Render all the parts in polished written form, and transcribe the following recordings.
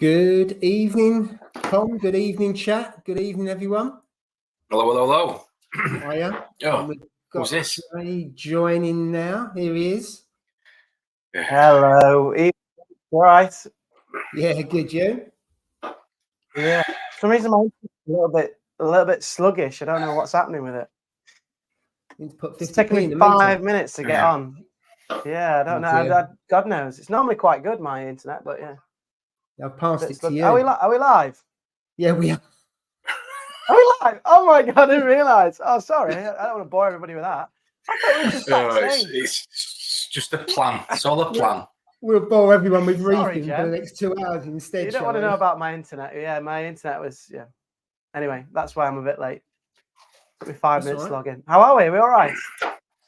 Good evening, Tom. Good evening, chat. Good evening, everyone. Hello. Hiya. Oh, We've got who's this? Trey joining now. Here he is. Hello. All right. Yeah, good. You? Yeah. For some reason, my internet's a little bit sluggish. I don't know what's happening with it. Need to put 50p It's taken in me the 5 meter. minutes to get on. Yeah, I don't know. God knows. It's normally quite good, my internet, but yeah. I've passed it to you. Are we live? Yeah, we are. Are we live? Oh my God, I didn't realise. Oh, sorry. I don't want to bore everybody with that. I thought we were just backstage. It's just a plan. It's all a plan. We'll bore everyone with Sorry, Reefing for the next 2 hours instead. You don't want to know about my internet. Yeah, my internet was, yeah. Anyway, that's why I'm a bit late. Took me 5 minutes to log in. How are we? Are we all right?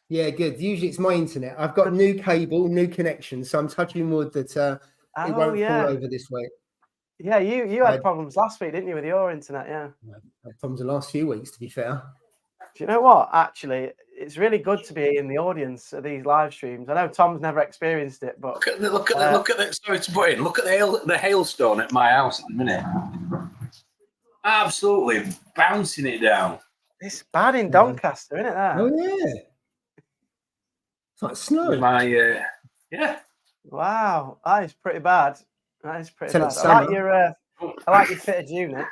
Yeah, good. Usually it's my internet. I've got new cable, new connection, so I'm touching wood that it won't fall over this week. Yeah, you had problems last week, didn't you, with your internet? Yeah. I had problems the last few weeks, to be fair. Do you know what? Actually, it's really good to be in the audience of these live streams. I know Tom's never experienced it, but look at the sorry to put in. Look at the hailstone at my house at the minute. Absolutely bouncing it down. It's bad in Doncaster, isn't it? There. Oh yeah. It's like snow. Yeah. Wow, that is pretty bad. That is pretty bad. I like your fitted units.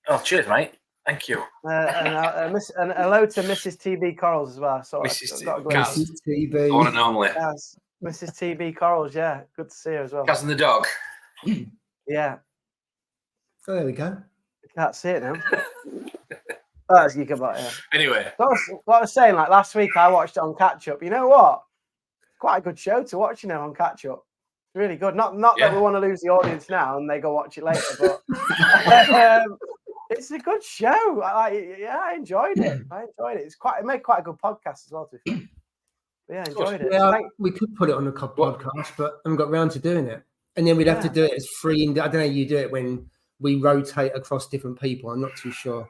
Oh, cheers, mate. Thank you. And hello to Mrs. TB Corals as well. Sorry, Mrs. TB. One and only. Yes, Mrs. TB Corals. Yeah, good to see her as well. Kaz and the dog. Yeah. So there we go. I can't see it now. That's geek about it. Anyway, what I was saying, like last week, I watched it on catch up. You know what? Quite a good show to watch, on catch up. Really good. Not that we want to lose the audience now and they go watch it later, but it's a good show. I enjoyed it. It made quite a good podcast as well. Yeah, I enjoyed it. Yeah, we could put it on a podcast, but I haven't got around to doing it. And then we'd have to do it as free. I don't know how you do it when we rotate across different people. I'm not too sure.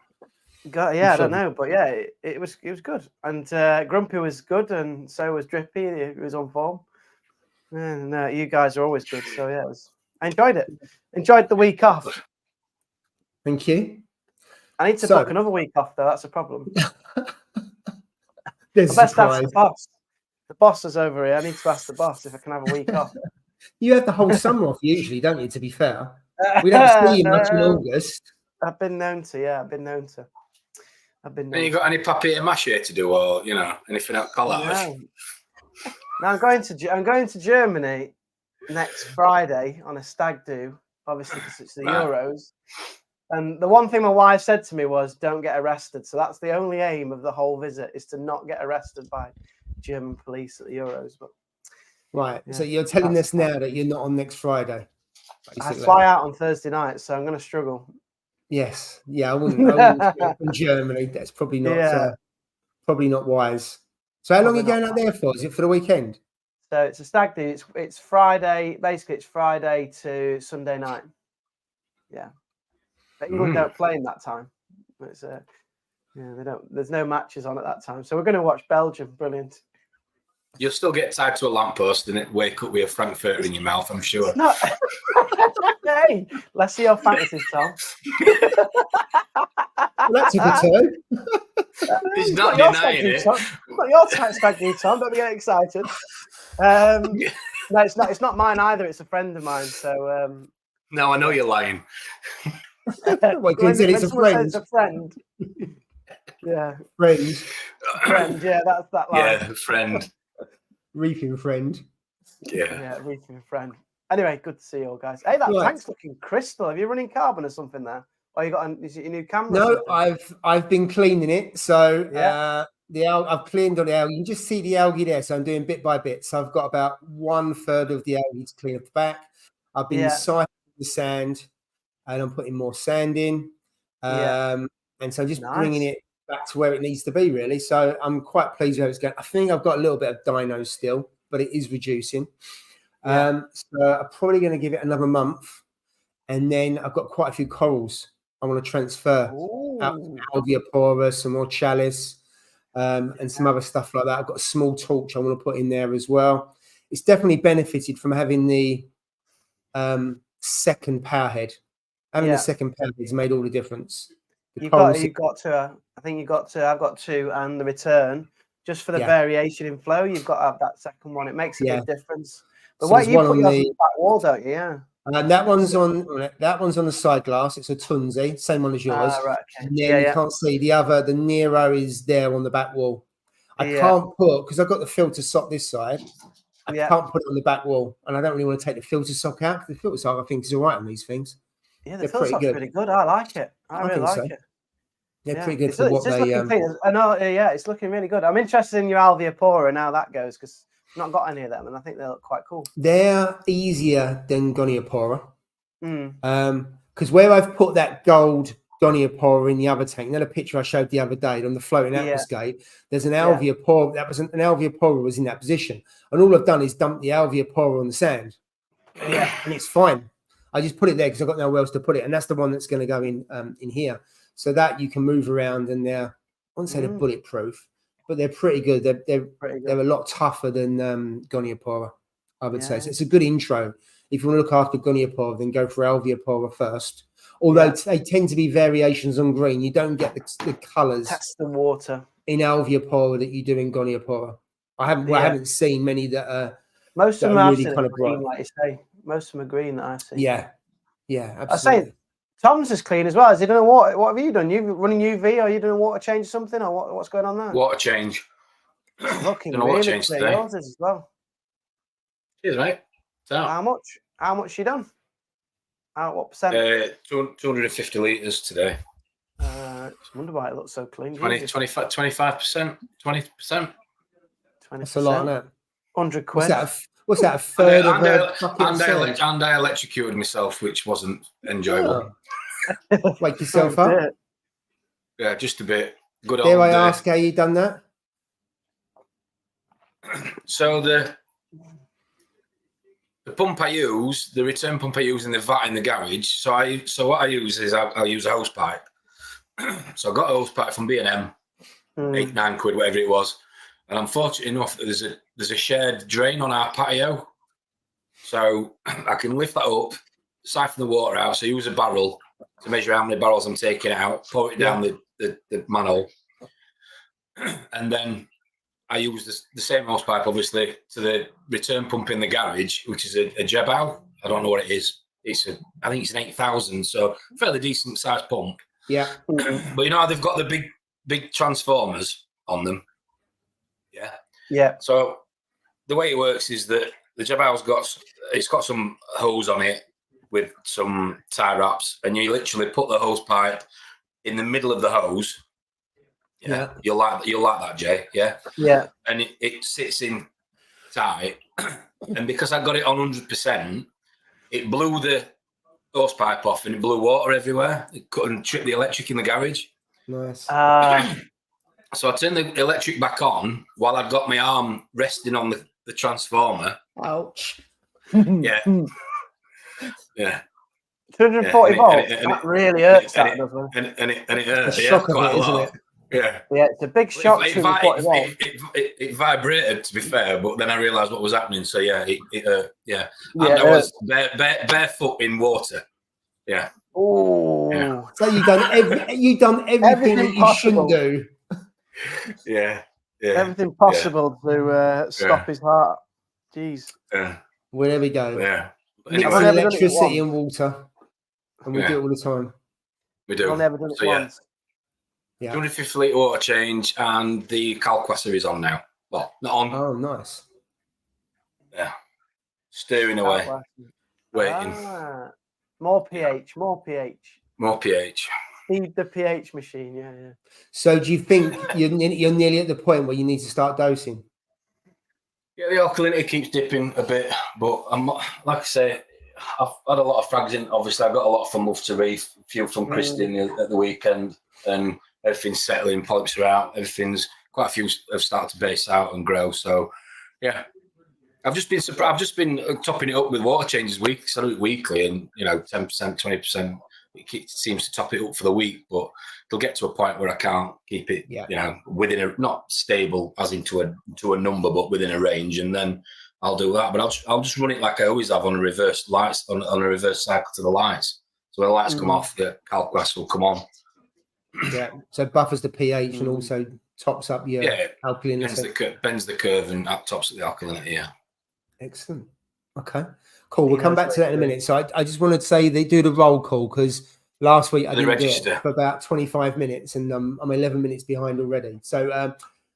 I don't know, but yeah, it was good. And Grumpy was good, and so was Drippy. He was on form. And you guys are always good. So yeah, I enjoyed it. Enjoyed the week off. Thank you. I need to book another week off though. That's a problem. There's a surprise. Ask the boss. The boss is over here. I need to ask the boss if I can have a week off. You have the whole summer off usually, don't you? To be fair, we don't see you much in August. I've been known to. Yeah, I've been known to. Have you got any papier mâché to do, or anything else? No, I'm going to Germany next Friday on a stag do. Obviously, because it's the Euros. And the one thing my wife said to me was, "Don't get arrested." So that's the only aim of the whole visit, is to not get arrested by German police at the Euros. But right, so you're telling us now that you're not on next Friday. Basically. I fly out on Thursday night, so I'm going to struggle. Yes, yeah, I wouldn't from Germany. That's probably not wise. So how long are you going out there for? Is it for the weekend? So it's a stag do. It's Friday. Basically, it's Friday to Sunday night. Yeah, but England don't play in that time. It's they don't. There's no matches on at that time. So we're going to watch Belgium. Brilliant. You'll still get tied to a lamppost and wake up with a frankfurter in your mouth, I'm sure. Not... Hey, let's see your fantasies, Tom. Well, that's a good turn. He's not denying it. Not your stag do, Tom. Don't get excited. No, it's not mine either. It's a friend of mine. So no, I know you're lying. Wait, it's a friend. It's a friend. Yeah, friend. Yeah, that's that line. Yeah, friend. Reefing friend. Yeah, reefing friend. Anyway, good to see you all, guys. Hey, that tank's looking crystal. Have you running carbon or something there? Or you got is it your new camera? No, I've been cleaning it. So I've cleaned all the algae. You can just see the algae there. So I'm doing bit by bit. So I've got about 1/3 of the algae to clean up the back. I've been siphoning the sand, and I'm putting more sand in. And so I'm just bringing it back to where it needs to be, really. So I'm quite pleased with how it's going. I think I've got a little bit of dino still, but it is reducing. So I'm probably going to give it another month, and then I've got quite a few corals I want to transfer out to Alveoporus, some more chalice, and some other stuff like that. I've got a small torch I want to put in there as well. It's definitely benefited from having the second power head. Having the second power head's made all the difference. You've got to. I think you've got to. I've got 2, and the return just for the variation in flow. You've got to have that second one. It makes a big difference. But So what you put on the back wall, don't you? Yeah. And that one's on the side glass. It's a Tunzi, same one as yours. Right, okay. And then you can't see the Nero is there on the back wall. I can't put, because I've got the filter sock this side. I can't put it on the back wall, and I don't really want to take the filter sock out. The filter sock, I think, is all right on these things. Yeah, the filter sock's really good. I like it. I really like it. They're pretty good for what they. I know. Yeah, it's looking really good. I'm interested in your Alveopora and how that goes, because I've not got any of them, and I think they look quite cool. They're easier than Goniopora. Because where I've put that gold Goniopora in the other tank, another picture I showed the other day on the floating aquascape, there's an Alveopora. That was an Alveopora was in that position, and all I've done is dump the Alveopora on the sand. And it's fine. I just put it there because I've got nowhere else to put it, and that's the one that's going to go in here, so that you can move around. And they're, I wouldn't say they're bulletproof, but they're pretty good. They're a lot tougher than Goniopora, I would say. So it's a good intro. If you want to look after Goniopora, then go for Alveopora first. Although they tend to be variations on green, you don't get the colours. That's the water in Alveopora that you do in Goniopora. I haven't seen many that are. Most of them are really kind of green, like you say. Most of them are green that I've seen. Yeah, absolutely. I say Tom's is clean as well. Is he doing water? What have you done? You running UV? Or are you doing water change or something? Or what's going on there? Water change. Looking really clean. Yours is as well. Cheers, mate. So, How much you done? What percent? 250 litres today. I wonder why it looks so clean. 25%, 20%. That's a lot, isn't it? 100 quid. What's that? A third of a bucket? And I electrocuted myself, which wasn't enjoyable. Wake yourself up. Yeah, just a bit. Good. Dare I ask how you done that? So the pump I use, the return pump I use in the vat in the garage. So what I use is I'll use a hose pipe. So I got a hose pipe from B&M, 8-9 quid, whatever it was. And I'm fortunate enough that there's a shared drain on our patio, so I can lift that up, siphon the water out. So I use a barrel to measure how many barrels I'm taking out, pour it down the manhole, and then I use the same hose pipe, obviously, to the return pump in the garage, which is a Jebao. I don't know what it is. I think it's an 8,000, so fairly decent sized pump. Yeah, but you know how they've got the big transformers on them. Yeah. So the way it works is that the Jabao's got some hose on it with some tie wraps, and you literally put the hose pipe in the middle of the hose. Yeah. You'll like that, Jay. Yeah. Yeah. And it sits in tight, and because I got it on 100%, it blew the hose pipe off and it blew water everywhere. It couldn't trip the electric in the garage. Nice. So I turned the electric back on while I'd got my arm resting on the transformer. Ouch. Yeah. Yeah. 240 volts. That really hurts. And it hurts. Yeah, quite a lot. Yeah. Yeah, it's a big shock. It vibrated, to be fair, but then I realised what was happening. So yeah, yeah. And I was barefoot in water. Yeah. Oh. Yeah. So you done everything that you shouldn't do. Yeah. Everything possible to stop his heart. Jeez. Yeah. Well, there we go. Yeah. Anyway, electricity and water, and we do it all the time. We do. I've never done it once. Yeah. 250 litre water change, and the Calquasser is on now. Well, not on. Oh, nice. Yeah. Steering away. Waiting. More pH. More pH. More pH. Feed the pH machine. Yeah. So, do you think you're nearly at the point where you need to start dosing? Yeah, the alkalinity keeps dipping a bit, but I'm not, like I say, I've had a lot of frags in. Obviously, I got a lot from Love to Reef, a few from Christine at the weekend, and everything's settling, polyps are out, quite a few have started to base out and grow. So, yeah, I've just been surprised. I've just been topping it up with water changes weekly. I do it weekly, and 10%, 20%. It seems to top it up for the week, but it'll get to a point where I can't keep it, within a, not stable as into a number, but within a range, and then I'll do that. But I'll just run it like I always have on a reverse lights on a reverse cycle to the lights. So when the lights come off, the calc grass will come on. Yeah. So buffers the pH and also tops up your alkalinity. Bends the curve and tops up the alkalinity. Yeah. Excellent. Okay. Cool. We'll come back to that in a minute. So I just wanted to say they do the roll call because last week I didn't do it for about 25 minutes and I'm 11 minutes behind already. So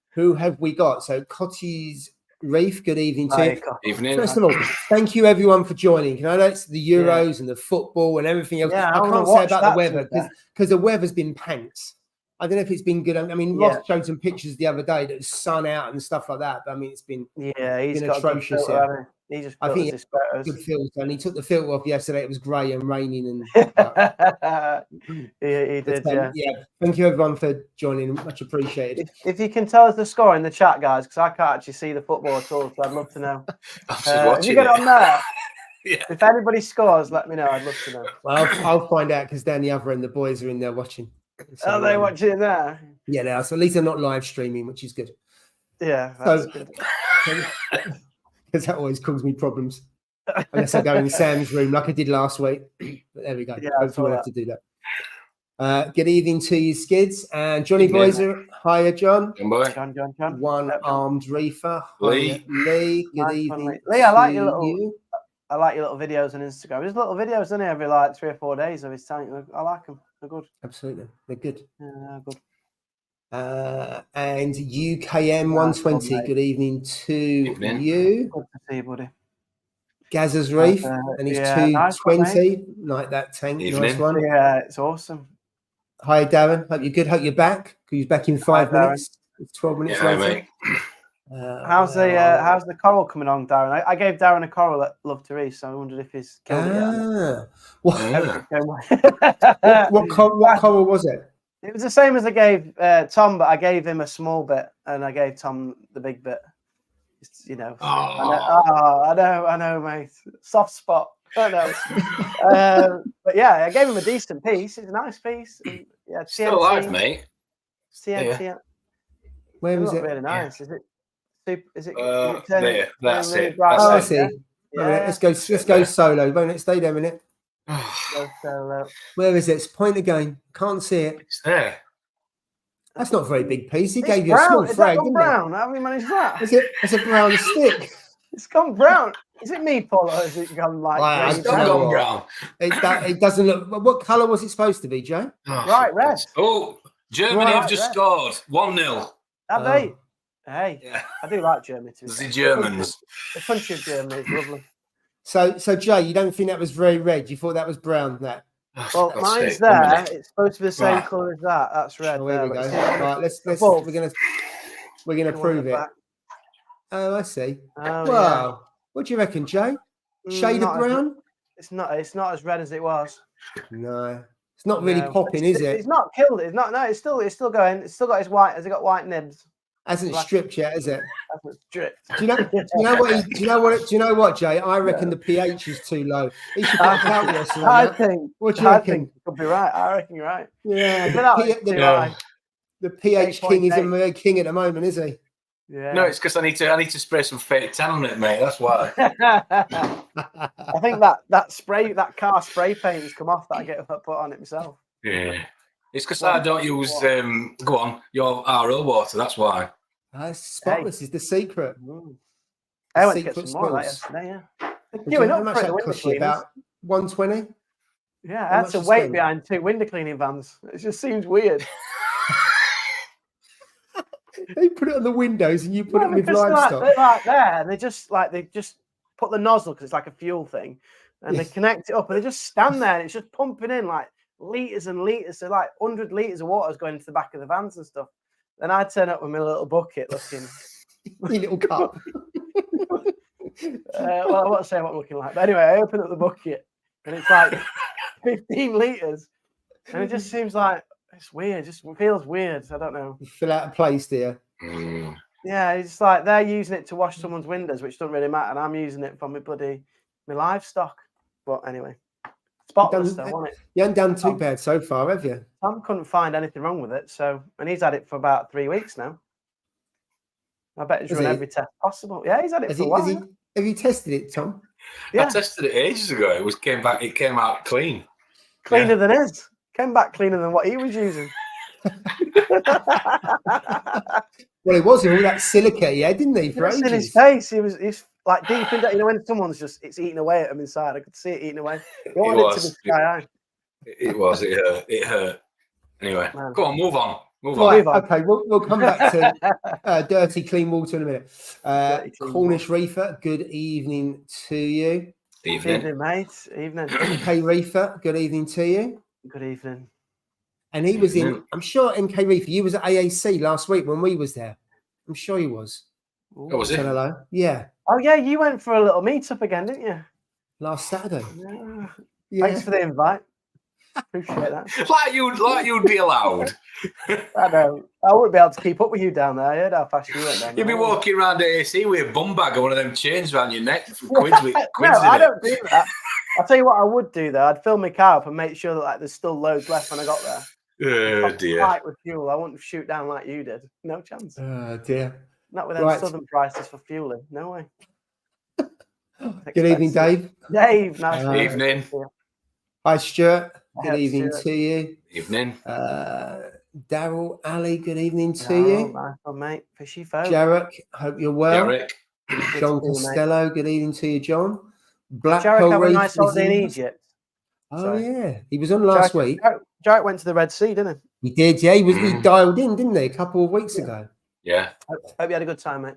who have we got? So Cotty's Reef, good evening to you. Evening. First of all, thank you everyone for joining. I know it's the Euros and the football and everything else. I can't say about the weather because the weather's been pants. I don't know if it's been good. I mean, Ross showed some pictures the other day that was sun out and stuff like that. But I mean, it's been he's been got atrocious. He just I think his good filter, and he took the filter off yesterday. It was grey and raining, and he did. Yeah. Thank you everyone for joining. Much appreciated. If you can tell us the score in the chat, guys, because I can't actually see the football at all, so I'd love to know. If you get it on there. Yeah. If anybody scores, let me know. I'd love to know. Well, I'll find out because down the other end, the boys are in there watching. So, are they watching there? Yeah, they are. So at least they're not live streaming, which is good. Yeah, that's good. Because that always causes me problems. Unless I go in Sam's room like I did last week. But there we go. Yeah, hopefully we'll have to do that. Good evening to you, Skids. And Johnny Boyser. Hiya, John. John. One-armed reefer. Lee. Lee. Good evening. Lee, I like your little videos on Instagram. There's little videos, isn't it, every like 3 or 4 days of his time. I like them. They're good. Absolutely. They're good. Yeah, they're good. And UKM 120. Good evening to you. Good to see you, buddy. Gazza's Reef, and he's 220. Like that tank. Evening. Nice one. Yeah, it's awesome. Hi, Darren. Hope you're good. Hope you're back. He's back in 5 minutes. It's 12 minutes later. Mate. How's the coral coming on, Darren? I gave Darren a coral at Love to Reef, so I wondered if he's killed it yet. What coral was it? It was the same as I gave Tom, but I gave him a small bit, and I gave Tom the big bit. It's, you know, I know, mate. Soft spot. I know. But yeah, I gave him a decent piece. It's a nice piece. And, yeah, still alive, mate. CNC. Where was it? Really nice. Yeah. Is it? There. That's it. I see. Yeah. Let's go solo. Won't it? Stay there a minute. Where is it? It's point again. Can't see it. It's there. That's not a very big piece. He gave you a small frag, didn't brown? How have you managed that? It's a brown stick. It's gone brown. Is it me, Paul, or has it gone like it's gone brown? It doesn't look. What colour was it supposed to be, Joe? Right, red. Oh, Germany have just scored 1-0. Have they? Hey, yeah. I do like Germany too. The Germans. The country of Germany is lovely. So Jay, you don't think that was very red? You thought that was brown? That? Well, mine's there. It's supposed to be the same colour as that. That's red. Oh, here we go. Right, let's we're gonna prove it. Oh, I see. Oh, wow. Yeah. What do you reckon, Jay? Shade of brown? It's not as red as it was. No. It's not really popping, is it? It's not killed. It's not. No, it's still going. It's still got its white. Has it got white nibs? Hasn't stripped yet, has it? Hasn't stripped. Do you know what, Jay? I reckon the pH is too low. He should put a calculus on that. What do you reckon? You could be right. I reckon you're right. Yeah. The pH king isn't very king at the moment, is he? Yeah. No, it's because I need to spray some fake tan on it, mate. That's why. I think that car spray paint has come off that I get put on it myself. Yeah. It's because I don't use your RO water. That's why. Spotless is the secret. I went to get some more yesterday. Yeah. How much that cost you? About 120. Yeah, I had to wait behind 2 window cleaning vans. It just seems weird. They put it on the windows and you put it with livestock. They're like there. They just put the nozzle because it's like a fuel thing, and they connect it up and they just stand there and it's just pumping in like litres and litres. So like 100 litres of water is going into the back of the vans and stuff. Then I turn up with my little bucket looking. Your little cup. Well, I won't say what I'm looking like. But anyway, I open up the bucket and it's like 15 litres. And it just seems like it's weird. It just feels weird. I don't know. You feel out of place, dear. Yeah, it's like they're using it to wash someone's windows, which doesn't really matter. And I'm using it for my livestock. But anyway, spotless though, wasn't it? You haven't done too bad so far, have you? Tom couldn't find anything wrong with it. And he's had it for about 3 weeks now. I bet he's run every test possible. Yeah, he's had it for a while. Have you tested it, Tom? Yeah. I tested it ages ago. It came out clean. Cleaner than his. Came back cleaner than what he was using. Well, it was all that silica he had, didn't he, for Just in his ages? face, he's like deep in that. You know, when someone's it's eating away at him inside. I could see it eating away. You wanted it to be sky high. It was. It hurt. It hurt. Anyway, Man. go on. Move on. Right, okay, we'll come back to dirty, clean water in a minute. Cornish Reefer, good evening to you. Evening, mate. Evening. MK Reefer, good evening to you. Good evening. And he was in, I'm sure MK Reefer, you was at AAC last week when we was there. I'm sure he was. Oh, was it? Hello. Yeah. Oh, yeah, you went for a little meet-up again, didn't you? Last Saturday. Yeah. Thanks for the invite. Appreciate that. like you'd be allowed. I know. I wouldn't be able to keep up with you down there. I heard how fast you went down there. You'd be walking around AC with a bum bag or one of them chains around your neck for quids. No, I don't do that. I'll tell you what I would do though. I'd fill my car up and make sure that there's still loads left when I got there. Oh dear. Fight with fuel. I wouldn't shoot down like you did. No chance. Oh dear. Not with them southern prices for fueling. No way. Good evening, Dave. Dave, nice evening. Hi, Stuart. Good evening to you. Evening. Daryl, Ali, good evening to you. Nice one, mate. Fishy folk. Jarek, hope you're well. Jarek. John Costello, good evening to you, John. Black Jarek have a nice holiday in Egypt. Oh, yeah. He was on last week. Jarek went to the Red Sea, didn't he? He did, yeah. He dialed in, didn't he, a couple of weeks ago? Yeah. Hope you had a good time, mate.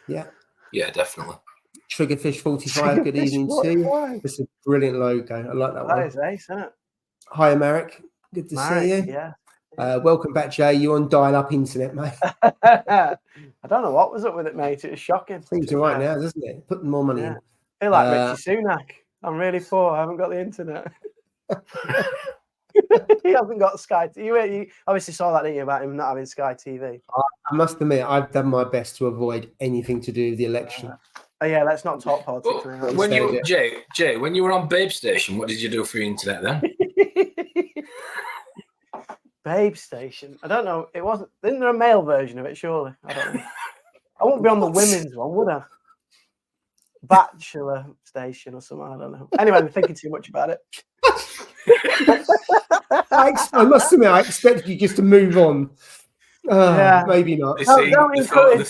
Yeah. Yeah, definitely. Triggerfish 45, good evening to you. It's a brilliant logo. I like that one. That is ace, isn't it? Hi, Marek. Good to see you. Yeah. Welcome back, Jay. You're on dial-up internet, mate. I don't know what was up with it, mate. It was shocking. Seems all right now, doesn't it? Putting more money in. I feel like Richie Sunak. I'm really poor. I haven't got the internet. He hasn't got Sky TV. You obviously saw that, didn't you, about him not having Sky TV? I must admit, I've done my best to avoid anything to do with the election. Oh yeah, let's not talk politics. When Jay, when you were on Babe Station, what did you do for your internet then? Babe Station. I don't know. It wasn't. Isn't there a male version of it? Surely. I don't know. I won't be on the women's one, would I? Bachelor Station or something. I don't know. Anyway, I'm thinking too much about it. I must admit, I expected you just to move on. Yeah, maybe not. The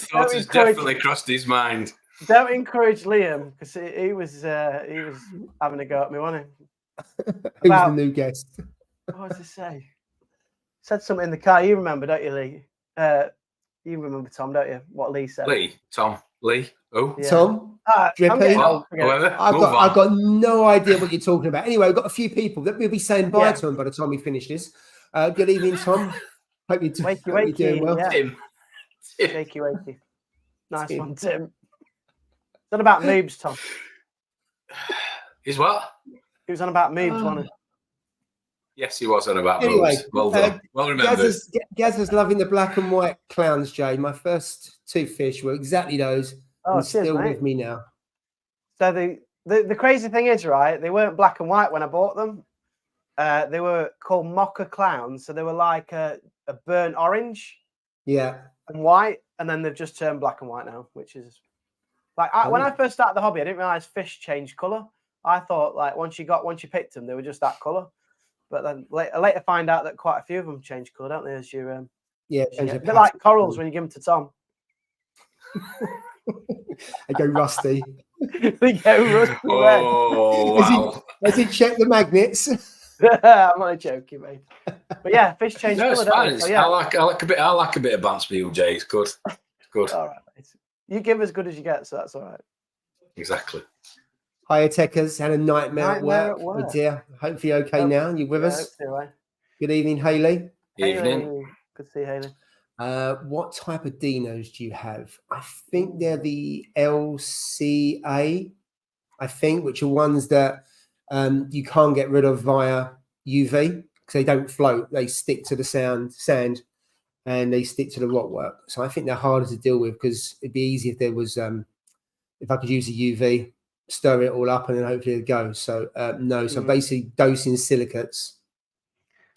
thought has definitely crossed his mind. Don't encourage Liam because he was having a go at me, wasn't he? Who's the new guest? What does it say? Said something in the car. You remember, don't you, Lee? You remember, Tom, don't you? What Lee said? Lee. Oh, yeah. Tom. Drippy. I've got no idea what you're talking about. Anyway, we've got a few people that we'll be saying bye to him by the time we finish this. Good evening, Tom. Hope you're doing well. Yeah. Tim. Wakey. Nice one, Tim. It's on about moobs, Tom. Is what? He was on about moobs, wasn't he? Yes, he was on about moobs. Well done. Well remembered. Gaz was loving the black and white clowns, Jay. My first two fish were exactly those. And still with me now. So the crazy thing is, right, they weren't black and white when I bought them. They were called mocha clowns. So they were like a burnt orange. Yeah. And white. And then they've just turned black and white now, which is like when I first started the hobby, I didn't realize fish change color. I thought like once you picked them, they were just that color. But then I later find out that quite a few of them change color, don't they? As you they're like corals when you give them to Tom. I go rusty. They go rusty. Oh, wow. Has he checked the magnets? I'm not joking, mate. But yeah, fish change no, colour. It's fine. So, yeah. I like a bit of banter with you, Jay. It's good. It's good. All right, mate. You give as good as you get, so that's all right. Exactly. Hiya, Techers. Had a nightmare at work. Oh dear. Hopefully okay now. You with us? Right. Good evening, Hayley. Evening. Good to see you, Hayley. What type of dinos do you have? I think they're the LCA, which are ones that you can't get rid of via UV because they don't float. They stick to the sand and they stick to the rockwork. So I think they're harder to deal with because it'd be easy if there was, if I could use a UV, stir it all up and then hopefully it'd go. So no, so basically dosing silicates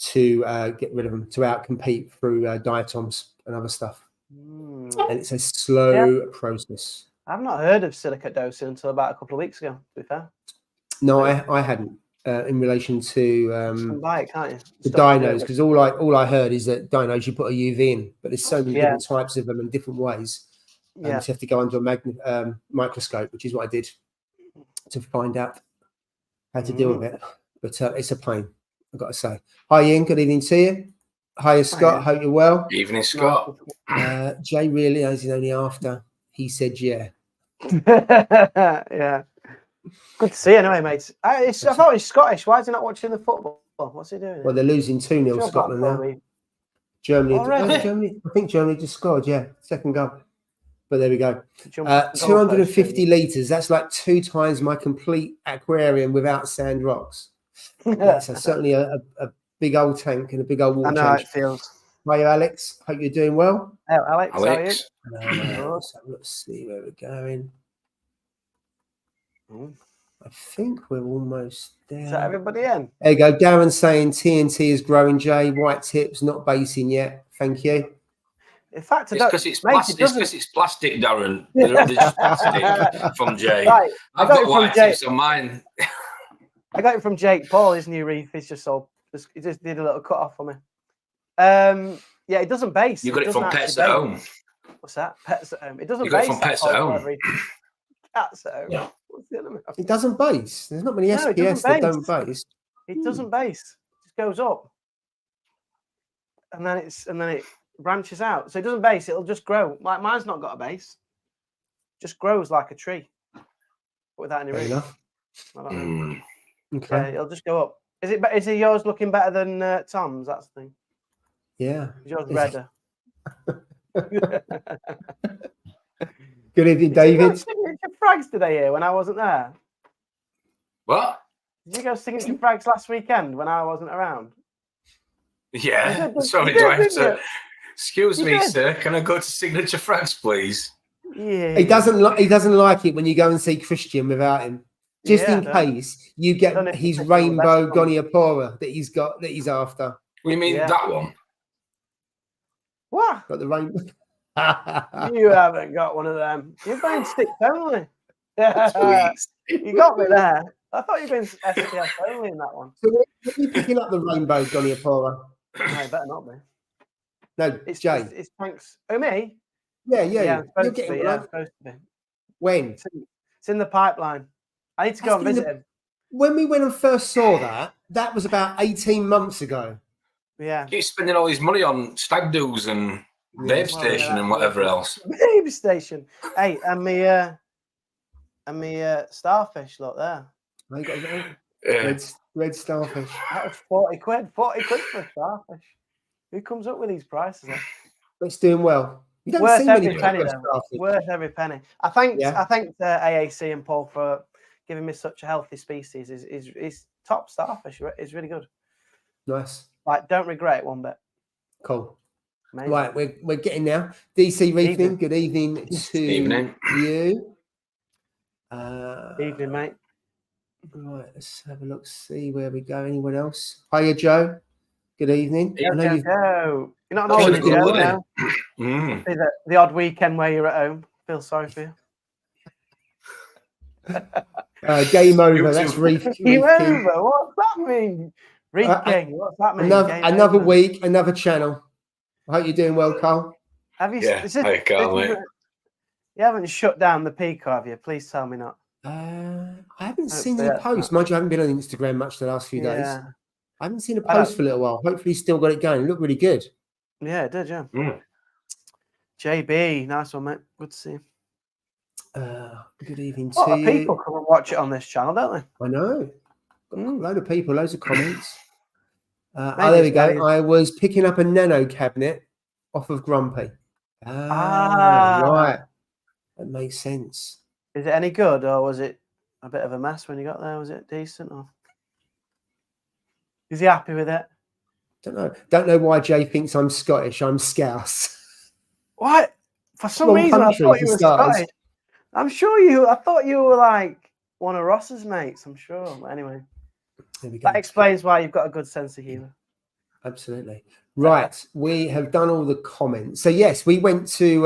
to get rid of them, to outcompete through diatoms and other stuff. And it's a slow process. I've not heard of silicate dosing until about a couple of weeks ago, to be fair. No, I hadn't in relation to You can buy it, can't you? the Stuff to do dinos, with- because all I heard is that dinos you put a UV in, but there's so many Yeah. different types of them in different ways. Yeah. So you have to go under a microscope, which is what I did to find out how to deal with it. But it's a pain, I've got to say. Hi, Ian. Good evening to you. Hi, Scott. Hope you're well. Evening, Scott. Jay really is only after. He said, yeah. Yeah. Good to see you anyway, mate. I thought he's Scottish. Why is he not watching the football? What's he doing? Well, they're losing 2-0 Sure, Scotland now. probably. Germany, Already? Germany. I think Germany just scored, yeah. Second goal. But there we go. Jump off the goal 250 litres. That's like 2 times my complete aquarium without sand rocks. Yeah, so certainly a big old tank and a big old water I know how change. it feels. Hi, Alex. Hope you're doing well. Oh, Alex, how are you? Let's see where we're going. Mm. I think we're almost there. Is that everybody in? There you go. Darren saying TNT is growing, Jay. White tips, not basing yet. Thank you. In fact, It's because it's plastic, Darren. They're just plastic from Jay. Right. I've got white tips on mine. I got it from Jake Paul, his new reef. He just did a little cut off for me. Yeah, it doesn't base. You got it from Pets at Home. What's that? Pets at Home. It doesn't You got base. it from Pets at Home. Cats at Home. Yeah. What's the other one? It doesn't base. There's not many No, it SPS doesn't that don't base. It doesn't base. It just goes up, and then it branches out. So it doesn't base. It'll just grow. Like mine's not got a base. Just grows like a tree, without any Fair roots. enough. I don't know. Okay. Yeah, it'll just go up. Is it yours looking better than Tom's? That's the thing. Yeah. Is yours redder? Good evening, David. Did you go signature frags today here when I wasn't there? What? Did you go signature frags last weekend when I wasn't around? Yeah. You Sorry, did, do I have didn't to? you? Excuse You me, did. sir. Can I go to Signature Frags, please? Yeah. He doesn't like it when you go and see Christian without him. Just Yeah, in I don't- case you I don't get know if his you picked all the rainbow best ones. goniapora that he's after. What do you mean Yeah. that one? What? Got the rainbow. You haven't got one of them. You're going sticks only. Please. You got me there. I thought you were going SPS only in that one. So when are you picking up the rainbow goniapora? No, it better not be. No, It's Jay. It's thanks. Oh, me? Yeah. I'm You're supposed to getting be. one. I'm supposed to be. When? It's in the pipeline. I need to go and That's in visit him. When we went and first saw that was about 18 months ago. Yeah. He's spending all his money on stag doos and babe station and whatever else. Baby station. Hey, and me starfish, look there. I got Yeah. red starfish. That was 40 quid. 40 quid for a starfish. Who comes up with these prices? It's doing well. You don't Worth see many every penny, people though. starfish. Worth every penny. I thanked Yeah. AAC and Paul for giving me such a healthy species. Is top starfish. Is really good. Nice. Like, don't regret it one bit. Cool. Amazing. Right, we're getting now. DC Reefing, Evening. good evening to Evening. you. Evening, mate. Right, let's have a look, see where we go. Anyone else? Hiya, Joe. Good evening. I know you've Go. You're not Oh, an it's old good, Joe, wasn't no. Mm. See the odd weekend where you're at home. Feel sorry for you. game over. You That's too. Reef Game King. over. What's that mean? Reef King. What's that mean? Game Another over. week, another channel. I hope you're doing well, Carl. Have you? Yeah, is this- I can't wait. You haven't shut down the peak, have you? Please tell me not. I haven't Hope seen so, any yeah. posts. Mind you, I haven't been on Instagram much the last few days. Yeah. I haven't seen a I don't- post for a little while. Hopefully, he's still got it going. It looked really good. Yeah, it did, yeah. Mm. JB, nice one, mate. Good to see you. Good evening A lot to of you. people come and watch it on this channel, don't they? I know. Got a load of people, loads of comments. Maybe There we it's go. very- I was picking up a nano cabinet off of Grumpy. Right. That makes sense. Is it any good, or was it a bit of a mess when you got there? Was it decent, or is he happy with it? Don't know. Don't know why Jay thinks I'm Scottish. I'm Scouse. What? For some Wrong reason, I country thought for you were starters. Scottish. I'm sure you. I thought you were like one of Ross's mates. I'm sure. But anyway, There we go. that explains why you've got a good sense of humour. Absolutely. Right. We have done all the comments. So yes, we went to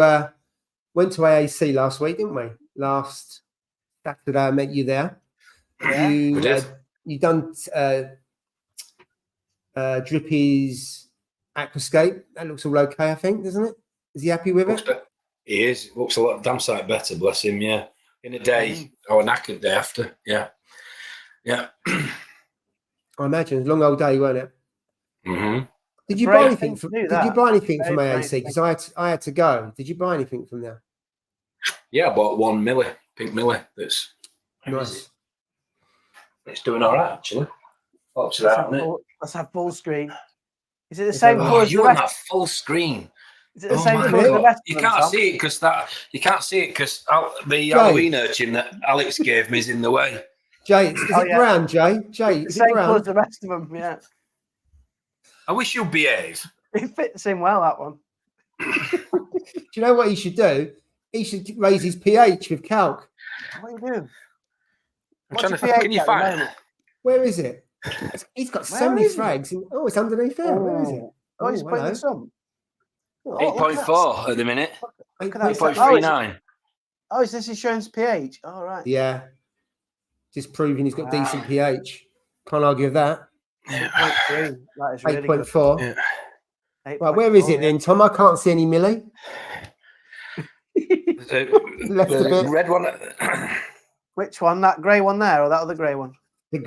AAC last week, didn't we? last Saturday. I met you there. Yeah. You done Drippy's aquascape. That looks all okay, I think, doesn't it? Is he happy with it? He is. It looks a lot damn sight better, bless him, yeah. In a day, or a knackered day after, yeah. Yeah. I imagine. It's a long old day, won't it? Mm-hmm. Did you buy anything from AAC? Because I had to go. Did you buy anything from there? Yeah, I bought one pink Millie. That's nice. It's doing all right, actually. Let's have full screen. Is it the same colour as the you rest? that full screen. Is it the same colour as the rest? You can't see it because the Halloween urchin that Alex gave me is in the way. Jay, is it brown, Jay? Jay, is it brown? Same colour as the rest of them, yeah. I wish you'd behave. It fits in well, that one. Do you know what he should do? He should raise his pH with calc. What are you doing? Can you find it? Where is it? He's got so many frags. It's underneath there. Where is it? Oh, he's putting this on. 8.4 at the minute. 8.39. Oh, is this insurance pH? All right. Yeah. Just proving he's got decent pH. Can't argue with that. 8.3. That is really 8.4. Yeah. Right, where is it then, Tom? I can't see any Millie. Left a bit. Red one. Which one? That grey one there, or that other grey one? You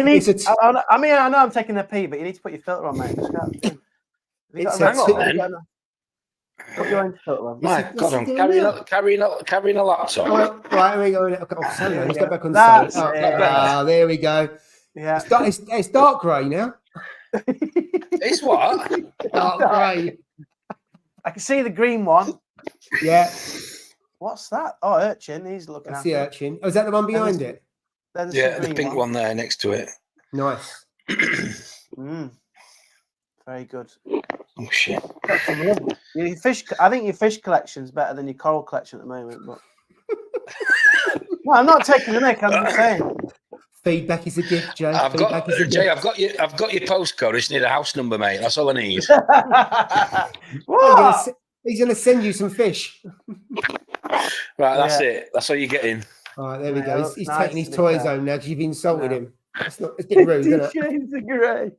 need. I mean, I know I'm taking the pee, but you need to put your filter on, mate. Put your own filter on. My God, I'm carrying a laptop. Right, here we go. Let's go back on the side. There we go. Yeah, it's dark grey now. It's what? Dark grey. I can see the green one. Yeah. What's that? Oh, urchin. He's looking at the urchin. Oh, is that the one behind it? Yeah, the pink one there next to it. Nice. Very good. Oh shit. Your fish. I think your fish collection's better than your coral collection at the moment. But no, I'm not taking the mick. I'm just saying. Feedback is a gift, Jay. I've got your postcode. I just need a house number, mate. That's all I need. He's going to send you some fish. Right, that's it. That's all you're getting. All right, there we go. He's taking his toys home now because you've insulted him. It's a bit rude, isn't it? Shades of grey.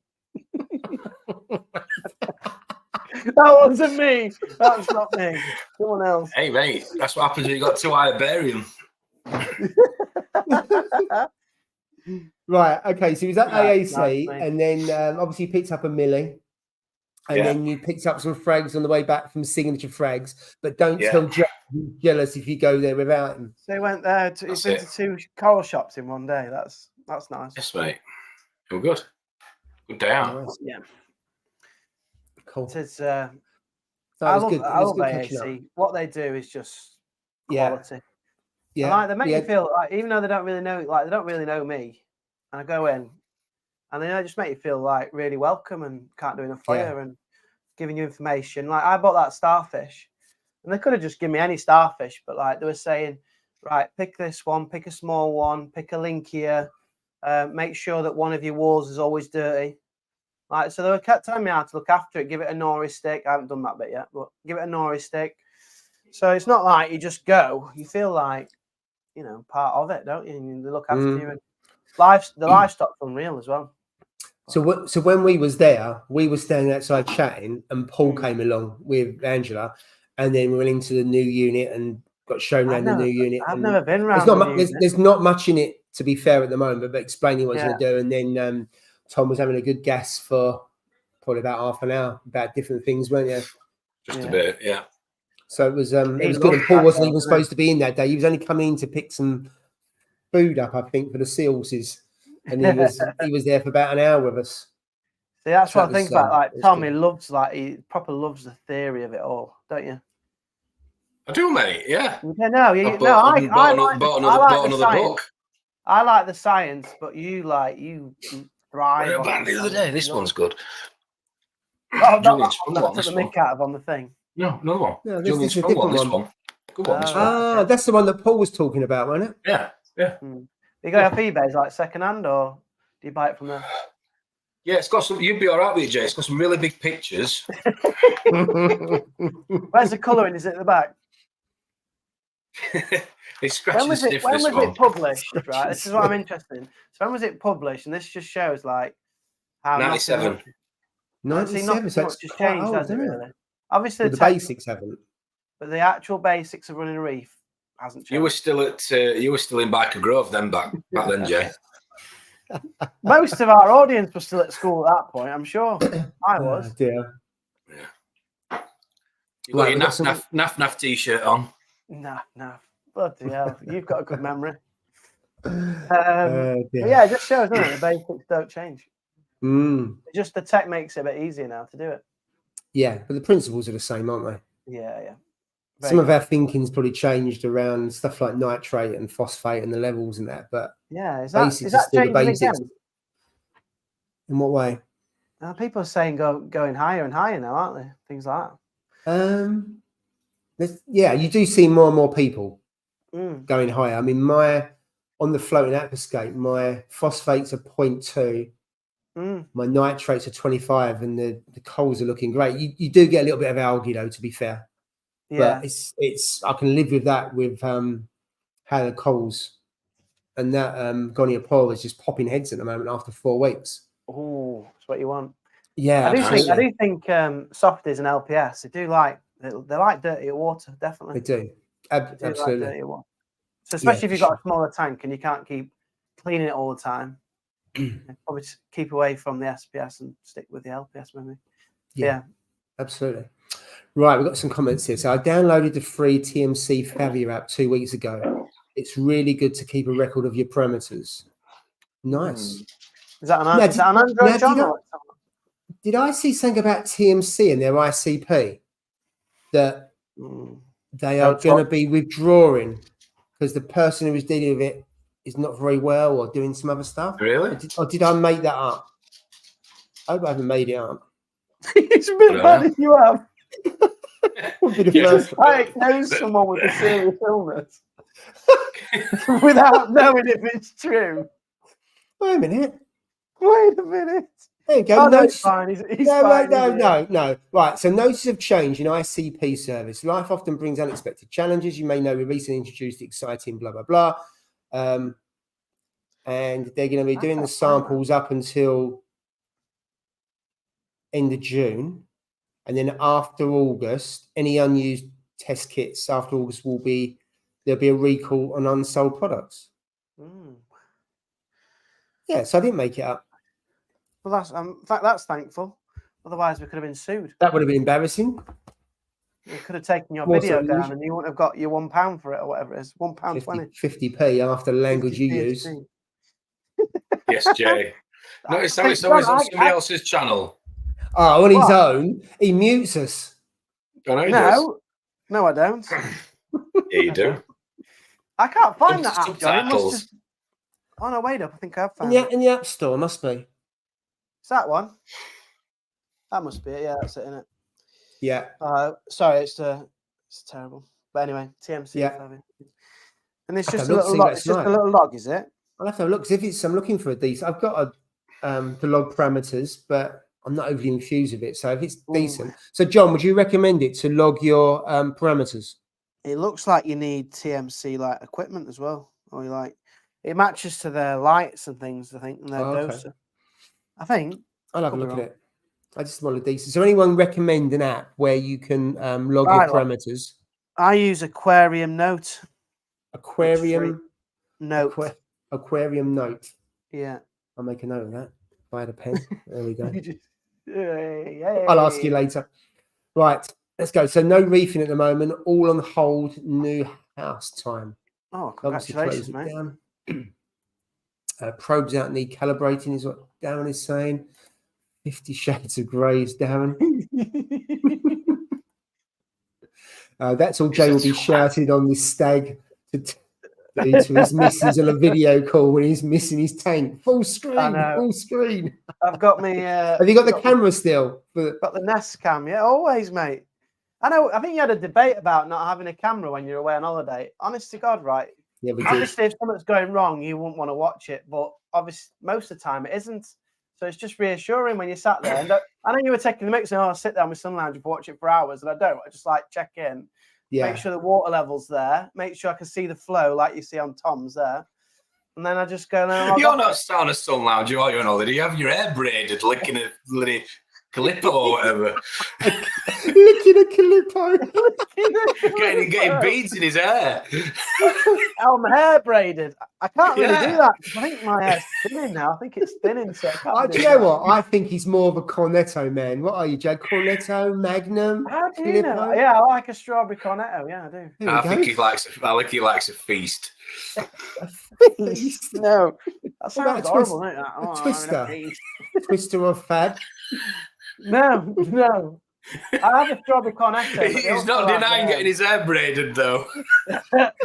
That wasn't me. That's not me. Someone else. Hey, mate. That's what happens when you got two Iberian. Right. Okay. So he was at AAC, and then obviously picked up a Millie, and then you picked up some frags on the way back from Signature Frags. But don't tell Jack he's jealous if you go there without him. So he went there. He's been to 2 coral shops in one day. That's nice. Yes, mate. Feel good. Good day out. Yeah. Cool. It is. I love AAC. What they do is just quality. Yeah, they make you feel like, even though they don't really know, they don't really know me, and I go in, and they just make you feel like really welcome and can't do enough for you and giving you information. Like I bought that starfish, and they could have just given me any starfish, but like they were saying, right, pick this one, pick a small one, pick a linkia, make sure that one of your walls is always dirty. Like so, they kept telling me how to look after it. Give it a nori stick. I haven't done that bit yet, but give it a nori stick. So it's not like you just go. You feel like, part of it, don't you? And they look after you. And the livestock's unreal as well. So when we was there, we were standing outside chatting, and Paul came along with Angela, and then we went into the new unit and got shown around the new unit. I've never been around. There's not much in it, to be fair, at the moment, but explaining what he's going to do, and then Tom was having a good guess for probably about half an hour about different things, weren't you? Just a bit, yeah. So it was good. And Paul wasn't even supposed to be in that day. He was only coming in to pick some food up, I think, for the seahorses. And he was there for about an hour with us. See, that's what I think about. Like Tom, he proper loves the theory of it all, don't you? I do, mate. Yeah. I like another book. I like the science, but you thrive. The other day, this one's good. Oh, that's the mick out of on the thing. No, another one. No, this is a different one. Good one. That's the one that Paul was talking about, wasn't it? Yeah. You go off eBay, is like second hand, or do you buy it from there? Yeah, it's got some. You'd be all right with it, Jay. It's got some really big pictures. Where's the colouring? Is it at the back? It's scratching When stiff. was this one. it published? Right, this is what I'm interested in. So when was it published? And this just shows like how 97. 97. So much it's has quite changed, old, has it isn't really? Obviously, Well, the basics haven't. but the actual basics of running a reef hasn't changed. You were still in Biker Grove then, back then, Jay. Most of our audience was still at school at that point. I'm sure I was. Oh, dear. Yeah. You got your naff t-shirt on. Nah. Bloody hell. You've got a good memory. Dear. But yeah, it just shows, doesn't it? The basics don't change. Just the tech makes it a bit easier now to do it. Yeah, but the principles are the same, aren't they? Yeah. Some of our thinking's probably changed around stuff like nitrate and phosphate and the levels and that, but yeah, is that still changing the basics. again? In what way? People are saying going higher and higher now, aren't they? Things like that. Yeah, you do see more and more people going higher. I mean, on the floating aquascape, my phosphates are 0.2. My nitrates are 25, and the coals are looking great. You do get a little bit of algae though, to be fair. Yeah. But it's I can live with that with how the coals and that Goniopora is just popping heads at the moment after 4 weeks. Oh, that's what you want. Yeah, I do think softies and LPS they like dirtier water, definitely. They do. Absolutely. Like dirtier water. So especially if you've got a smaller tank and you can't keep cleaning it all the time. Probably keep away from the SPS and stick with the LPS maybe. Yeah. Absolutely. Right, we've got some comments here. So I downloaded the free TMC Favia app 2 weeks ago. It's really good to keep a record of your parameters. Nice. Is that an Android channel? Did I see something about TMC and their ICP that they are going to be withdrawing because the person who was dealing with it is not very well or doing some other stuff? Really? Or did I make that up? I hope I haven't made it up. It's a bit bad if you have. Would be the first. I know someone with a serious illness without knowing if it's true. Wait a minute. There you go. Oh, no, it's fine. He's fine. No. Right. So notices of change in ICP service. Life often brings unexpected challenges. You may know we recently introduced exciting blah, blah, blah. And they're going to be doing the samples up until end of June. And then after August, any unused test kits after August there'll be a recall on unsold products. Yeah, so I didn't make it up. Well, that's thankful. Otherwise, we could have been sued. That would have been embarrassing. We could have taken your video down, and you wouldn't have got your £1 for it or whatever it is. £1.20. 50p after the language you use. Yes, Jay. Notice how it's always on somebody else's channel. Oh, on his own, he mutes us. I know he does. No, I don't. Yeah, you do. I can't find that app, John. Subtitles. Oh no, wait up! I think I've found it. In the App Store, must be. Is that one? That must be it. Yeah, that's it, isn't it? Yeah. Sorry, it's terrible. But anyway, TMC. Yeah. And it's just a little log. It's just a little log, is it? I'll have to have a look. I'm looking for a decent. I've got the log parameters, but I'm not overly infused with it. So if it's decent. So John, would you recommend it to log your parameters? It looks like you need TMC like equipment as well, or it matches to their lights and things. I think and their doser. I think I'll have a look at it. I just want a decent. So anyone recommend an app where you can log your parameters? I use Aquarium Note. Aquarium Note. Aquarium Note. Yeah. I'll make a note of that. If I had a pen. There we go. Yay. I'll ask you later. Right, let's go. So no reefing at the moment. All on hold. New house time. Oh, congratulations, mate. Probes out need calibrating is what Darren is saying. 50 Shades of Grey is Darren. That's all Jay will be shouting on this stag to his missus on a video call when he's missing his tank. Full screen. I've got me. Have you got the camera still? Got the Nest cam, yeah, always, mate. I think you had a debate about not having a camera when you're away on holiday. Honest to God, right? Yeah, we did. Obviously, if something's going wrong, you wouldn't want to watch it, but obviously, most of the time it isn't. So it's just reassuring when you sat there. And I know you were taking the mix and I'll sit down with Sun Lounge and watch it for hours, and I don't. I just like check in, make sure the water level's there, make sure I can see the flow like you see on Tom's there. And then I just go, you're not on a Sun Lounge, you are on holiday. You have your hair braided, licking a bloody Calippo or whatever. Licking a Calippo. getting beads in his hair. Oh, my hair braided. I can't really do that because I think my hair's thinning now. I think it's thinning. So do you know what? I think he's more of a cornetto man. What are you, Jad? Cornetto, Magnum? How do you know? Yeah, I like a strawberry cornetto. Yeah, I do. I think he likes a feast. No, that sounds horrible, doesn't it? A twister. Twister or fab? No. I have a strawberry cornetto. He's not denying getting his hair braided, though.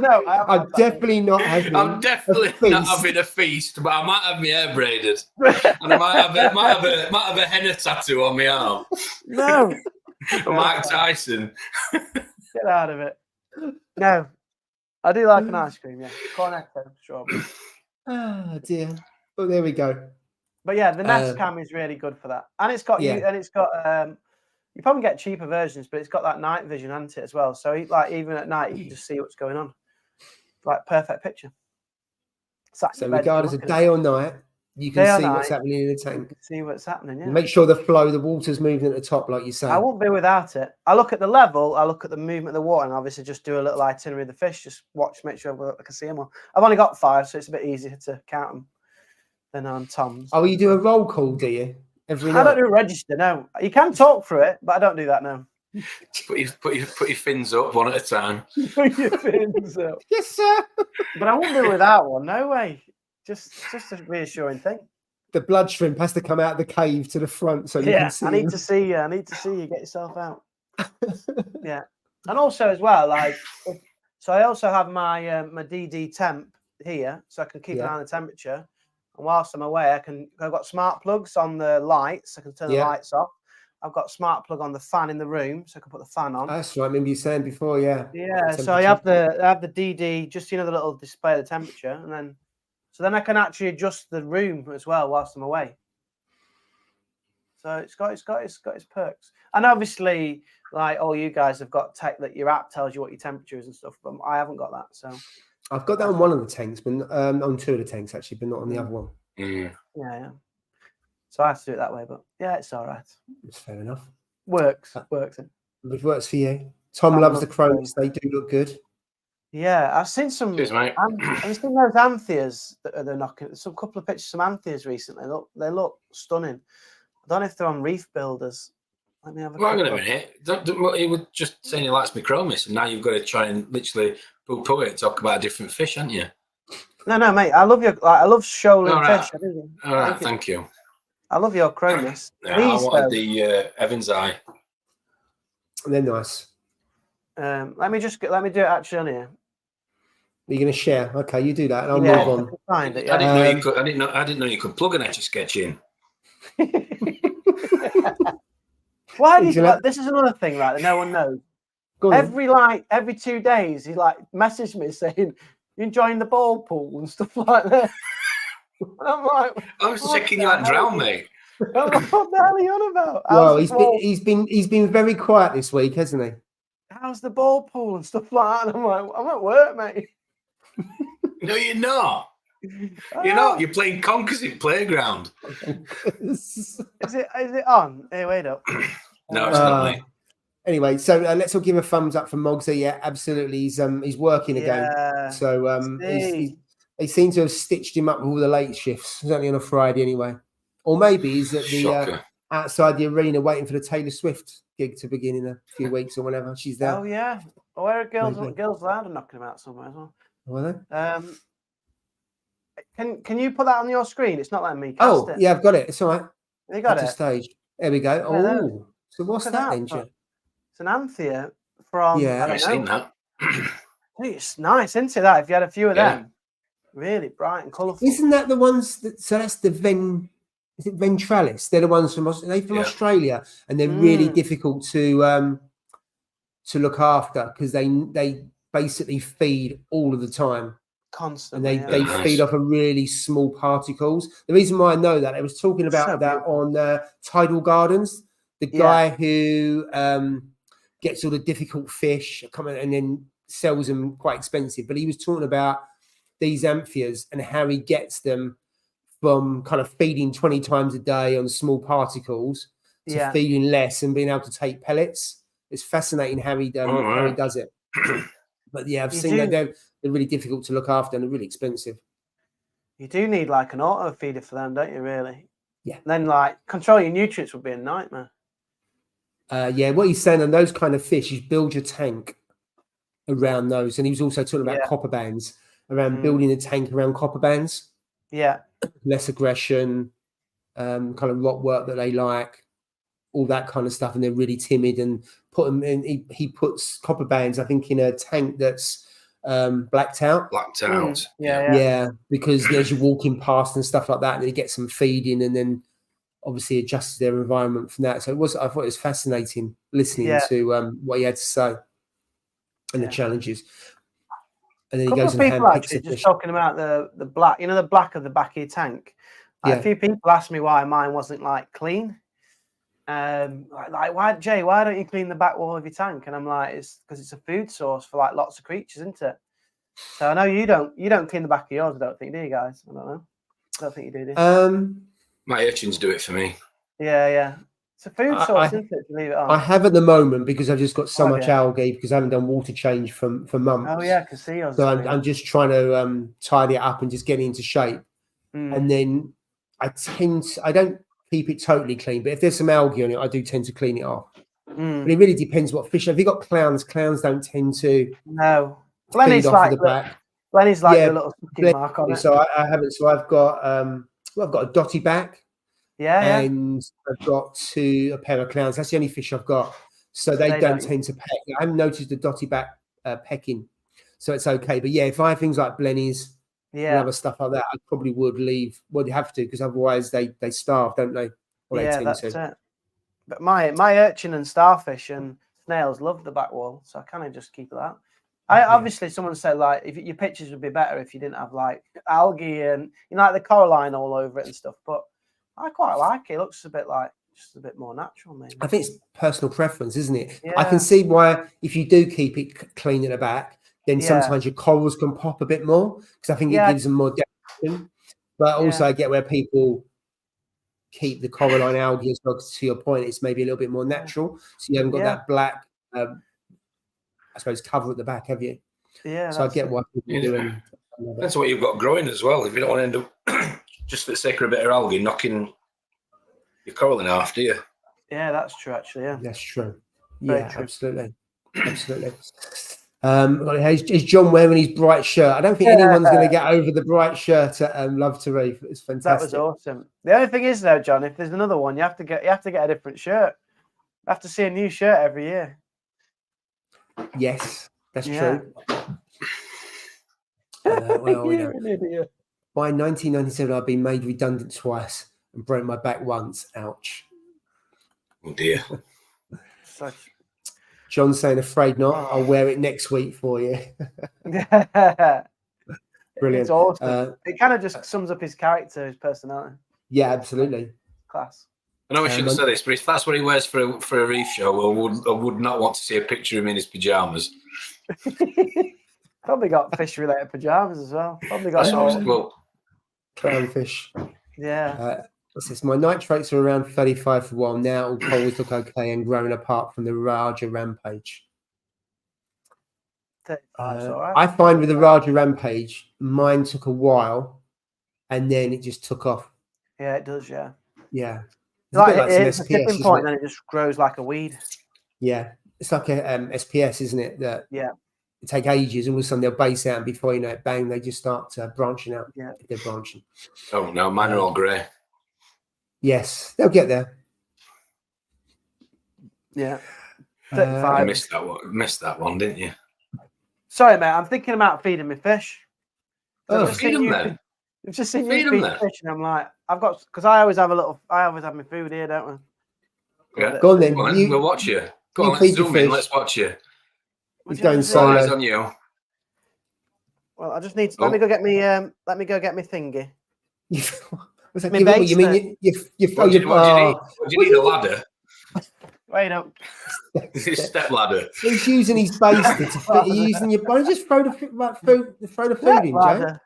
No, I'm definitely not having. I'm definitely not having a feast, but I might have my hair braided, and I might have a henna tattoo on my arm. No, Mike Tyson. Get out of it. No, I do like an ice cream. Yeah, cornetto, strawberry. Oh dear. Oh, there we go. But yeah, the Nest Cam is really good for that, and it's got you probably get cheaper versions, but it's got that night vision, hasn't it, as well? So even at night, you can just see what's going on. Like perfect picture. So regardless of day or night, you can see what's happening in the tank. See what's happening. Yeah. Make sure the water's moving at the top, like you say. I won't be without it. I look at the level, I look at the movement of the water, and obviously just do a little itinerary of the fish. Just watch, make sure I can see them all. I've only got 5, so it's a bit easier to count them than on Tom's. Oh, you do a roll call, do you? Every night? I don't do a register, no. You can talk through it, but I don't do that now. Put your fins up one at a time. Put your fins up. Yes, sir. But I won't be without one. No way. Just a reassuring thing. The blood shrimp has to come out of the cave to the front, so you can see. I need to see you. I need to see you. Get yourself out. Yeah, and also as well, so I also have my my DD temp here, so I can keep an eye on the temperature. And whilst I'm away, I've got smart plugs on the lights. I can turn the lights off. I've got smart plug on the fan in the room, so I can put the fan on. That's right. I remember you saying before, yeah. Yeah. So I have the DD, just the little display of the temperature, and then I can actually adjust the room as well whilst I'm away. So it's got its perks. And obviously, like all you guys have got tech that your app tells you what your temperature is and stuff, but I haven't got that. So I've got that on one of the tanks, but on 2 of the tanks actually, but not on the other one. Yeah. So I have to do it that way, but yeah, it's all right. It's fair enough. Works. It works for you. Tom loves the chromes. They do look good. Yeah, I've seen some. Cheers, mate. I've seen those antheas that they're knocking. Some couple of pictures, some antheas recently. They look stunning. I don't know if they're on reef builders. Let me have a. Well, hang on a minute. He was just saying he likes Micromis, and now you've got to try and literally poo-poo it, talk about a different fish, haven't you? No, mate. I love shoaling fish. All right, thank you. I love your chromis. Yeah, I wanted the Evans eye. They're nice. Let me do it actually on here. You're going to share? Okay, you do that, and I'll move on. Find it, I didn't know you could plug an Etch-a-Sketch in. Why did this is another thing, right? That no one knows. Every 2 days, he messaged me saying, "You enjoying the ball pool and stuff like that." I'm like, I was checking you out drown, mate. What the hell are you on about? Well, he's been very quiet this week, hasn't he? How's the ball pool and stuff like that? And I'm like, I'm at work, mate. No, you're not. You're not. You're playing Composite Playground. Is it on? Hey, wait up. No, it's not, mate. Anyway, so let's all give a thumbs up for Moggsy. Yeah, absolutely. He's working again. So they seem to have stitched him up with all the late shifts, certainly on a Friday anyway. Or maybe he's at the outside the arena waiting for the Taylor Swift gig to begin in a few weeks or whenever she's there. Oh yeah. Oh, where are Girls Loud are knocking them out somewhere as well. Are they? Can you put that on your screen? It's not letting me cast it. Yeah, I've got it. It's all right. You got it. Stage. There we go. Oh, so what's that then, Jim? It's an anthea from. Yeah, I've seen that. It's nice, isn't it? That if you had a few of them, really bright and colourful. Isn't that the ones that? So that's the Is it ventralis? They're the ones from Australia, and they're really difficult to look after because they basically feed all of the time. Constantly. And they feed off of really small particles. The reason why I know that, I was talking about that on Tidal Gardens. The guy who gets all the difficult fish and then sells them quite expensive. But he was talking about these amphias and how he gets them from kind of feeding 20 times a day on small particles to feeding less and being able to take pellets. It's fascinating how he does it. But yeah, I've seen that they're really difficult to look after and they're really expensive. You do need like an auto feeder for them, don't you? Really? Yeah. And then like controlling your nutrients would be a nightmare. Yeah, what he's saying on those kind of fish is build your tank around those. And he was also talking about copper bands, around building a tank around copper bands. Yeah. Less aggression, kind of rock work that they like, all that kind of stuff. And they're really timid and put them in. He puts copper bands, I think, in a tank that's blacked out. Yeah, because as you're walking past and stuff like that, and they get some feeding and then obviously adjusts their environment from that. So I thought it was fascinating listening to what he had to say and the challenges. And then he goes and handpicks a fish. Just talking about the black, the black of the back of your tank. A few people asked me why mine wasn't like clean. Like why don't you clean the back wall of your tank? And I'm like, it's because it's a food source for like lots of creatures, isn't it? So I know you don't clean the back of yours, I don't think, do you guys? I don't know. I don't think you do. My urchins do it for me. Yeah. It's a food source, isn't it, to leave it on? I have at the moment because I've just got so much algae because I haven't done water change for months. Oh yeah, I can see yours. So I'm just trying to tidy it up and just get it into shape. And then I don't keep it totally clean, but if there's some algae on it, I do tend to clean it off. But it really depends what fish. If you've got clowns don't tend to Blenny's like the back. Blenny's like a little mark on it. So I haven't. So I've got I've got a dotty back. And I've got a pair of clowns. That's the only fish I've got. So they don't tend to peck. I haven't noticed the dotty back pecking, so it's okay. But yeah, if I have things like blennies and other stuff like that, I probably would leave. Well, you have to because otherwise they starve, don't they? Or they tend that's to. it. But my urchin and starfish and snails love the back wall, so I kind of just keep that. Obviously someone said like if your pictures would be better if you didn't have like algae and like the coralline all over it and stuff, but I quite like it. It looks a bit like just a bit more natural, maybe. I think it's personal preference, isn't it? Yeah. I can see why if you do keep it clean at the back, then sometimes your corals can pop a bit more because I think it gives them more depth. But also I get where people keep the coralline algae as well. To your point, it's maybe a little bit more natural. So you haven't got that black, I suppose, cover at the back, have you? Yeah. So I get what people do. That's what you've got growing as well. If you don't want to end up just for the sake of a bit of algae knocking your coral in half, do you? Yeah, that's true. Actually, that's true. Very true. Absolutely. Is John wearing his bright shirt? I don't think anyone's going to get over the bright shirt at Love to Reef. It's fantastic. That was awesome. The only thing is, though, John, if there's another one, you have to get a different shirt. You have to see a new shirt every year. Yes, that's true. You're an idiot. By 1997, I've been made redundant twice and broke my back once. Ouch. Oh dear. John's saying, afraid not. I'll wear it next week for you. Brilliant. It's awesome. It kind of just sums up his character, his personality. Yeah, absolutely. Class. I know I shouldn't say this, but if that's what he wears for a reef show, I would not want to see a picture of him in his pajamas. Probably got fish-related pajamas as well. Probably got clownfish. Yeah. What's this? My nitrates are around 35 for a while now. All corals look okay and growing apart from the Raja Rampage. 35's all right. I find with the Raja Rampage, mine took a while and then it just took off. Yeah, it does. Yeah. Yeah. It's a tipping point, and then it just grows like a weed. Yeah, it's like a SPS, isn't it? It take ages, and all of a sudden they'll base out, and before you know it, bang, they just start branching out. Yeah, if they're branching. Oh no, mine are all grey. Yes, they'll get there. Yeah, 35. Missed that one, didn't you? Sorry, mate. I'm thinking about feeding my fish. Feed them then. I've just seen you feed fish, and I'm like, because I always have my food here, don't we? Yeah. Go on then. We'll watch you. Go on, let's zoom in. Let's watch you. He's going solo. Eyes on you. Well, I just need to let me go get me thingy. What's that? My Give it, you baster. mean you What do you need? A ladder? Wait up. Step ladder. He's using his baster to fit. He's using your body. Just throw the food in, Joe.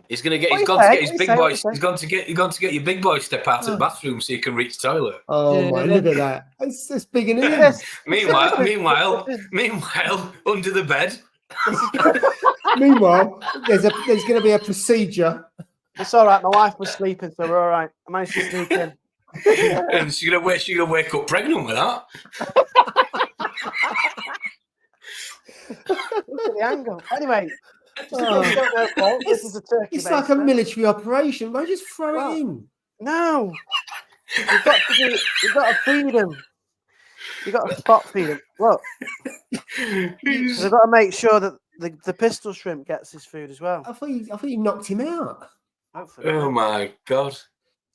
He's gonna get. What He's you gone say? to get his What you big say? boy. What you say? He's gone to get your big boy step out of the bathroom so you can reach the toilet. Oh my! Look at that. It's big and in. Meanwhile, under the bed. Meanwhile, there's going to be a procedure. It's all right. My wife was sleeping, so we're all right. I managed to sneak in. And she's gonna wake up pregnant with that. Look at the angle. Anyway, this is a turkey. It's like a military operation. Why just throw it in? No, you've got to feed him. You've got to spot feed him. Look, we've got to make sure that the pistol shrimp gets his food as well. I thought you knocked him out. Hopefully. Oh my god!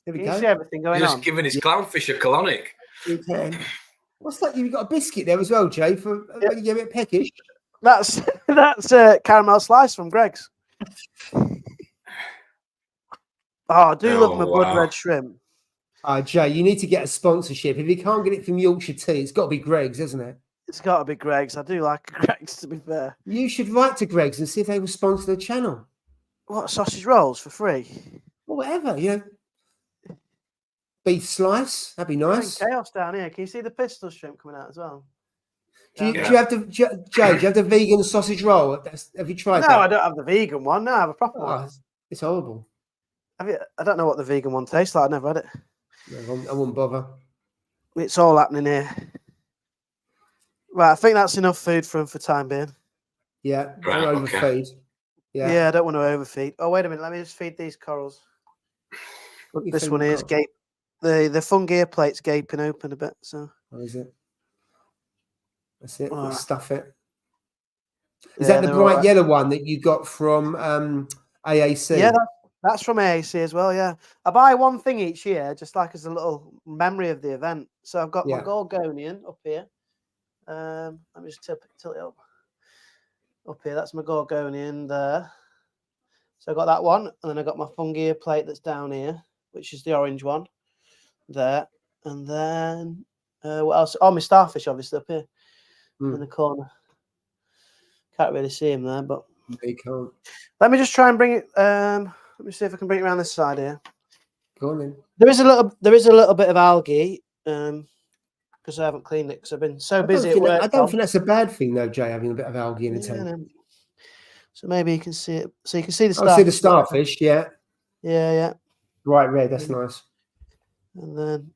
Can you see everything going on? Just giving his clownfish a colonic. You can. What's that? You've got a biscuit there as well, Jay, for when you get a bit peckish. That's caramel slice from Greg's. Oh, I do love my blood red shrimp. Jay, you need to get a sponsorship. If you can't get it from Yorkshire Tea, it's got to be Greg's, isn't it? It's got to be Greg's. I do like Greg's, to be fair. You should write to Greg's and see if they will sponsor the channel. What, sausage rolls for free? Or whatever, Beef slice, that'd be nice. Chaos down here. Can you see the pistol shrimp coming out as well? Do you have the vegan sausage roll? Have you tried that? No, I don't have the vegan one. No, I have a proper one. It's horrible. I don't know what the vegan one tastes like. I've never had it. No, I wouldn't bother. It's all happening here. Right, I think that's enough food for him for time being. Yeah, don't overfeed. Yeah, I don't want to overfeed. Oh, wait a minute. Let me just feed these corals. This one is gape. The fungi plate's gaping open a bit. So. Oh, is it? That's it. Oh. Stuff it. Is that the bright yellow one that you got from AAC? Yeah, that's from AAC as well. Yeah, I buy one thing each year, just like as a little memory of the event. So I've got my Gorgonian up here. Let me just tilt it up. Up here, that's my Gorgonian there. So I got that one, and then I got my fungi plate that's down here, which is the orange one there, and then what else? Oh, my starfish, obviously up here in the corner. Can't really see him there, but you can't. Let me just try and bring it. Let me see if I can bring it around this side here. Go on then. There is a little bit of algae because I haven't cleaned it because I've been so busy at work. I don't think that's a bad thing though, Jay, having a bit of algae in the tank. So maybe you can see it. So you can see the starfish. I see the starfish. Yeah. Yeah. Bright red. That's nice. And then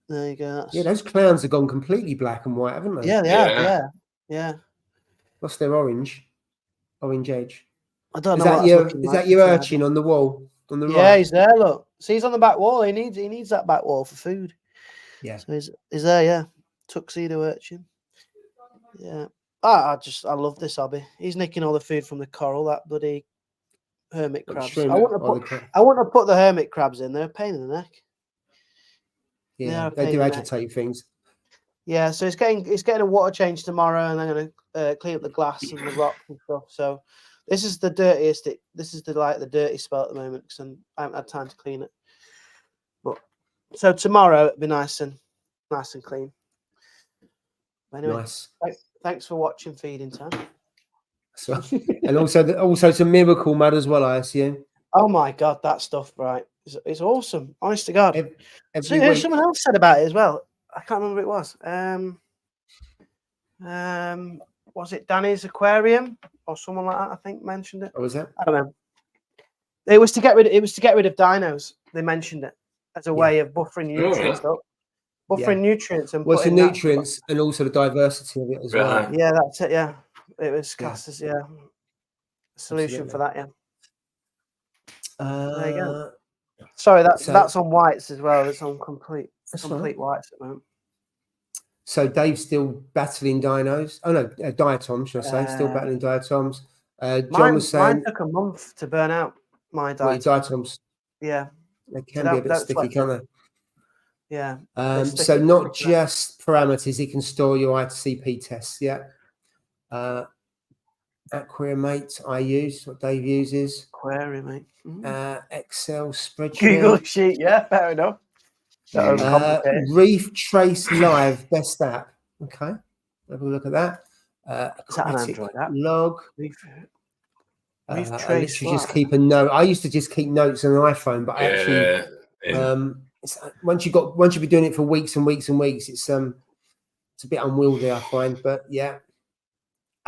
there you go. Yeah, those clowns have gone completely black and white, haven't they? Yeah, they have. Yeah. What's their orange edge? I don't know. Is that your urchin on the wall? On the right? Yeah, he's there. Look, see, he's on the back wall. He needs that back wall for food. Yeah. So he's there. Yeah, tuxedo urchin. Yeah. I love this hobby. He's nicking all the food from the coral. That bloody hermit crabs. I wouldn't have put the hermit crabs in. They're a pain in the neck. Yeah, they do agitate things. Yeah, so it's getting a water change tomorrow, and I'm going to clean up the glass and the rocks and stuff. So this is the dirtiest. This is the dirty spot at the moment because I haven't had time to clean it. But so tomorrow it'll be nice and clean. Anyway, nice. Thanks for watching Feeding Time. So, and also some miracle mud as well, I assume. Oh my God, that stuff, right? It's awesome. Honest to God. Someone else said about it as well. I can't remember who it was. Was it Danny's Aquarium or someone like that? I think mentioned it. What was that? I don't know. It was to get rid of dinos. They mentioned it as a way of buffering nutrients up. Nutrients and the nutrients and also the diversity of it as well. Yeah, that's it. Yeah, it was cast as a solution for that. Yeah. There you go. Sorry, that's on whites as well. It's on complete whites at the moment. So Dave's still battling dinos. Oh no, diatoms, should I say? Still battling diatoms. John was saying mine took a month to burn out. My diatoms. Yeah, they can be a bit sticky, can't they? Yeah. So not just parameters, it can store your ITCP tests. Yeah. Aquarium Mate I use, what Dave uses. Aquarium Mate. Excel spreadsheet. Google Sheet, yeah, fair enough. Don't overcomplicate it. Reef Trace Live, best app. Okay, have a look at that. Is that an Android app? Log. Reef I Trace literally just Live. keep a note. I used to just keep notes on an iPhone, but actually, it's, once you've been doing it for weeks and weeks and weeks, it's a bit unwieldy, I find. But yeah,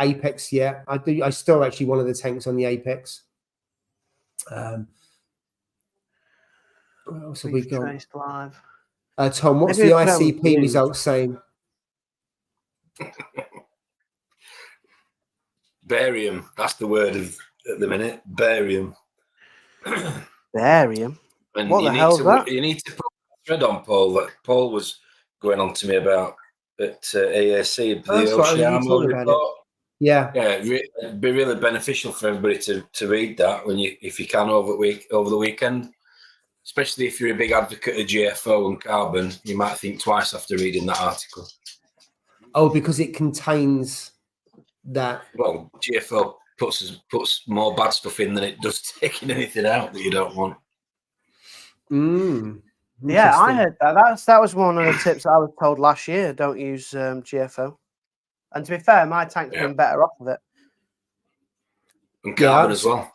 Apex, yeah, I do. I store actually one of the tanks on the Apex. What else have we got? Trace Live. Tom, what's the ICP results saying? Barium. That's the word at the minute. Barium. Barium. And what the hell's that? You need to put a thread on, Paul, that Paul was going on to me about at AAC, the Oceano report. Yeah, it'd be really beneficial for everybody to read that if you can over the weekend. Especially if you're a big advocate of GFO and carbon, you might think twice after reading that article. Oh, because it contains that. Well, GFO puts more bad stuff in than it does taking anything out that you don't want. Yeah, I heard that. That was one of the tips I was told last year. Don't use GFO. And to be fair, my tank's been better off with it. And carbon as well.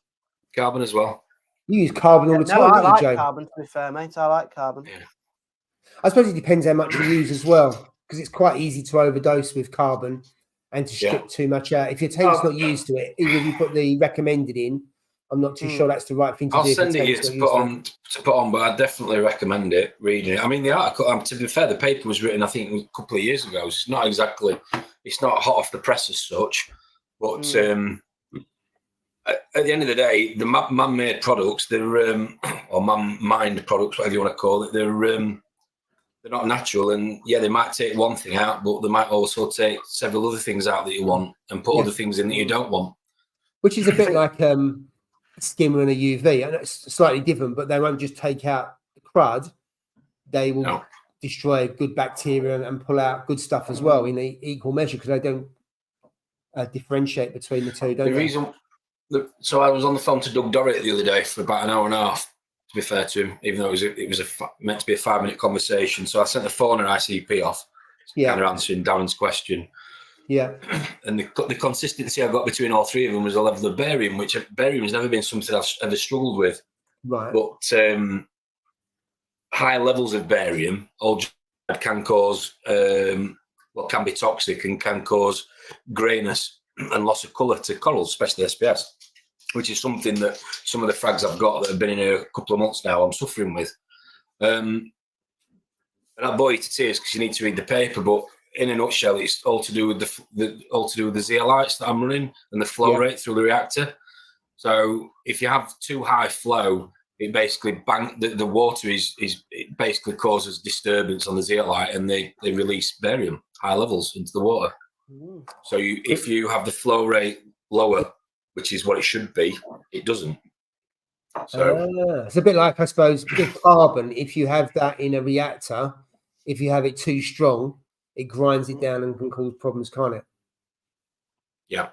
Carbon as well. You use carbon all the time, I like Joe? carbon, to be fair, mate. I like carbon. Yeah. I suppose it depends how much you use as well, because it's quite easy to overdose with carbon and to strip too much out. If your tank's not used to it, even if you put the recommended in, I'm not too sure that's the right thing to do. I'll send it you to put on, but I definitely recommend it, reading it. I mean, the article, to be fair, the paper was written, I think, a couple of years ago. It's not hot off the press as such, but at the end of the day, the man-made products, they're or man-mined products, whatever you want to call it, they're not natural. And yeah, they might take one thing out, but they might also take several other things out that you want and put other things in that you don't want. Which is a bit like a skimmer and a UV. And it's slightly different, but they won't just take out the crud. They will destroy good bacteria and pull out good stuff as well in equal measure, because they don't differentiate between the two, don't they? So I was on the phone to Doug Dorrit the other day for about an hour and a half, to be fair to him, even though it was meant to be a 5-minute conversation. So I sent the phone and ICP off, kind of answering Darren's question. Yeah. And the consistency I got between all three of them was a level of barium, which barium has never been something I've ever struggled with. Right. But high levels of barium can cause can be toxic and can cause greyness and loss of colour to corals, especially SPS, which is something that some of the frags I've got that have been in here a couple of months now, I'm suffering with. And I'll bore you to tears because you need to read the paper, but in a nutshell, it's all to do with the zeolites that I'm running and the flow rate through the reactor. So if you have too high flow, it basically the water it basically causes disturbance on the zeolite, and they release barium high levels into the water. So if you have the flow rate lower, which is what it should be, it doesn't. So it's a bit like, I suppose, with carbon. If you have that in a reactor, if you have it too strong, it grinds it down and can cause problems, can't it? Yeah.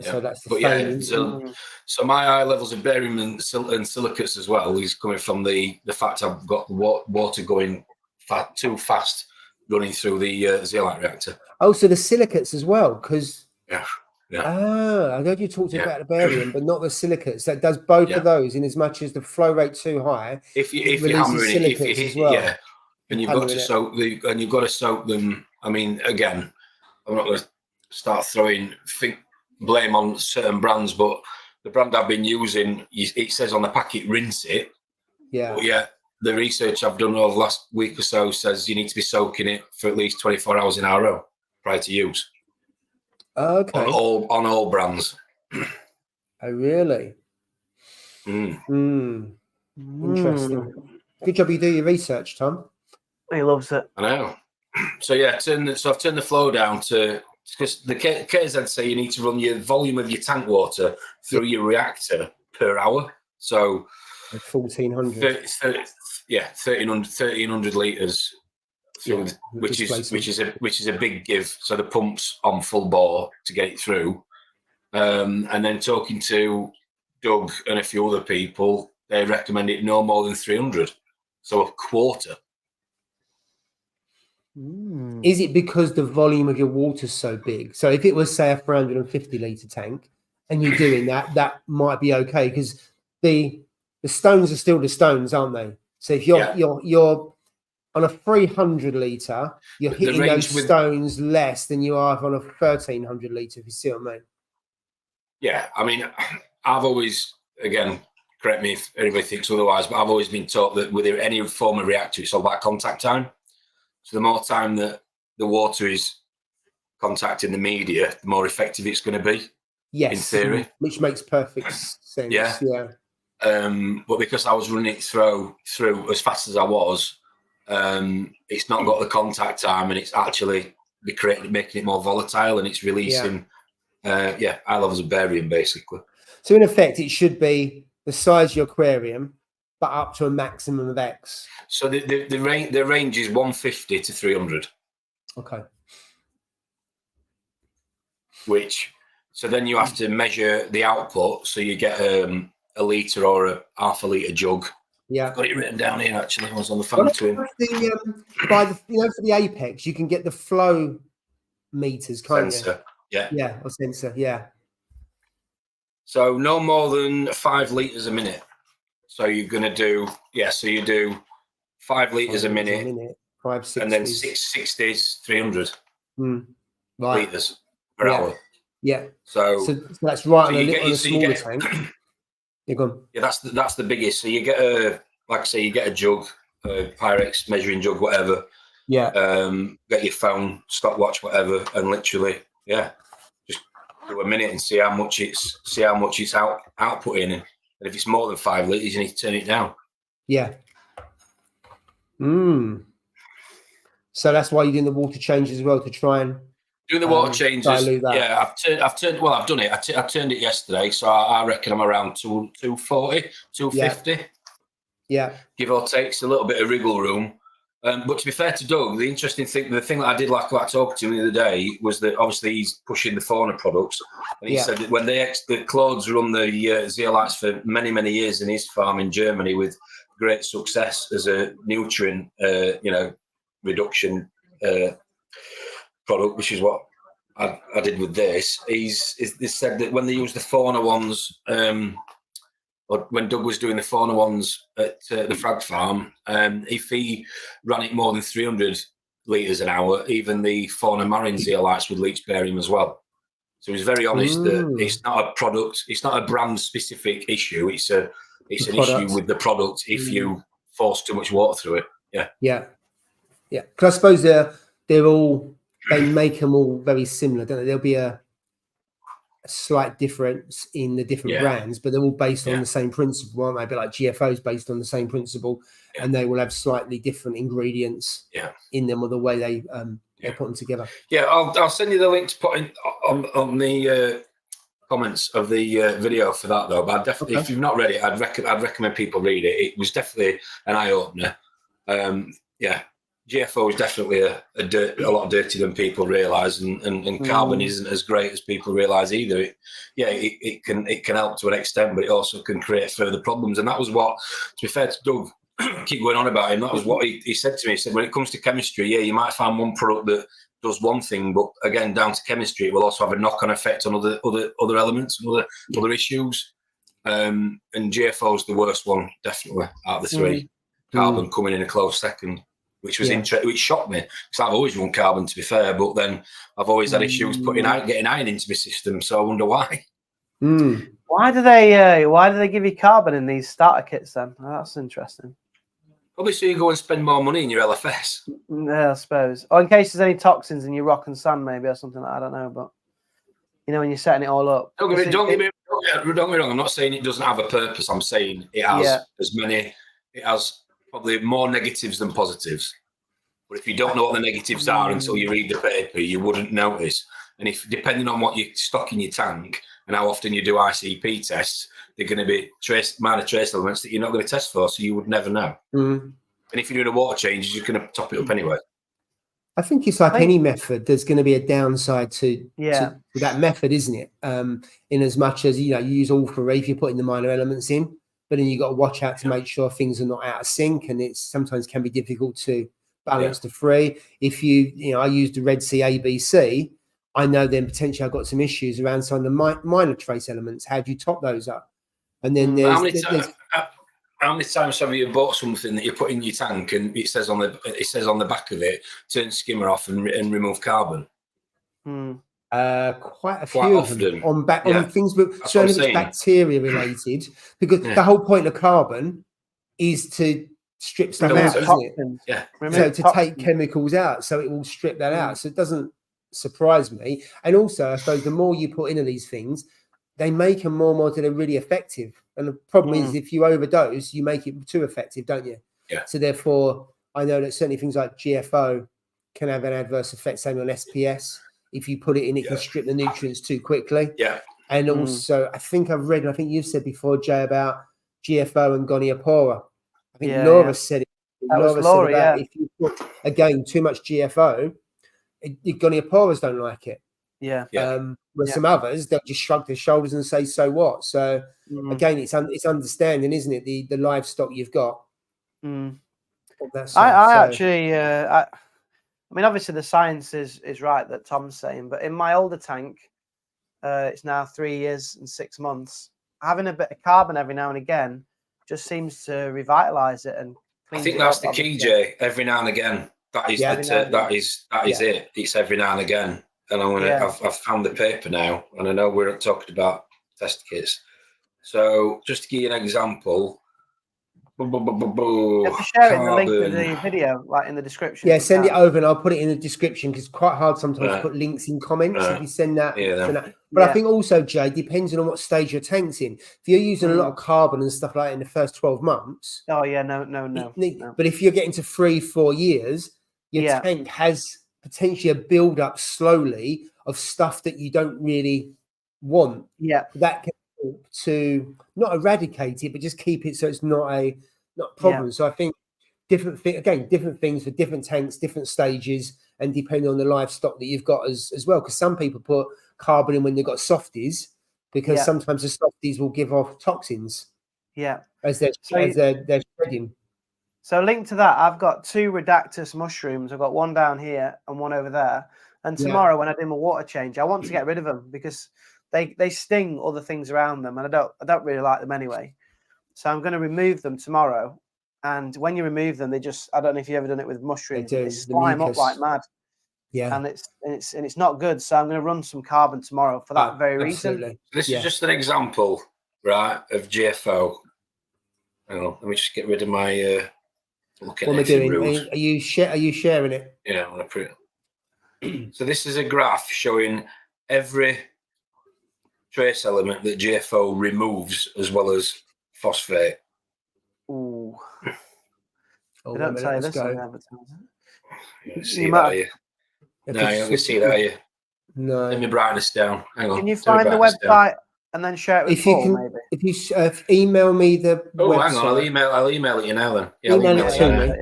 So that's the so my high levels of barium and silicates as well is coming from the fact I've got the water going too fast running through the zeolite reactor. Oh, so the silicates as well, because yeah. I heard you talked about the barium, but not the silicates. That does both of those, in as much as the flow rate too high. If you're hammering it, as well. And you've got to soak them. I mean, again, I'm not going to start throwing blame on certain brands, but the brand I've been using, it says on the packet, rinse it. Yeah. But the research I've done over the last week or so says you need to be soaking it for at least 24 hours in a row prior to use. Okay. On all brands. Oh, really? Interesting. Good job you do your research, Tom. He loves it. I know. So I've turned the flow down to, because the KZ say you need to run your volume of your tank water through your reactor per hour. So 1,400. 1,300 litres through, which is a big give. So the pump's on full bore to get it through. And then talking to Doug and a few other people, they recommend it no more than 300, so a quarter. Is it because the volume of your water's so big? So if it was, say, a 350 litre tank and you're doing that, that might be okay, because the stones are still the stones, aren't they? So if you're on a 300 litre, you're hitting those stones less than you are on a 1300 litre, if you see what I mean. Yeah, I mean, I've always, again, correct me if anybody thinks otherwise, but I've always been taught that with any form of reactor, it's all about contact time. So the more time that the water is contacting the media, the more effective it's going to be. Yes, in theory, which makes perfect sense. Yeah. But because I was running it through as fast as I was, it's not got the contact time, and it's actually making it more volatile, and it's releasing high levels of barium, basically. So in effect, it should be the size of your aquarium, but up to a maximum of X. So the range is 150 to 300. Okay. So then you have to measure the output. So you get a litre or a half a litre jug. Yeah. I've got it written down here, actually. I was on the phone to him. For the Apex, you can get the flow meters, can't you? Yeah, or sensor, yeah. So no more than 5 litres a minute. So you're going to do, so you do 5 litres a minute, 5 60s. And then 660s, 300 litres per hour. Yeah. So that's right on a smaller tank. You're gone. Yeah, that's the biggest. So you get you get a jug, a Pyrex measuring jug, whatever. Yeah. Get your phone, stopwatch, whatever, and literally, just do a minute and see how much it's outputting. And if it's more than 5 litres, you need to turn it down. Yeah. So that's why you're doing the water changes as well, to try and do the water changes. Yeah, I've turned. Well, I've done it. I turned it yesterday, so I reckon I'm around 240, 250. Yeah. Give or take. It's a little bit of wriggle room. But to be fair to Doug, the thing that I did like about talking to him the other day was that obviously he's pushing the fauna products, and he said that when the Claude's run the zeolites for many, many years in his farm in Germany with great success as a nutrient, reduction product, which is what I did with this. They said that when they use the fauna ones, or when Doug was doing the fauna ones at the frag farm, if he ran it more than 300 litres an hour, even the fauna marine zeolites would leach barium as well. So he's very honest that it's not a product, it's not a brand specific issue. It's an issue with the product if you force too much water through it. Yeah. Because I suppose they make them all very similar, don't they? There'll be a slight difference in the different brands, but they're all based on the same principle, aren't they? A bit like GFO's based on the same principle, and they will have slightly different ingredients in them, or the way they put them together. Yeah, I'll send you the link to put in on the comments of the video for that, though. But definitely, if you've not read it, I'd recommend people read it. It was definitely an eye opener. GFO is definitely a lot dirtier than people realise, and carbon isn't as great as people realise either. It can help to an extent, but it also can create further problems. And that was what, to be fair to Doug, keep going on about him, that was what he said to me. He said, when it comes to chemistry, you might find one product that does one thing, but again, down to chemistry, it will also have a knock-on effect on other elements and other issues. And GFO is the worst one, definitely, out of the three. Carbon coming in a close second, which was which shocked me, because I've always run carbon, to be fair, but then I've always had issues getting iron into my system, so I wonder why. Why do they give you carbon in these starter kits then? Oh, that's interesting. Probably so you go and spend more money in your LFS. Yeah, I suppose. Or in case there's any toxins in your rock and sand, maybe, or something like that. I don't know, but when you're setting it all up. Don't get me wrong. I'm not saying it doesn't have a purpose. I'm saying it has it has probably more negatives than positives. But if you don't know what the negatives are until you read the paper, you wouldn't notice. And if, depending on what you stock in your tank and how often you do ICP tests, they're going to be minor trace elements that you're not going to test for, so you would never know. And if you're doing a water change, you're going to top it up anyway. I think it's like any method. There's going to be a downside to that method, isn't it? In as much as you use all three if you're putting the minor elements in, but then you got to watch out to make sure things are not out of sync, and it sometimes can be difficult to balance the three. If I use the Red Sea ABC, I know then potentially I've got some issues around some of the minor trace elements. How do you top those up? And then how many times have you bought something that you put in your tank and it says on the back of it, turn skimmer off and remove carbon? Quite a few often on things, but certainly if it's bacteria related, because the whole point of carbon is to strip stuff out, isn't it? Yeah. So to take chemicals out, so it will strip that out. So it doesn't surprise me. And also, I suppose the more you put into these things, they make them more and they're really effective. And the problem is if you overdose, you make it too effective, don't you? Yeah. So therefore, I know that certainly things like GFO can have an adverse effect, same on SPS. If you put it in, it can strip the nutrients too quickly. Yeah. And also, I think I've read, and I think you've said before, Jay, about GFO and Goniapora. I think Laura said it. Laura said about if you put, again, too much GFO, Gonioporas don't like it. Yeah. Where some others, they'll just shrug their shoulders and say, so what? So again, it's understanding, isn't it? The livestock you've got. I mean, obviously the science is right that Tom's saying, but in my older tank, it's now 3 years and 6 months. Having a bit of carbon every now and again just seems to revitalize it and clean. I think that's the key, Jay. Every now and again, that is it. It's every now and again. And I've found the paper now, and I know we're talking about test kits. So just to give you an example. You have to share it in the link to the video, like in the description. Yeah, send it over and I'll put it in the description because it's quite hard sometimes to put links in comments. If you send that. But I think also, Jay, depending on what stage your tank's in, if you're using a lot of carbon and stuff like that in the first 12 months. Oh, yeah, no. But if you're getting to 3-4 years, your tank has potentially a build up slowly of stuff that you don't really want. Yeah. That can help to not eradicate it, but just keep it so it's not a problem. Yeah. So I think different things for different tanks, different stages, and depending on the livestock that you've got as well. Because some people put carbon in when they've got softies, because sometimes the softies will give off toxins. Yeah. As they're spreading. So linked to that, I've got 2 Redactus mushrooms. I've got one down here and one over there. And tomorrow when I do my water change, I want to get rid of them because they sting other things around them, and I don't really like them anyway. So I'm going to remove them tomorrow. And when you remove them, they just, I don't know if you've ever done it with mushrooms, they slime up like mad. Yeah. And it's not good. So I'm going to run some carbon tomorrow for that very reason. This is just an example, right, of GFO. Hang on, let me just get rid of my what am I doing? Are you sharing it? Yeah, I'm going to put it. So this is a graph showing every trace element that GFO removes as well as phosphate. Ooh. They don't tell you this on the advertising. You see that, are you? No, you don't see that, are you? No. Let me brightness down. Hang on. Can you find the website and then share it with Paul, maybe? If you email me the website. Hang on. I'll email it you now then. Yeah, email it to me.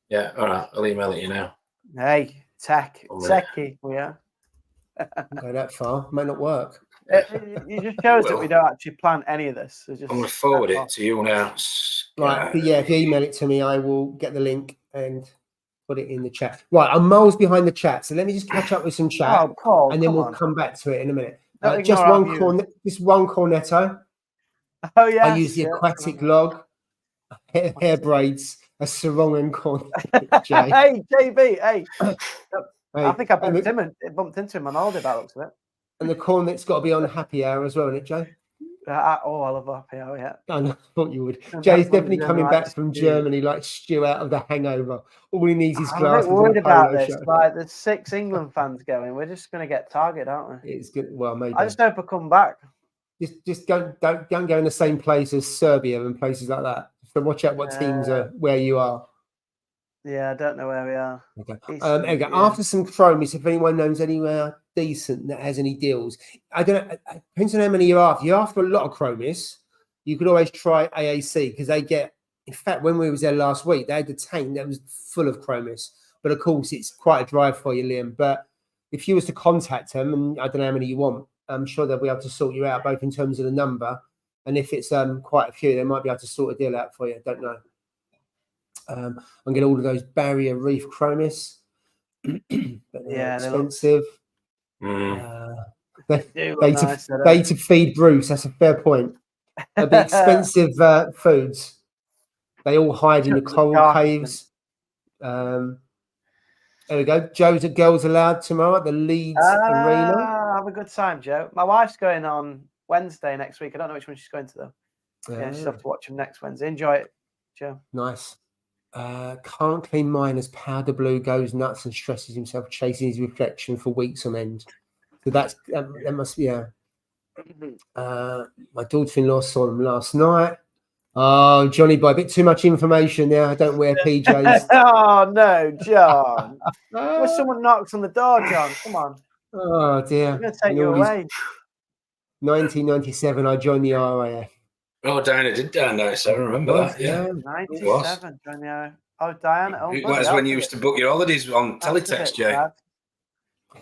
Yeah, all right. I'll email it you now. Hey, techie, yeah. Go that far. Might not work. It just shows that we don't actually plan any of this. I'm going to forward it to you now. Right, but yeah, if you email it to me, I will get the link and put it in the chat. Right, I'm miles behind the chat, so let me just catch up with some chat, Paul, and then we'll come back to it in a minute. Just one cornetto. Oh yeah. I use the aquatic log, hair braids, a sarong and corn. Hey, JB, hey. I think I bumped into him on holiday by the looks of it. And the cornet's got to be on a happy hour as well, isn't it, Jay? I love a happy hour, yeah. I thought you would. Jay's definitely coming back from Germany like Stu out of the hangover. All he needs is glasses. I'm a bit worried about this. Like, there's 6 England fans going. We're just going to get targeted, aren't we? It's good. Well, maybe. I just hope I come back. Just don't go in the same place as Serbia and places like that. So watch out what teams are where you are. Yeah, I don't know where we are. Okay. After some chromies, if anyone knows anywhere decent that has any deals, I don't know. It depends on how many you're after. You're after a lot of chromies, you could always try AAC because they get. In fact, when we was there last week, they had the tank that was full of chromis. But of course, it's quite a drive for you, Liam. But if you was to contact them, and I don't know how many you want, I'm sure they'll be able to sort you out, both in terms of the number, and if it's quite a few, they might be able to sort a deal out for you. I don't know. I'm getting all of those barrier reef chromis, but they're expensive. They to feed Bruce. That's a fair point. They'll be expensive foods. They all hide in the coral caves. There we go. Joe's at Girls Aloud tomorrow at the Leeds Arena. Have a good time, Joe. My wife's going on Wednesday next week. I don't know which one she's going to, though. Yeah, she'll have to watch them next Wednesday. Enjoy it, Joe. Nice. Can't clean mine as Powder Blue goes nuts and stresses himself chasing his reflection for weeks on end. So that must be, my daughter-in-law saw them last night. Oh, Johnny boy, a bit too much information there. I don't wear PJs. Oh, no, John. Well, someone knocks on the door, John. Come on. Oh, dear. I'm going to take you away. 1997, I joined the RAF. Oh, Diana did down 97. I remember that. Yeah. 97. Joined the RAF. Oh, Diana. Oh, that was when you used to book your holidays on teletext, Jay.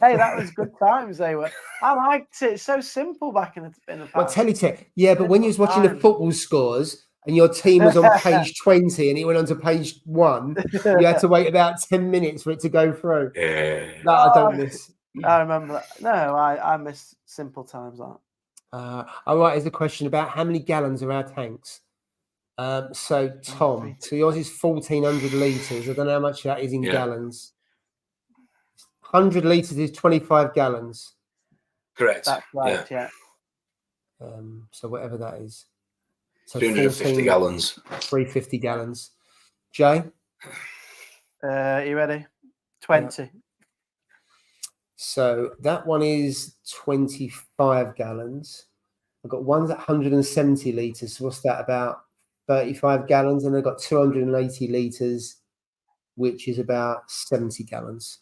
Hey, that was good times. They were. I liked it. It's so simple back in the past. Well, teletext. Yeah, but when you was watching the football scores and your team was on page 20 and it went on to page 1, you had to wait about 10 minutes for it to go through. Yeah. That I don't miss. I remember that. No, I miss simple times like that. All right, here's a question about how many gallons are our tanks. So, Tom, so yours is 1,400 litres. I don't know how much that is in gallons. 100 litres is 25 gallons. Correct. That's right, yeah. So whatever that is. So 350 gallons. 350 gallons. Jay? You ready? 20. Yeah. So that one is 25 gallons. I've got one's at 170 litres. So what's that, about 35 gallons? And I've got 280 litres, which is about 70 gallons.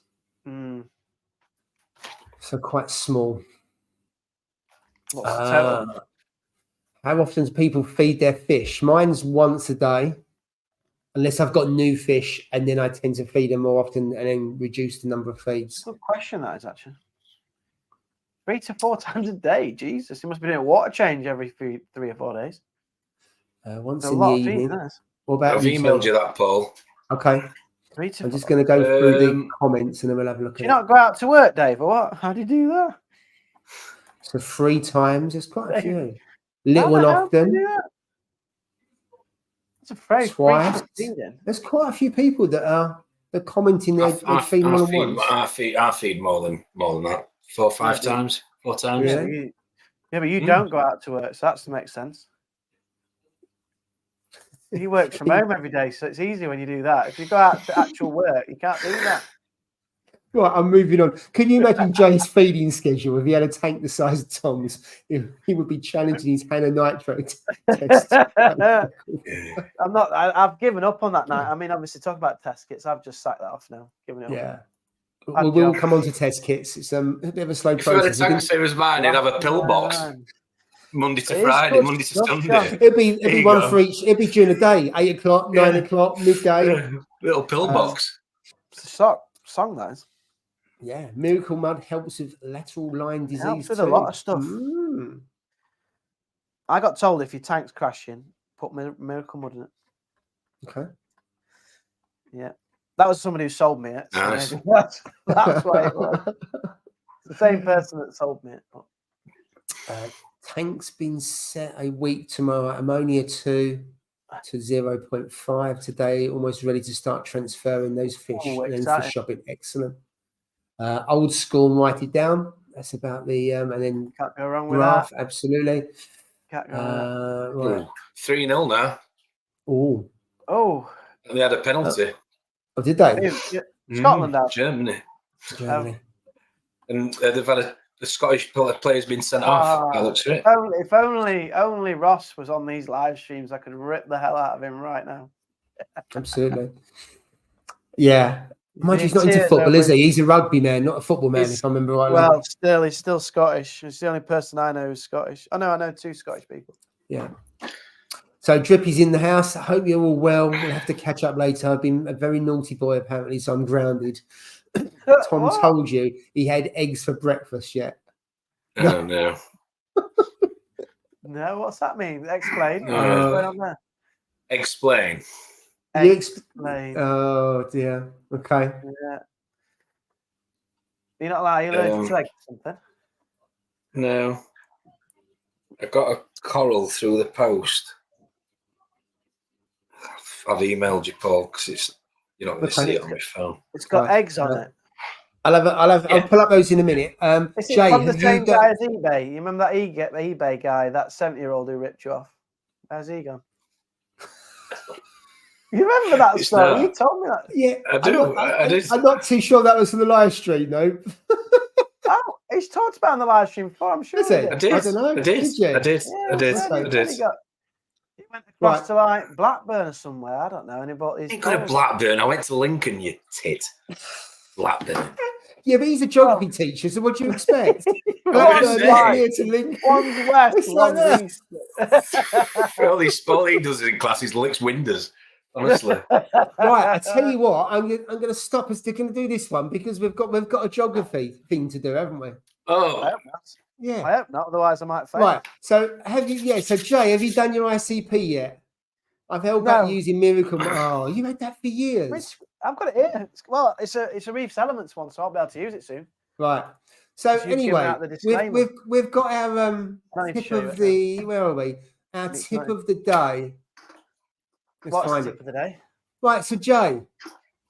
So quite small. How often do people feed their fish? Mine's once a day, unless I've got new fish, and then I tend to feed them more often and then reduce the number of feeds. Good question, that is, actually. 3 to 4 times a day. Jesus, you must be doing a water change every 3 or 4 days. Once in the evening. What about I've emailed you that, Paul. Okay. I'm just going to go through the comments and then we'll have a look at it. Do you not go out to work, Dave, or what? How do you do that? So 3 times. There's quite a few. Little and often. It's a very twice. There's quite a few people that are commenting they're feeding more than once. I feed more than that. 4 or 5 times. 4 times. Yeah, but you don't go out to work, so that makes sense. He works from home every day, so it's easy when you do that. If you go out to actual work, you can't do that. Right, I'm moving on. Can you imagine Jay's feeding schedule if he had a tank the size of Tom's? He would be challenging his Hannah Nitro test. I've given up on that now. I mean, obviously, talk about test kits. I've just sacked that off now. Giving it up. Yeah. We'll come on to test kits. It's a bit of a slow process. If you had a tank the same as mine, he'd have a pill box. Monday to Friday, Monday to Sunday. It'd be one for each. It'd be during the day, 8 o'clock, 9 o'clock, midday. Little pill box. It's a song, that is. Yeah, Miracle Mud helps with lateral line disease. Helps with a lot of stuff. I got told if your tank's crashing, put Miracle Mud in it. Okay. Yeah, that was somebody who sold me it. So nice. That's what it was. It's the same person that sold me it. Tank's been set a week tomorrow. Ammonia 2 to 0.5 today. Almost ready to start transferring those fish and for shopping. Excellent. Old school, write it down. That's about the and then can't go wrong with that. Absolutely. Can't go wrong. Right. 3-0 now. Oh. And they had a penalty. Oh, did they? Scotland out. Germany. And they've had the Scottish player's been sent off. That looks great. If only Ross was on these live streams, I could rip the hell out of him right now. Absolutely. Yeah. Mind you, he's not into football, is he? He's a rugby man, not a football man, if I remember right. Well, he's still Scottish. He's the only person I know who's Scottish. I know 2 Scottish people. Yeah. So Drippy's in the house. I hope you're all well. We'll have to catch up later. I've been a very naughty boy apparently, so I'm grounded. Tom told you he had eggs for breakfast yet. Oh no. No, what's that mean? Explain. What's going on there? Explain. Explain. Oh dear. Okay. Yeah. You're not allowed. You're allergic to eggs or something. No. I got a coral through the post. I've emailed you, Paul, because you're not going to see it on my phone. It's got eggs on it. I'll pull up those in a minute. Is it Jay, from the same guy as eBay? You remember that eBay guy, that 70-year-old who ripped you off? How's he gone? You remember that story? You told me that. Yeah, I do. I'm not too sure that was for the live stream, though. Oh, he's talked about on the live stream before. I'm sure. Is it? I did. I don't know. I did. Yeah, I did. He went across to like Blackburn or somewhere. I don't know. And he bought these. I didn't go to Blackburn. I went to Lincoln. You tit. Blackburn. Yeah, but he's a geography teacher, so what do you expect? One's here to Lincoln. One's west, one's east. All he does in class is licks windows. Honestly. Right, I tell you what, I'm going to stop us. They're going to do this one because we've got a geography thing to do, haven't we? Oh, I hope not. Yeah. I hope not. Otherwise, I might fail. Right. So have you? Yeah. So Jay, have you done your ICP yet? I've held back using Miracle. Oh, you had that for years. I've got it here. Well, it's a Reefs Elements one, so I'll be able to use it soon. Right. So anyway, we've got our tip of the. Where are we? Our tip of the day. What's the tip of the day? Right. So Jay,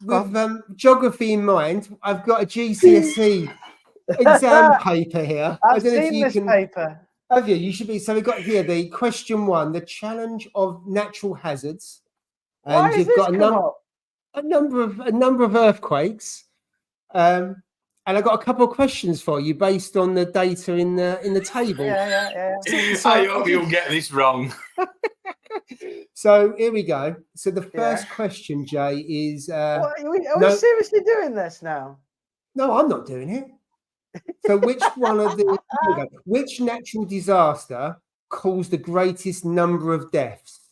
with geography in mind, I've got a GCSE exam paper here. I've seen this paper. Have you? You should be. So we've got here the question 1, the challenge of natural hazards, and you've got a number of earthquakes, and I've got a couple of questions for you based on the data in the table. Yeah. So I hope you'll get this wrong. So here we go. So the first question, Jay, is: are we seriously doing this now? No, I'm not doing it. So which which natural disaster caused the greatest number of deaths?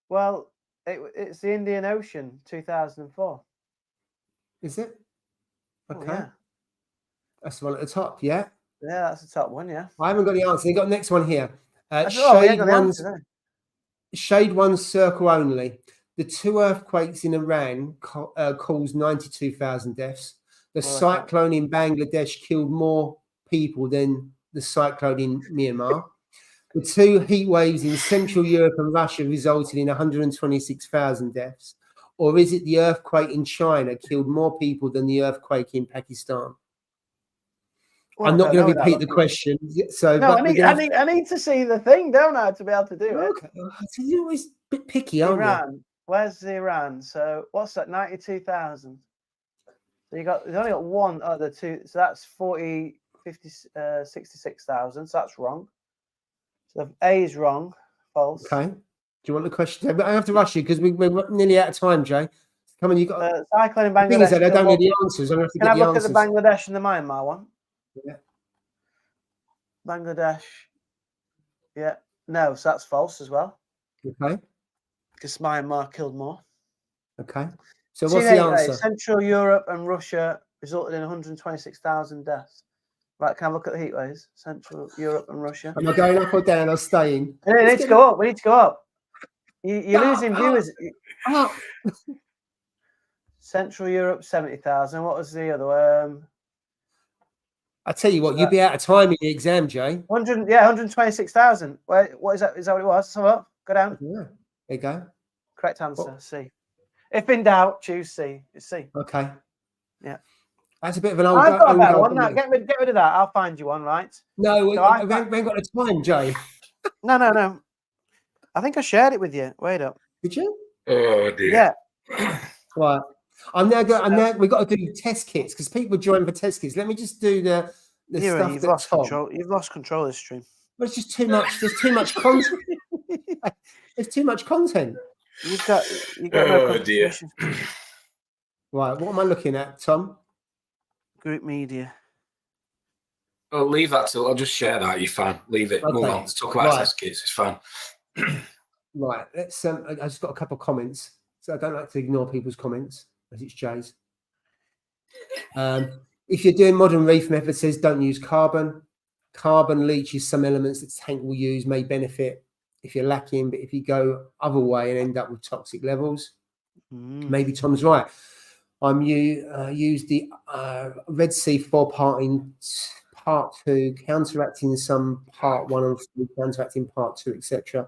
Well, it's the Indian Ocean, 2004. Is it? Okay. Oh, yeah. That's the one at the top, yeah? Yeah, that's the top one, yeah. I haven't got the answer. You got the next one here. Shade one's circle only. The 2 earthquakes in Iran caused 92,000 deaths. The cyclone in Bangladesh killed more people than the cyclone in Myanmar. The 2 heat waves in Central Europe and Russia resulted in 126,000 deaths. Or is it the earthquake in China killed more people than the earthquake in Pakistan? Well, I'm not going to repeat the question. So, no, I need to see the thing, don't I, to be able to do it? Okay. So you're always a bit picky, aren't you? Iran. Where's the Iran? So what's that? 92,000. So you've only got one other 2. So that's 40, 50, 66,000. So that's wrong. So A is wrong. False. Okay. Do you want the question? I have to rush you because we're nearly out of time, Jay. Come on, you got. Cyclone in Bangladesh. The thing is that I don't know the answers. I'm going to have to get the answers. Can I look at the Bangladesh and the Myanmar one? Yeah. Bangladesh. Yeah. No, so that's false as well. Okay. Because Myanmar killed more. Okay. So what's the answer? Central Europe and Russia resulted in 126,000 deaths. Right, can I look at the heat waves? Central Europe and Russia. Am I going up or down or staying? We need to go up. We need to go up. You're losing viewers. Central Europe, 70,000. What was the other? I tell you what, you'd be out of time in the exam, Jay. 126,000. What is that? Is that what it was? So up, go down. Yeah. There you go. Correct answer. C. If in doubt, choose C. It's C. Okay. Yeah. That's a bit of an old. I've got a better one. No, get rid of that. I'll find you one, right? No, we haven't got the time, Jay. No. I think I shared it with you. Wait up. Did you? Oh dear. Yeah. Right. I'm now going. We've got to do test kits because people join for test kits. Let me just do the stuff. You've lost control. You've lost control of this stream. But it's just too much. There's too much content. There's too much content. You've got oh dear. Right. What am I looking at, Tom? Group media. Oh, leave that till I'll just share that. You're fine. Leave it. Okay. Move on. Let's talk about test kits. It's fine. Right. Let's. I just got a couple of comments, so I don't like to ignore people's comments as it's Jay's. If you're doing modern reef method, says don't use carbon. Carbon leaches some elements that tank will use, may benefit if you're lacking, but if you go other way and end up with toxic levels, maybe Tom's right. Use the Red Sea 4-part in part 2, counteracting some part 1 and 3, counteracting part 2, etc.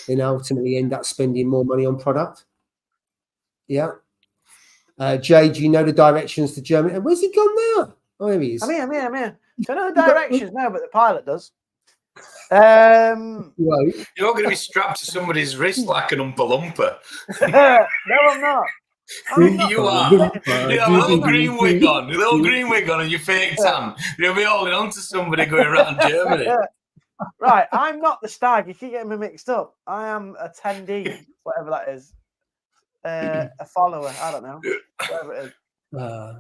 Then ultimately end up spending more money on product. Yeah. Jay, do you know the directions to Germany? And where's he gone now? Oh, there he is. I'm here. Don't know the directions now, but the pilot does. You're going to be strapped to somebody's wrist like an Oompa Loompa. No, I'm not. You are. You have a little green wig on, and your fake tan. You'll be holding on to somebody going around Germany. Right, I'm not the stag. You keep getting me mixed up. I am a attendee, whatever that is. A follower. I don't know. Whatever it is.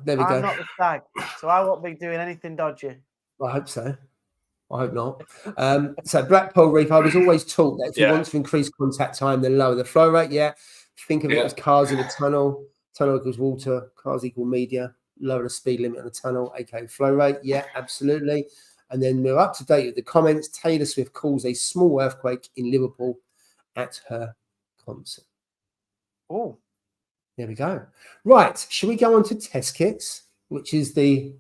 There we go. I'm not the stag, so I won't be doing anything dodgy. I hope so. I hope not. So Black Pearl Reef, I was always taught that if you want to increase contact time, then lower the flow rate. Yeah. Think of it as cars in a tunnel. Tunnel equals water. Cars equal media. Lower the speed limit on the tunnel, aka flow rate. Yeah, absolutely. And then we're up to date with the comments. Taylor Swift calls a small earthquake in Liverpool at her concert. Oh, there we go. Right, shall we go on to test kits, which is the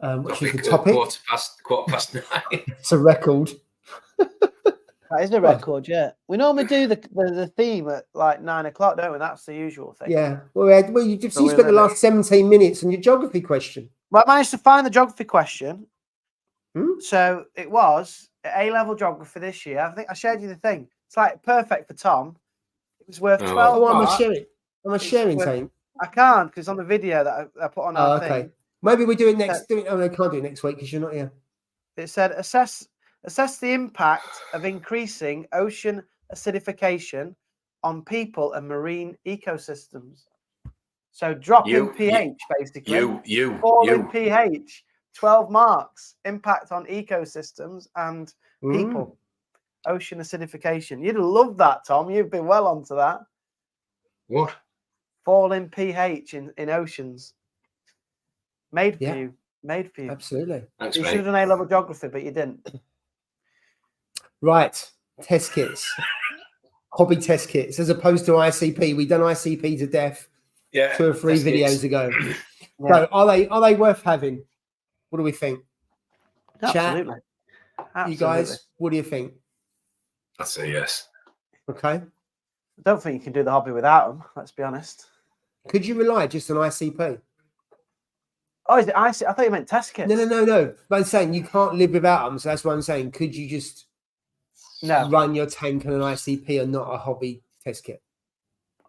topic? Quarter past 9. It's a record. That is a record, yeah. We normally do the theme at like 9 o'clock, don't we? That's the usual thing. Yeah. Well, you spent the last 17 minutes on your geography question. Well, I managed to find the geography question. So it was A-level geography this year. I think I showed you the thing. It's like perfect for Tom. It was worth 12. Oh, am I sharing something? I can't because it's on the video that I put on our thing. Maybe we do it next. I can't do it next week because you're not here. It said assess the impact of increasing ocean acidification on people and marine ecosystems. So drop in pH, basically. Fall in pH. 12 marks. Impact on ecosystems and people. Ocean acidification. You'd love that, Tom. You've been well onto that. What? Fall in pH in oceans. Made for you. Made for you. Absolutely. You should have done A-level geography, but you didn't. Right. Test kits. Hobby test kits as opposed to ICP. We've done ICP to death 2 or 3 videos ago. So are they worth having? What do we think? Absolutely. Chat, you guys, what do you think? I'd say yes. Okay. I don't think you can do the hobby without them, let's be honest. Could you rely just on ICP? Oh, is it ICP? I thought you meant test kits. No. But I'm saying you can't live without them. So that's what I'm saying. Could you just run your tank on an ICP and not a hobby test kit?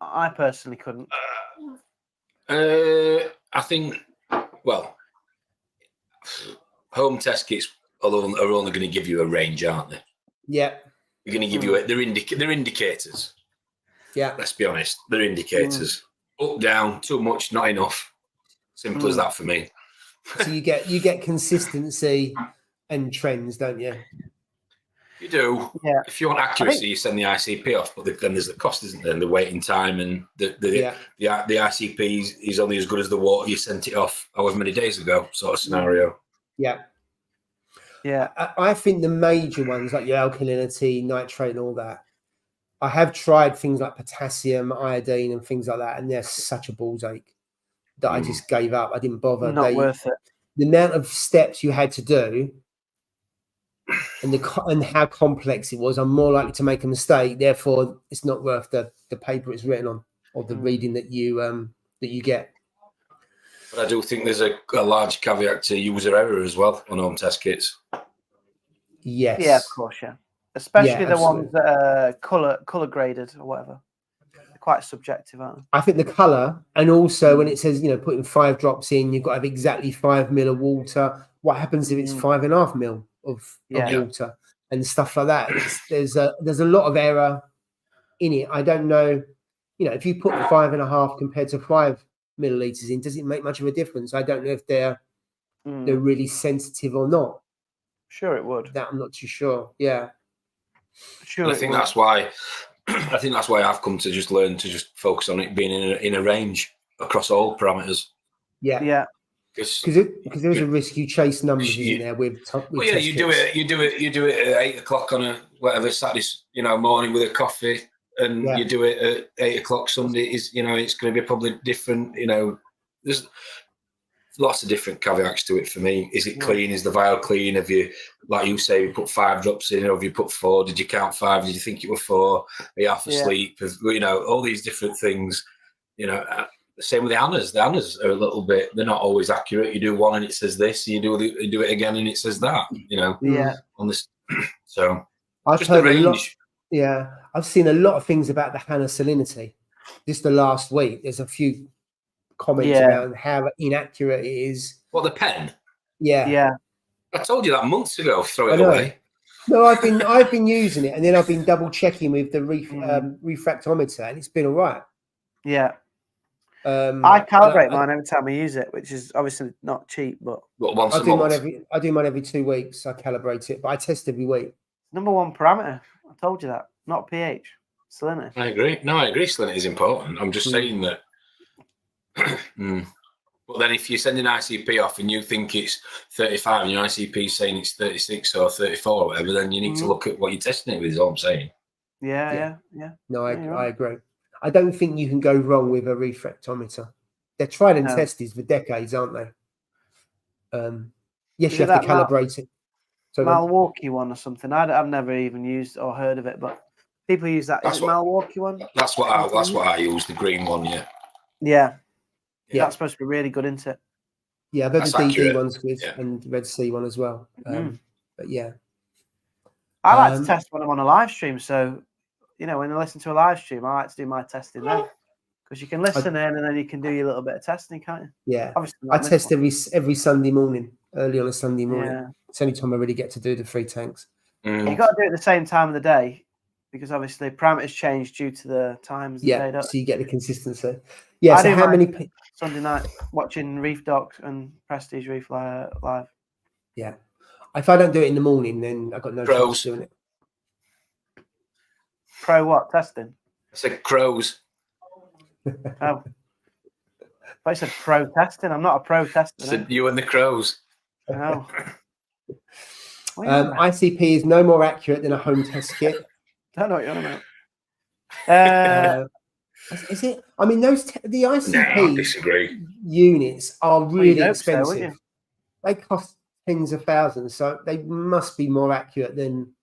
I personally couldn't. I think, home test kits are only going to give you a range, aren't they? Yeah. They're going to give you they're indicators. Yeah. Let's be honest. They're indicators. Up, down, too much, not enough. Simple as that for me. So you get consistency and trends, don't you? You do. Yeah. If you want accuracy, you send the ICP off, but then there's the cost, isn't there? And the waiting time, and the ICP is only as good as the water you sent it off however many days ago, sort of scenario. Yeah. Yeah. I think the major ones like your alkalinity, nitrate, and all that. I have tried things like potassium, iodine, and things like that, and they're such a ball's ache that I just gave up. I didn't bother. Not worth it. The amount of steps you had to do and how complex it was, I'm more likely to make a mistake. Therefore, it's not worth the paper it's written on or the reading that you get. But I do think there's a large caveat to user error as well on home test kits. Yes. Yeah, of course, yeah. Especially the ones that are color graded or whatever. They're quite subjective, aren't they? I think the color, and also when it says, putting 5 drops in, you've got to have exactly 5 ml of water. What happens if it's 5.5 ml of water and stuff like that? There's a lot of error in it. I don't know, if you put 5.5 compared to 5 milliliters in, does it make much of a difference? I don't know if they're really sensitive or not. Sure, it would. That I'm not too sure. Yeah. Sure. I think that's why I think that's why I've come to just learn to just focus on it being in a range across all parameters. Yeah. Because there is a risk you chase numbers, isn't there? With well, yeah, test you kits. do it at 8 o'clock on a whatever Saturday, morning with a coffee, and you do it at 8 o'clock Sunday. Is it's going to be probably different. There's lots of different caveats to it for me. Is it clean? Is the vial clean? Have you, like you say, you put 5 drops in, or have you put 4? Did you count 5? Did you think it were 4? Are you half asleep? All these different things. The same with the annas. The annas are a little bit. They're not always accurate. You do one and it says this. You do it again and it says that. Yeah. On this, so I've just heard the range. a lot. Yeah, I've seen a lot of things about the Hannah salinity. Just the last week, there's a few comments about how inaccurate it is. What, the pen? Yeah. I told you that months ago. Throw it away. No, I've been using it, and then I've been double checking with the refractometer, and it's been all right. Yeah. I calibrate mine every time I use it, which is obviously not cheap, but once a month? I do mine every 2 weeks. I calibrate it, but I test every week. Number 1 parameter. I told you that. Not pH. Salinity. I agree. No, I agree. Salinity is important. I'm just saying that. But then if you're sending ICP off and you think it's 35 and your ICP is saying it's 36 or 34 or whatever, then you need to look at what you're testing it with, is all I'm saying. Yeah. No, I agree. I don't think you can go wrong with a refractometer. They're tried and tested for decades, aren't they? Yes, you have to calibrate it. So Milwaukee one or something. I've never even used or heard of it, but people use that. Is it Milwaukee one? That's what I use, the green one. Yeah. That's supposed to be really good, isn't it? Yeah, I've heard the DD one's good and Red Sea one as well. But yeah, I like to test when I'm on a live stream. So when I listen to a live stream, I like to do my testing then, because you can listen in and then you can do your little bit of testing, can't you? Yeah, I test every Sunday morning, early on a Sunday morning. Yeah. It's the only time I really get to do the 3 tanks. You got to do it at the same time of the day, because obviously parameters change due to the times. So you get the consistency. Yeah. So how many Sunday night watching Reef Doc and Prestige Reef live? Yeah. If I don't do it in the morning, then I've got no chance doing it. Pro what? Testing? I said crows. Oh. I said pro testing. I'm not a pro tester. I said you and the crows. Oh. ICP is no more accurate than a home test kit. Don't know what you're on about. Is it? I mean, the ICP units are really expensive. They cost tens of thousands, so they must be more accurate than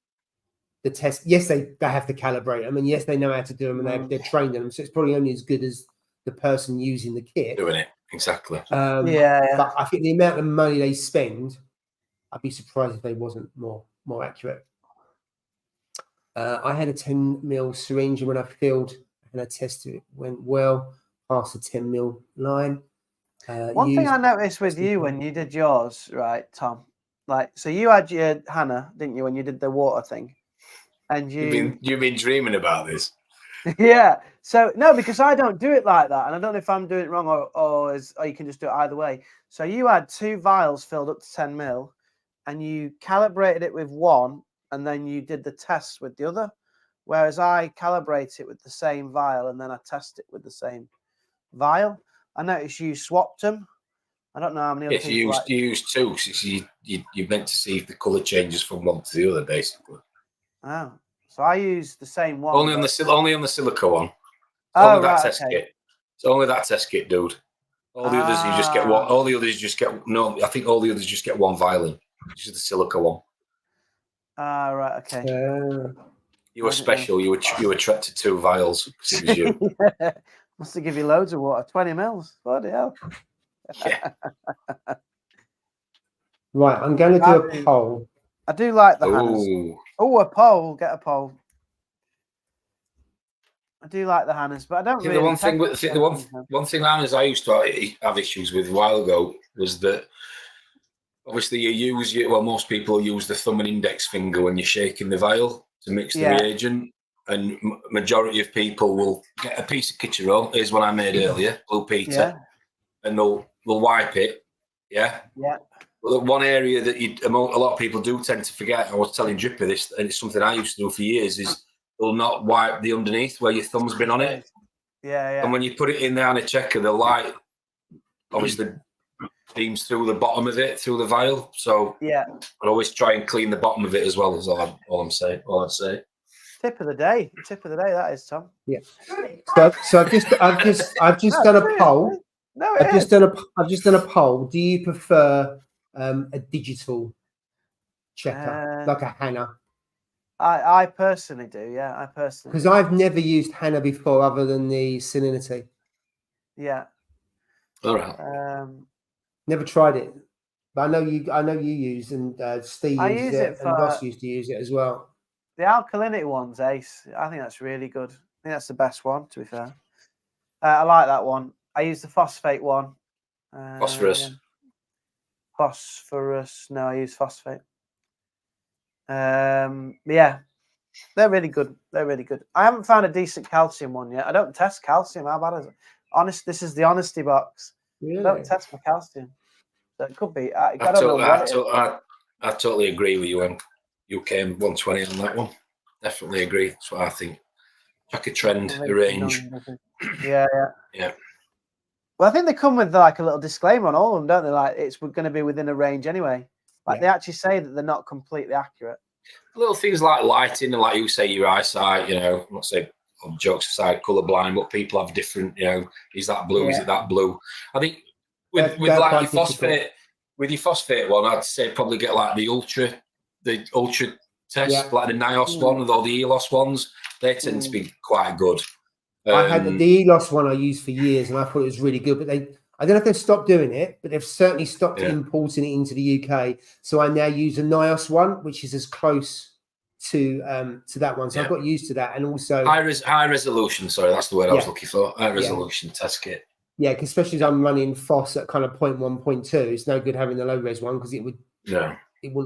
the test. Yes, they have to calibrate them, and yes, they know how to do them, and they're trained in them. So it's probably only as good as the person using the kit doing it. Exactly. But I think the amount of money they spend, I'd be surprised if they wasn't more accurate. I had a 10mm syringe when I filled and I tested it. Went well past the 10mm line. One thing I noticed with you when you did yours, right, Tom? So you had your Hannah, didn't you, when you did the water thing? And you've been dreaming about this. Yeah. So no, because I don't do it like that, and I don't know if I'm doing it wrong or you can just do it either way. So you had 2 vials filled up to 10mm, and you calibrated it with one, and then you did the test with the other. Whereas I calibrate it with the same vial, and then I test it with the same vial. I noticed you swapped them. I don't know how many other people. You used 2 because you meant to see if the colour changes from one to the other, basically. Oh. So I use the same one. Only on the silica one. Only that test kit. It's only that test kit, dude. All the others you just get one. All the others just get no. I think all the others just get one vial in. This is the silica one. Right. Okay. You were special. You were trapped to 2 vials because it was you. Must have give you loads of water. 20 mils. Bloody hell. Yeah. Right. I'm going to do a poll. I do like the Hannahs. Oh, a poll. Get a poll. I do like the Hannahs, but I don't really. One thing Hannahs I used to have issues with a while ago was that obviously most people use the thumb and index finger when you're shaking the vial to mix the reagent, and majority of people will get a piece of kitchen roll. Here's one I made earlier, Blue Peter, and they'll wipe it. Yeah. But one area that a lot of people do tend to forget, I was telling Drippy this, and it's something I used to do for years, is will not wipe the underneath where your thumb's been on it. Yeah. And when you put it in there on a checker, the light obviously beams through the bottom of it, through the vial. So yeah, I always try and clean the bottom of it as well. Is all I'm saying. All I'd say. Tip of the day. That is, Tom. Yeah. So I've just done a poll. No, I've just done a poll. Do you prefer a digital checker like a Hannah? I personally do. Yeah, I personally. Because I've never used Hannah before, other than the Salinity. Yeah. All right. Never tried it, but I know you use, and Steve uses it, and Ross used to use it as well. The alkalinity one's ace. I think that's really good. I think that's the best one, to be fair. I like that one. I use the phosphate one. Phosphorus. Yeah. Phosphorus. No, I use phosphate. Yeah, they're really good. I haven't found a decent calcium one yet. I don't test calcium. How bad is it? This is the honesty box. Really? I don't test my calcium. So it could be. I totally agree with you on UKM 120 on that one. Definitely agree. That's what I think. Like a trend, a range. Yeah. Well, I think they come with like a little disclaimer on all of them, don't they? Like it's going to be within a range anyway. Like they actually say that they're not completely accurate. Little things like lighting and, like you say, your eyesight. I'm not saying, jokes aside, colourblind, but people have different. Is that blue? Is it that blue? I think with like your phosphate, with your phosphate one, I'd say probably get like the ultra test, like the NIOS one or the ELOS ones. They tend to be quite good. I had the ELOS one I used for years, and I thought it was really good. But I don't know if they've stopped doing it, but they've certainly stopped importing it into the UK. So I now use a NIOS one, which is as close to that one. So I've got used to that, and also high resolution. Sorry, that's the word I was looking for. High resolution test kit. Yeah, because especially as I'm running FOSS at kind of 0.1, 0.2, it's no good having the low res one because it wouldn't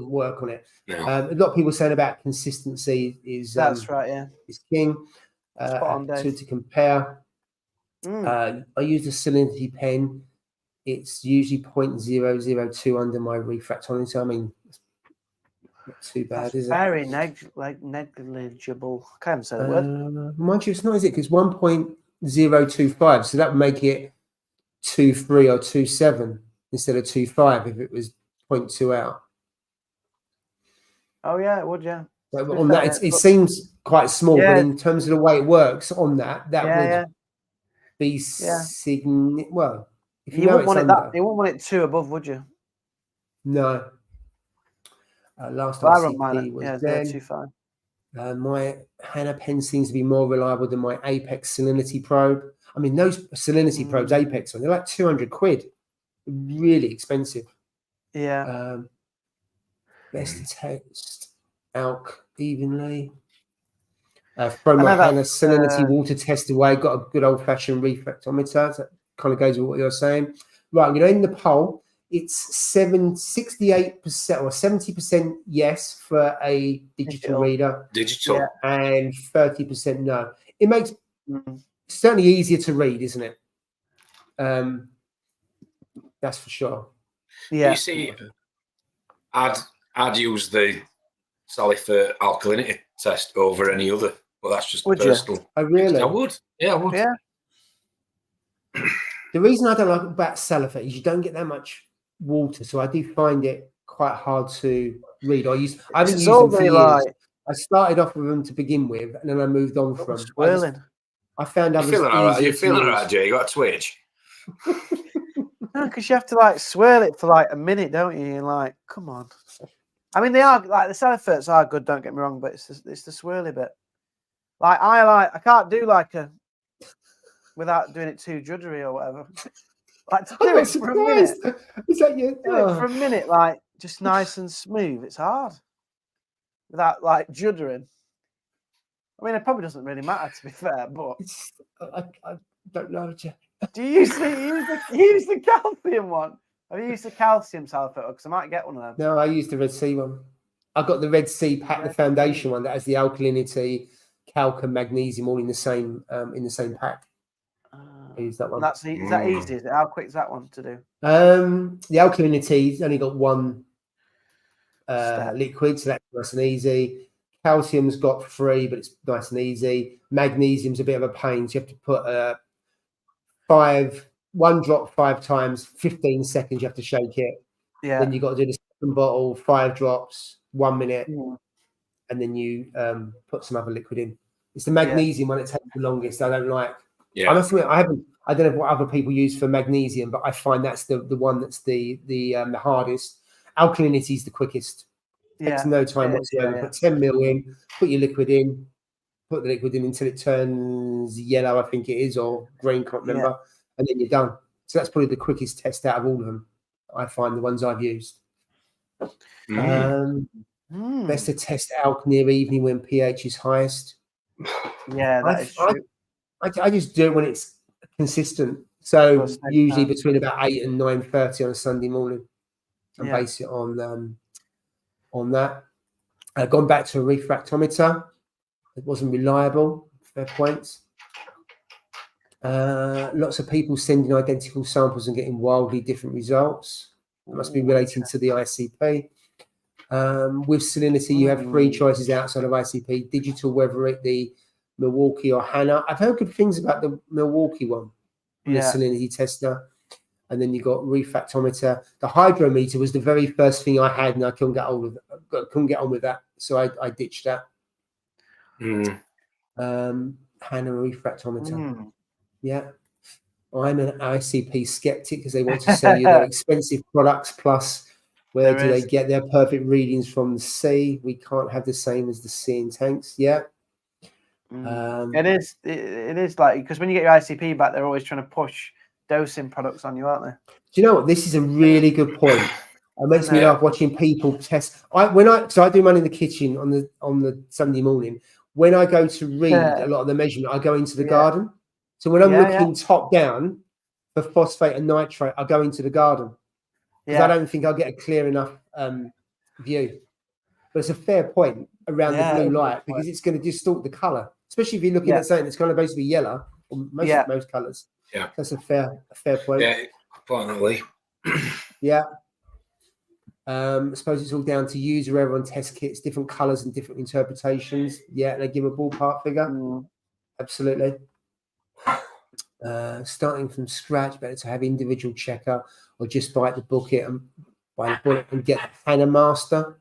work on it. No. A lot of people saying about consistency is that's right. Yeah, is king. To compare. I use the Salinity pen. It's usually 0.002 under my refractometer. I mean, not too bad, is it? Very negligible. I can't say the word. Mind you, it's not, is it? Because 1.025, so that would make it 2.3 or 2.7 instead of 2.5 if it was 0.2 out. Oh yeah, it would. Yeah. So on that, it seems quite small, but in terms of the way it works on that would be well. If you wouldn't want it you wouldn't want it too above, would you? No. Last ICP was 0.25. My Hannah pen seems to be more reliable than my Apex Salinity probe. I mean, those Salinity probes, Apex, they're like 200 quid. Really expensive. Yeah. Best to test ALK evenly. Throw my Hannah Salinity water test away. Got a good old-fashioned refractometer. So that kind of goes with what you're saying. Right, I'm going to end the poll. It's 68% or 70% yes for a digital reader. Digital. And 30% no. It makes certainly easier to read, isn't it? That's for sure. Yeah. You see, I'd use the Salifert alkalinity test over any other, but that's just personal. Oh, really? I would. Yeah, I would. Yeah. The reason I don't like about Salifert is you don't get that much water, so I do find it quite hard to read. I haven't used them for years. I started off with them to begin with, and then I moved on from swirling. I found others. You're feeling all right, Jay? You got a twitch? No, because you have to like swirl it for like a minute, don't you? You're like, come on. I mean, they are like the Saliferts are good. Don't get me wrong, but it's the swirly bit. I can't do like a without doing it too juddery or wuddery. Like to do it for a minute. Is that you? For a minute, like just nice and smooth. It's hard without like juddering. I mean, it probably doesn't really matter, to be fair. But I don't know. Do you use the calcium one? Have you used the calcium Salifert? Because I might get one of them. No, I used the Red Sea one. I got the Red Sea pack, the foundation one that has the alkalinity, calc, and magnesium all in the same pack. I use that one. Is that easy? Is it? How quick is that one to do? The alkalinity's only got one liquid, so that's nice and easy. Calcium's got 3, but it's nice and easy. Magnesium's a bit of a pain. So you have to put 1 drop 5 times, 15 seconds. You have to shake it. Yeah. Then you got to do the second bottle, 5 drops, 1 minute, Mm. and then you put some other liquid in. It's the magnesium one that takes the longest. I don't like. Yeah. I must admit, I don't know what other people use for magnesium, but I find that's the one that's the hardest. Alkalinity is the quickest. Takes no time whatsoever. Put 10 ml in, put your liquid in, put the liquid in until it turns yellow, I think it is, or green, can't remember, and then you're done. So that's probably the quickest test out of all of them. I find the ones I've used. Best to test alk near evening when pH is highest. Yeah, that is true. I just do it when it's consistent. So usually between about 8 and 9:30 on a Sunday morning, and base it on that. I've gone back to a refractometer. It wasn't reliable. Fair points. Lots of people sending identical samples and getting wildly different results. It must be relating to the ICP. With salinity, you have 3 choices outside of ICP: digital, whether it the Milwaukee or Hannah. I've heard good things about the Milwaukee one, the salinity tester. And then you got refractometer. The hydrometer was the very first thing I had, and I couldn't get on with that, so I ditched that. Hannah refractometer. Yeah, I'm an ICP skeptic because they want to sell you their expensive products. Plus, where do they get their perfect readings from the sea? We can't have the same as the sea in tanks. Yeah. It is like, because when you get your ICP back, they're always trying to push dosing products on you, aren't they? Do you know what? This is a really good point. It makes me laugh watching people test. So I do mine in the kitchen on the Sunday morning. When I go to read a lot of the measurement, I go into the garden. So when I'm looking top down for phosphate and nitrate, I go into the garden because I don't think I'll get a clear enough view. But it's a fair point around the blue light because it's going to distort the color, especially if you're looking at something that's kind of basically yellow, or most colors. Yeah, that's a fair point. Yeah, definitely. Yeah. I suppose it's all down to user error on test kits, different colors and different interpretations. Yeah, they give a ballpark figure. Absolutely. Starting from scratch, better to have individual checker or just bite the bullet and get the Hannah Master.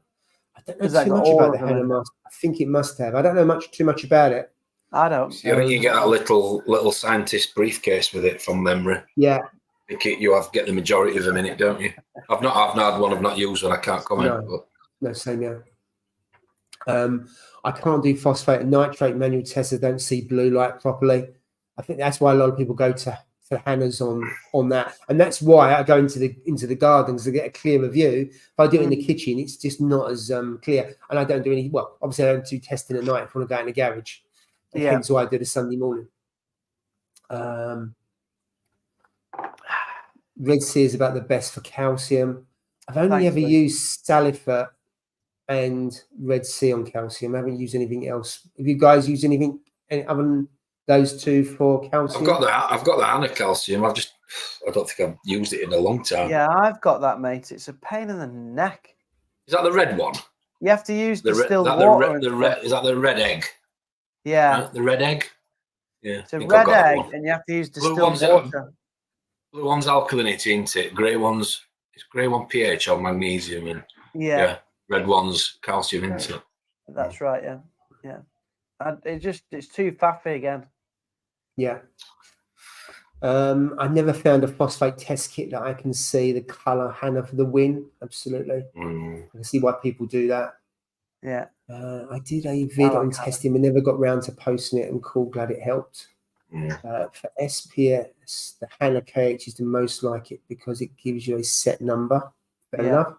I don't know too much about the Hannah Master. I think it must have. I don't know too much about it. I don't. I think you get that little scientist briefcase with it from memory. Yeah. I think you get the majority of them in it, don't you? I've not had one. I've not used one. I can't comment. No, same here. I can't do phosphate and nitrate manual tests. I don't see blue light properly. I think that's why a lot of people go to Hannah's on that, and that's why I go into the gardens to get a clearer view. If I do it in the kitchen, it's just not as clear, and I don't do any. Well, obviously, I don't do testing at night if I want to go in the garage. Hence why I do the Sunday morning. Red Sea is about the best for calcium. I've only ever used Salifert and Red Sea on calcium. I haven't used anything else. Have you guys used anything other than those 2 for calcium? I've got the Hannah calcium. I don't think I've used it in a long time. Yeah, I've got that, mate. It's a pain in the neck. Is that the red one? You have to use distilled water. Is that the red egg? Yeah. Right? The red egg? Yeah. It's a red egg, and you have to use distilled water. Blue one's alkalinity, isn't it? Grey one's pH or magnesium, and red one's calcium, isn't it? That's right. Yeah. And it's too faffy again. Yeah. I never found a phosphate test kit that I can see the color Hannah for the win. Absolutely. I can see why people do that. Yeah. I did a vid on testing and never got round to posting it, and glad it helped. For SPS, the Hannah KH is the most like it because it gives you a set number. Fair enough.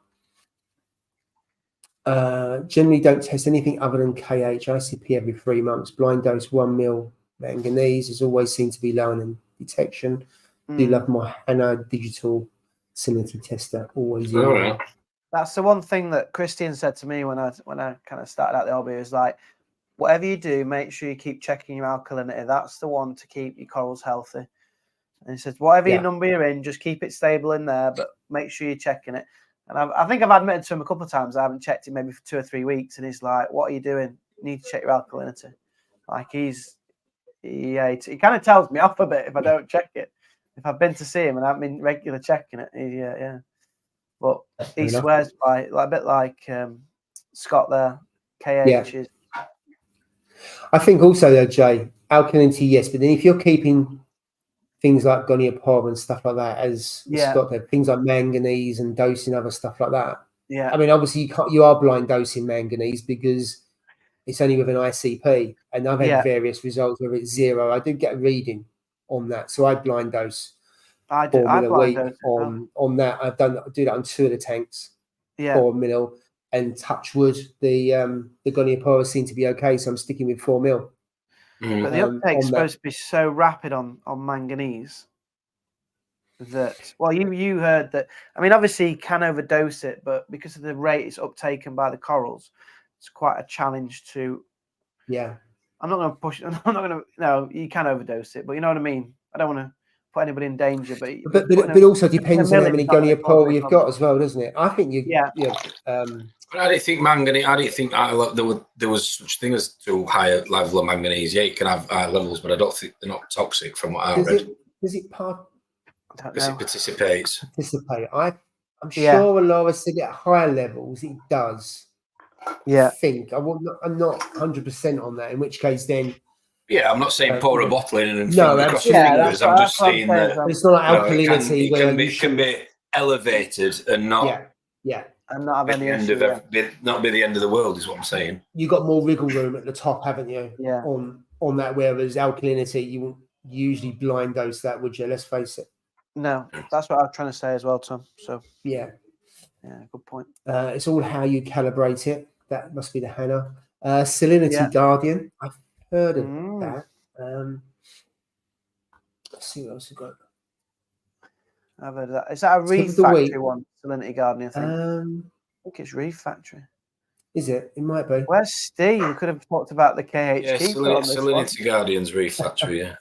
Generally don't test anything other than KH. ICP every 3 months. Blind dose 1 mil manganese has always seemed to be low in detection. Do love my Hannah digital salinity tester. Always. That's the one thing that Christian said to me when I kind of started out the hobby, is like, whatever you do, make sure you keep checking your alkalinity. That's the one to keep your corals healthy. And he says, whatever your number you're in, just keep it stable in there, but make sure you're checking it. And I think I've admitted to him a couple of times I haven't checked it maybe for 2 or 3 weeks, and he's like, what are you doing? need to check your alkalinity. Like he kind of tells me off a bit if I don't check it. If I've been to see him and I've been regular checking it, but he swears by it, like a bit like Scott there. KH is. I think also though, Jay, alkalinity, yes, but then if you're keeping things like goniopor and stuff like that, as Scott said, things like manganese and dosing other stuff like that. Yeah. I mean, obviously you are blind dosing manganese because it's only with an ICP, and I've had various results where it's 0. I did get a reading on that, so I blind dose. I do. 4 mil a week on that. I do that on 2 of the tanks. 4 mil, and touch wood, the goniopora seem to be okay, so I'm sticking with 4 mil. But the uptake's supposed to be so rapid on manganese that, well, you heard that. I mean, obviously you can overdose it, but because of the rate it's uptaken by the corals, it's quite a challenge to. Yeah. I'm not going to push. I'm not going to. No, you can overdose it, but you know what I mean. I don't want to put anybody in danger, but it also depends on how many goniopora you've got as well, doesn't it? I think you. I didn't think manganese. I didn't think there was such thing as too high a level of manganese. Yeah, you can have high levels, but I don't think they're not toxic from what I read. Does it participate? I'm sure Laura said at higher levels it does. Yeah. I think I'm not 100% on that. In which case, then. Yeah, I'm not saying pour a bottle in and no, across your fingers. I'm just saying that it's not like alkalinity. It can be elevated and not. Yeah. And not have any issue. Not be the end of the world, is what I'm saying. You got more wriggle room at the top, haven't you? Yeah. On that, whereas alkalinity, you wouldn't usually blind dose that, would you? Let's face it. No, that's what I was trying to say as well, Tom. So yeah, good point. It's all how you calibrate it. That must be the Hannah. Salinity Guardian. I've heard of that. Let's see what else we've got. I've heard of that. Is that a Reef Factory one? Salinity Guardian, I think it's Reef Factory. Is it? It might be. Where's Steve? You could have talked about the KH Keeper on this Salinity Guardian's Reef Factory, yeah.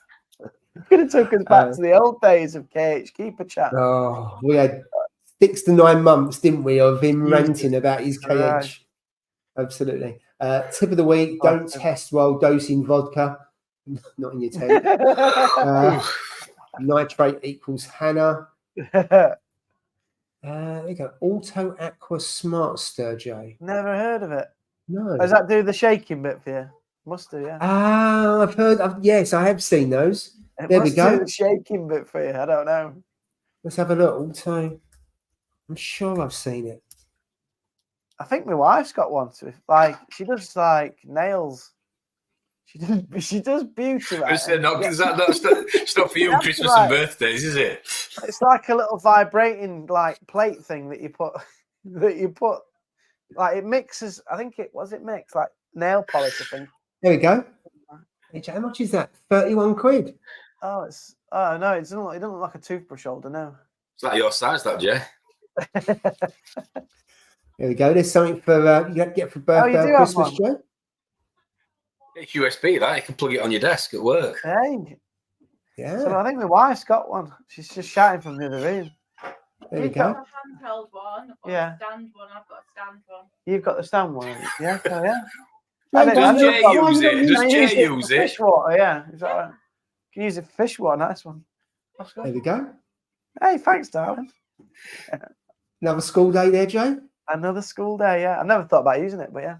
Could have took us back to the old days of KH Keeper chat. Oh, we had 6 to 9 months, didn't we, of him ranting about his KH. Right. Absolutely. Tip of the week, don't test while dosing vodka. Not in your tent. Nitrate equals Hannah. There you go. Auto Aqua Smart Stir, Jay. Never heard of it. No. Does that do the shaking bit for you? Must do, yeah. I've heard. Yes, I have seen those. There we go. Do the shaking bit for you. I don't know. Let's have a look. Auto. I'm sure I've seen it. I think my wife's got one. Like she does like nails. She does beauty. Right? It's not for you Christmas and birthdays, is it? It's like a little vibrating like plate thing that you put like it mixes. I think it mix like nail polish. I think. There we go. How much is that? 31 quid. Oh, no, it doesn't look like a toothbrush holder. No. Is that your size, that Jay? There we go. There's something for you get for birthday or Christmas, Joe. It's USB. That you can plug it on your desk at work. Hey. Yeah. So I think my wife's got one. She's just shouting from the other room. There you go. A handheld one or a stand one. I've got a stand one. You've got the stand one, yeah? Oh, yeah. Does Jay use it? Does Jay use it? Fish water, yeah. Is that right? You can use it for fish water. Nice one. There we go. Hey, thanks, darling. Another school day there, Jay? Another school day, yeah. I never thought about using it, but yeah.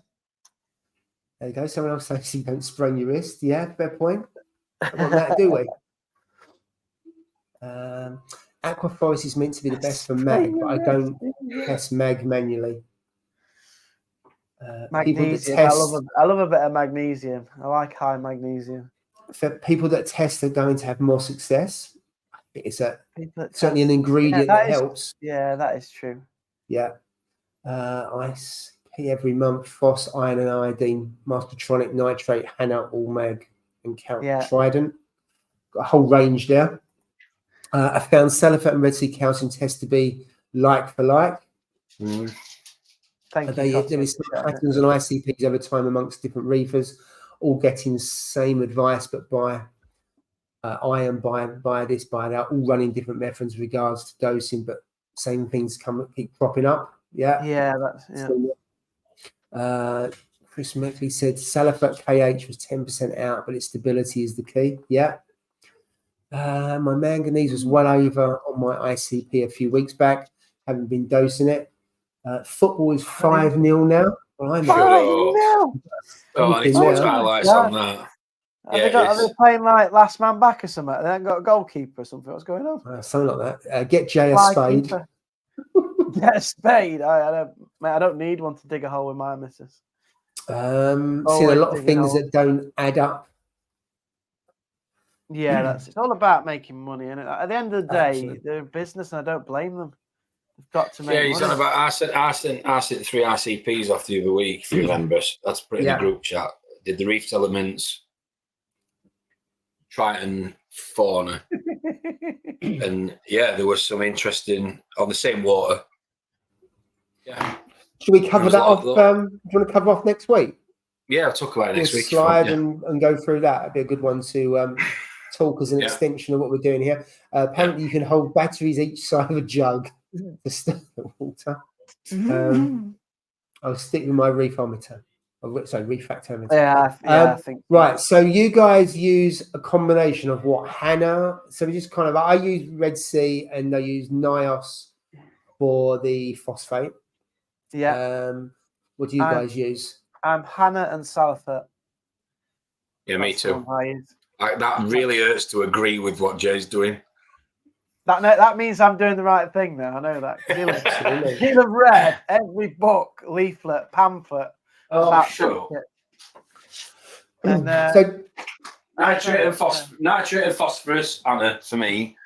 There you go. Someone else says you don't sprain your wrist. Yeah, fair point. Don't want that, do we? Aquaforest is meant to be the best for mag, but I don't test mag manually. Magnesium. I love a bit of magnesium. I like high magnesium. For people that test are going to have more success. It's certainly an ingredient that helps. Yeah, that is true. Yeah. Ice every month, phos, iron and iodine, Mastertronic, nitrate, Hannah, all mag, and Trident. Got a whole range there. I found Celifate and Red Sea calcium test to be like for like. Thank you. There is some patterns and ICPs over time amongst different reefers, all getting same advice, but by iron, by this, by that, all running different methods with regards to dosing, but same things keep cropping up. Yeah. Yeah, that's Chris Meckley said Salifert KH was 10% out, but its stability is the key. Yeah. My manganese was well over on my ICP a few weeks back. Haven't been dosing it. Football is 5-0 now. Blimey. 5-0. Oh, I need to watch highlights on that. Are they playing like last man back or something? They haven't got a goalkeeper or something. What's going on? Something like that. Get Jay a spade. Get a spade. I don't need one to dig a hole with my missus. See a lot of things that don't add up. Yeah, it's all about making money. And at the end of the day, Absolutely. they're a business, and I don't blame them. They've got to make Yeah, he's money. on about. I sent 3 RCPs off the other week, if you remember. That's pretty in the group chat. Did the reef elements, Triton, fauna, and there was some interesting on the same water. Yeah. Should we cover that off? Do you want to cover off next week? Yeah, I'll talk about it next week. Slide and go through that. It'd be a good one to talk as an extension of what we're doing here. Apparently, you can hold batteries each side of a jug to stir the water. I'll stick with my reefometer. Refractometer. Yeah, I think. Right. So you guys use a combination of what, Hannah? So we just I use Red Sea and I use NIOS for the phosphate. Yeah. What do you guys use? Hannah and Salifert. Yeah, me too. That really hurts to agree with what Jay's doing. That means I'm doing the right thing now. I know that. He'll have read every book, leaflet, pamphlet. Oh, sure. And, so nitrate and phosphorus, Anna, for me,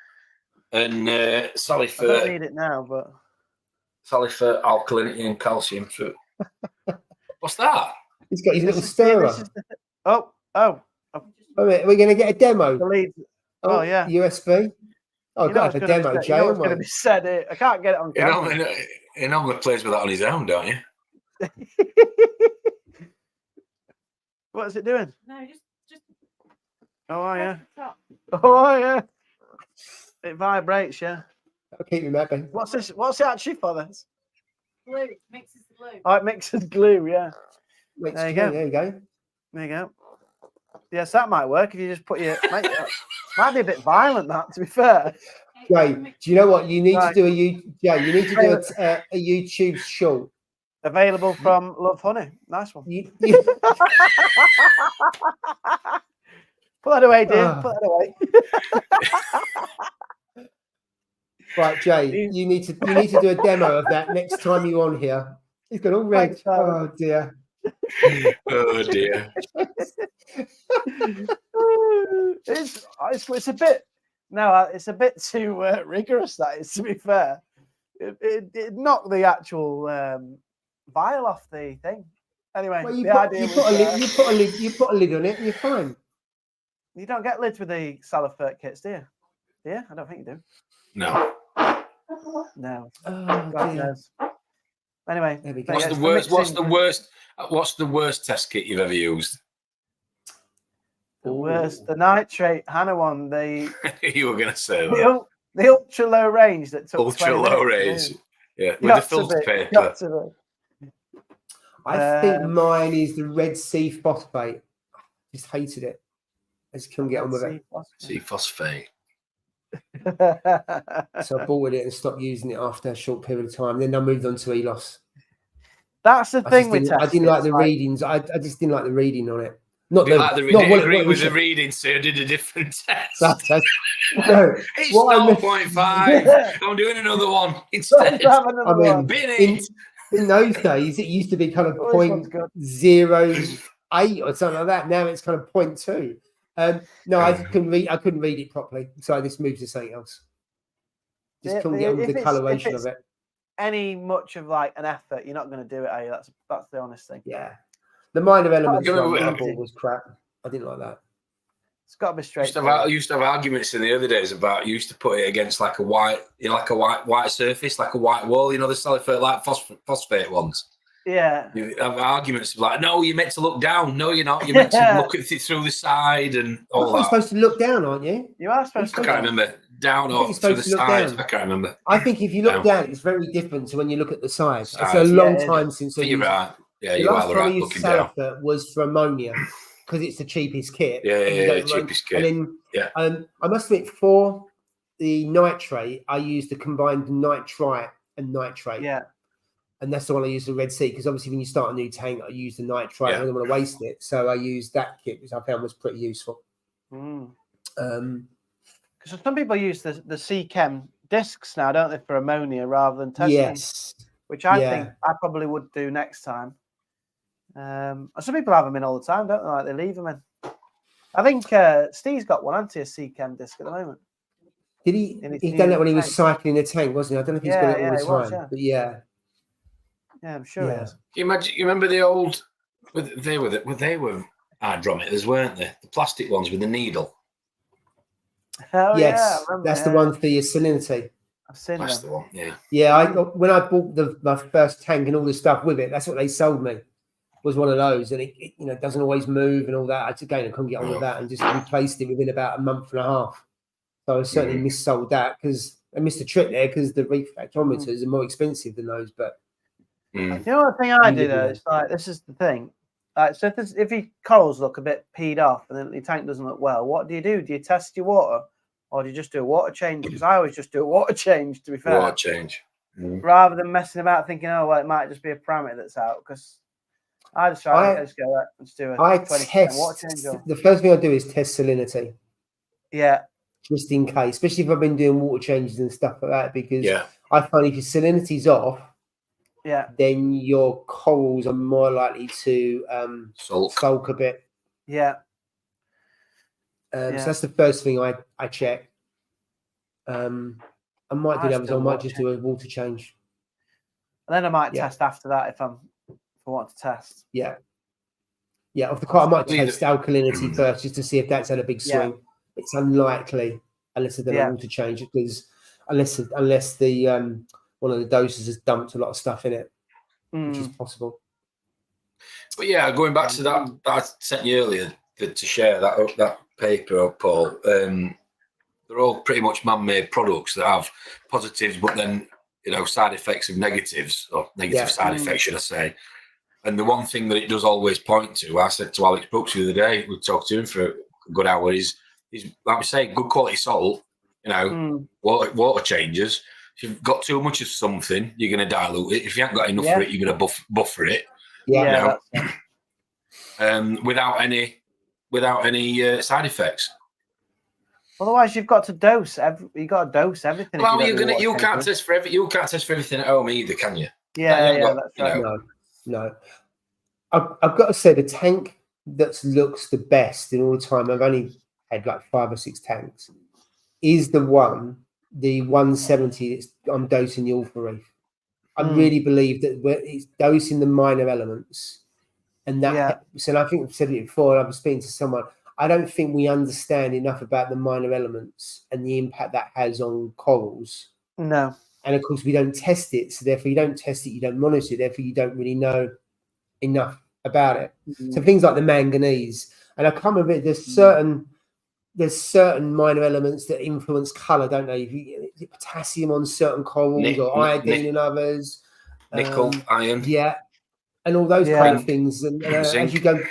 and Salifert. I don't need it now, but Salifert, alkalinity, and calcium. So, what's that? He's got his little stirrer. Oh. We're going to get a demo. Oh, yeah. USB. Oh, I've got a demo, Jay. It's going to be said it. I can't get it on camera. He normally plays with that on his own, don't you? What is it doing? No, just. Oh yeah. It vibrates, yeah. I'll keep you happy. What's this? What's it actually for? This glue. Mixes the glue. Oh, it mixes glue. Yeah. There you go. There you go. Yes, that might work if you just put your. Might be a bit violent, that, to be fair. Jay, do you know what you need to do? You need to do a YouTube short. Available from Love Honey. Nice one. Put that away, dear. Put that away. Right, Jay, you need to do a demo of that next time you're on here. He's got all red. Oh dear. Oh dear. It's a bit. No, it's a bit too rigorous. That is, to be fair. It knocked the actual vial off the thing. Anyway, well, you put a lid on it, and you're fine. You don't get lids with the Salifert kits, do you? Yeah, I don't think you do. No. No. Oh, God knows. Anyway, what's the worst test kit you've ever used? The worst, the nitrate Hannah one. You were going to say that. The ultra low range that took ultra low range. Yeah, with the filter paper. I think mine is the Red Sea phosphate. Just hated it. I just couldn't get on with it. Sea phosphate. So I bought it and stopped using it after a short period of time. Then I moved on to Elos. That's the thing with I didn't like the readings. I just didn't like the reading on it. Not agree with the reading, so I did a different test. No, it's 0.5. I'm doing another one instead. In those days, it used to be kind of 0.08 or something like that. Now it's kind of 0.2. No, I couldn't read it properly, so I just moved to something else. Just couldn't get on with the coloration of it. Any much of like an effort, you're not going to do it, are you? That's the honest thing. Yeah, the minor elements was crap. I didn't like that. It's got to be straight. I used to have arguments in the other days about used to put it against like a white surface, like a white wall. You know, the Salifert like phosphate ones. Yeah. You have arguments like, no, you're meant to look down. No, you're not. You're meant to look at it through the side and all that. You're supposed to look down, aren't you? You are supposed to. I can't remember. Down or to the side. I can't remember. I think if you look down, it's very different to when you look at the side. It's a long time since. You're right. Yeah, the you last are time I right used looking down. Salifert was for ammonia because it's the cheapest kit. Yeah, cheapest kit. And then Yeah. I must admit, for the nitrate, I used the combined nitrite and nitrate. Yeah. And that's the one I use the Red Sea, because obviously when you start a new tank, I use the nitrite. Yeah. I don't want to waste it, so I use that kit, which I found was pretty useful. Because some people use the C-Chem discs now, don't they, for ammonia rather than testing? Yes. Which I think I probably would do next time. Some people have them in all the time, don't they? Like they leave them in. I think Steve's got one, hasn't he, a C-Chem disc at the moment? Did he? He done that when he was cycling the tank, wasn't he? I don't know if he's got it all the time, but yeah. Yeah, I'm sure he has. You remember the old? They were hydrometers, weren't they? The plastic ones with the needle. Oh, yes, yeah, that's the one for your salinity. I've seen That's them. the one. Yeah. Yeah, when I bought my first tank and all the stuff with it, that's what they sold me. Was one of those, and it doesn't always move and all that. I couldn't get on with that, and just replaced it within about a month and a half. So I certainly missold that because I missed a trick there because the reef hydrometers are more expensive than those. But you know what thing I do though? It's like, this is the thing. So if your corals look a bit peed off and then your tank doesn't look well, what do? Do you test your water, or do you just do a water change? Because I always just do a water change, to be fair. Water change. Rather than messing about thinking, oh, well, it might just be a parameter that's out. Because I just try to go, right, let's do a 20% water change. The first thing I do is test salinity. Yeah. Just in case, especially if I've been doing water changes and stuff like that, because I find if your salinity's off, then your corals are more likely to sulk a bit. Yeah. So that's the first thing I check. I might do that, because I might just do a water change. And then I might test after that if I want to test. Yeah. Yeah, off the cart, I might test alkalinity first just to see if that's had a big swing. Yeah. It's unlikely unless they've done a water change, because unless the one of the doses has dumped a lot of stuff in it, which is possible. But yeah, going back to that I sent you earlier to share that paper, Paul. They're all pretty much man-made products that have positives, but then side effects of negatives, or negative side effects, should I say? And the one thing that it does always point to, I said to Alex Brooks the other day, we talked to him for a good hour, is like we say, good quality salt. Water changes. If you've got too much of something, you're going to dilute it. If you haven't got enough of it, you're going to buffer it. Without any side effects. Otherwise, you've got to dose. You've got to dose everything. Well, you can't test for everything at home either, can you? That's right. No. I've got to say, the tank that looks the best in all the time, I've only had like 5 or 6 tanks, is the 170 I'm dosing the Alpha Reef. I really believe that it's dosing the minor elements, and that. So I think I've said it before, and I was speaking to someone. I don't think we understand enough about the minor elements and the impact that has on corals. No. And of course, we don't test it. So therefore, you don't test it, you don't monitor it. Therefore, you don't really know enough about it. So things like the manganese, and I can't remember, there's certain minor elements that influence colour, don't they? Is it potassium on certain corals, or iodine in others? Nickel, iron. Yeah. And all those kind of things. And as you go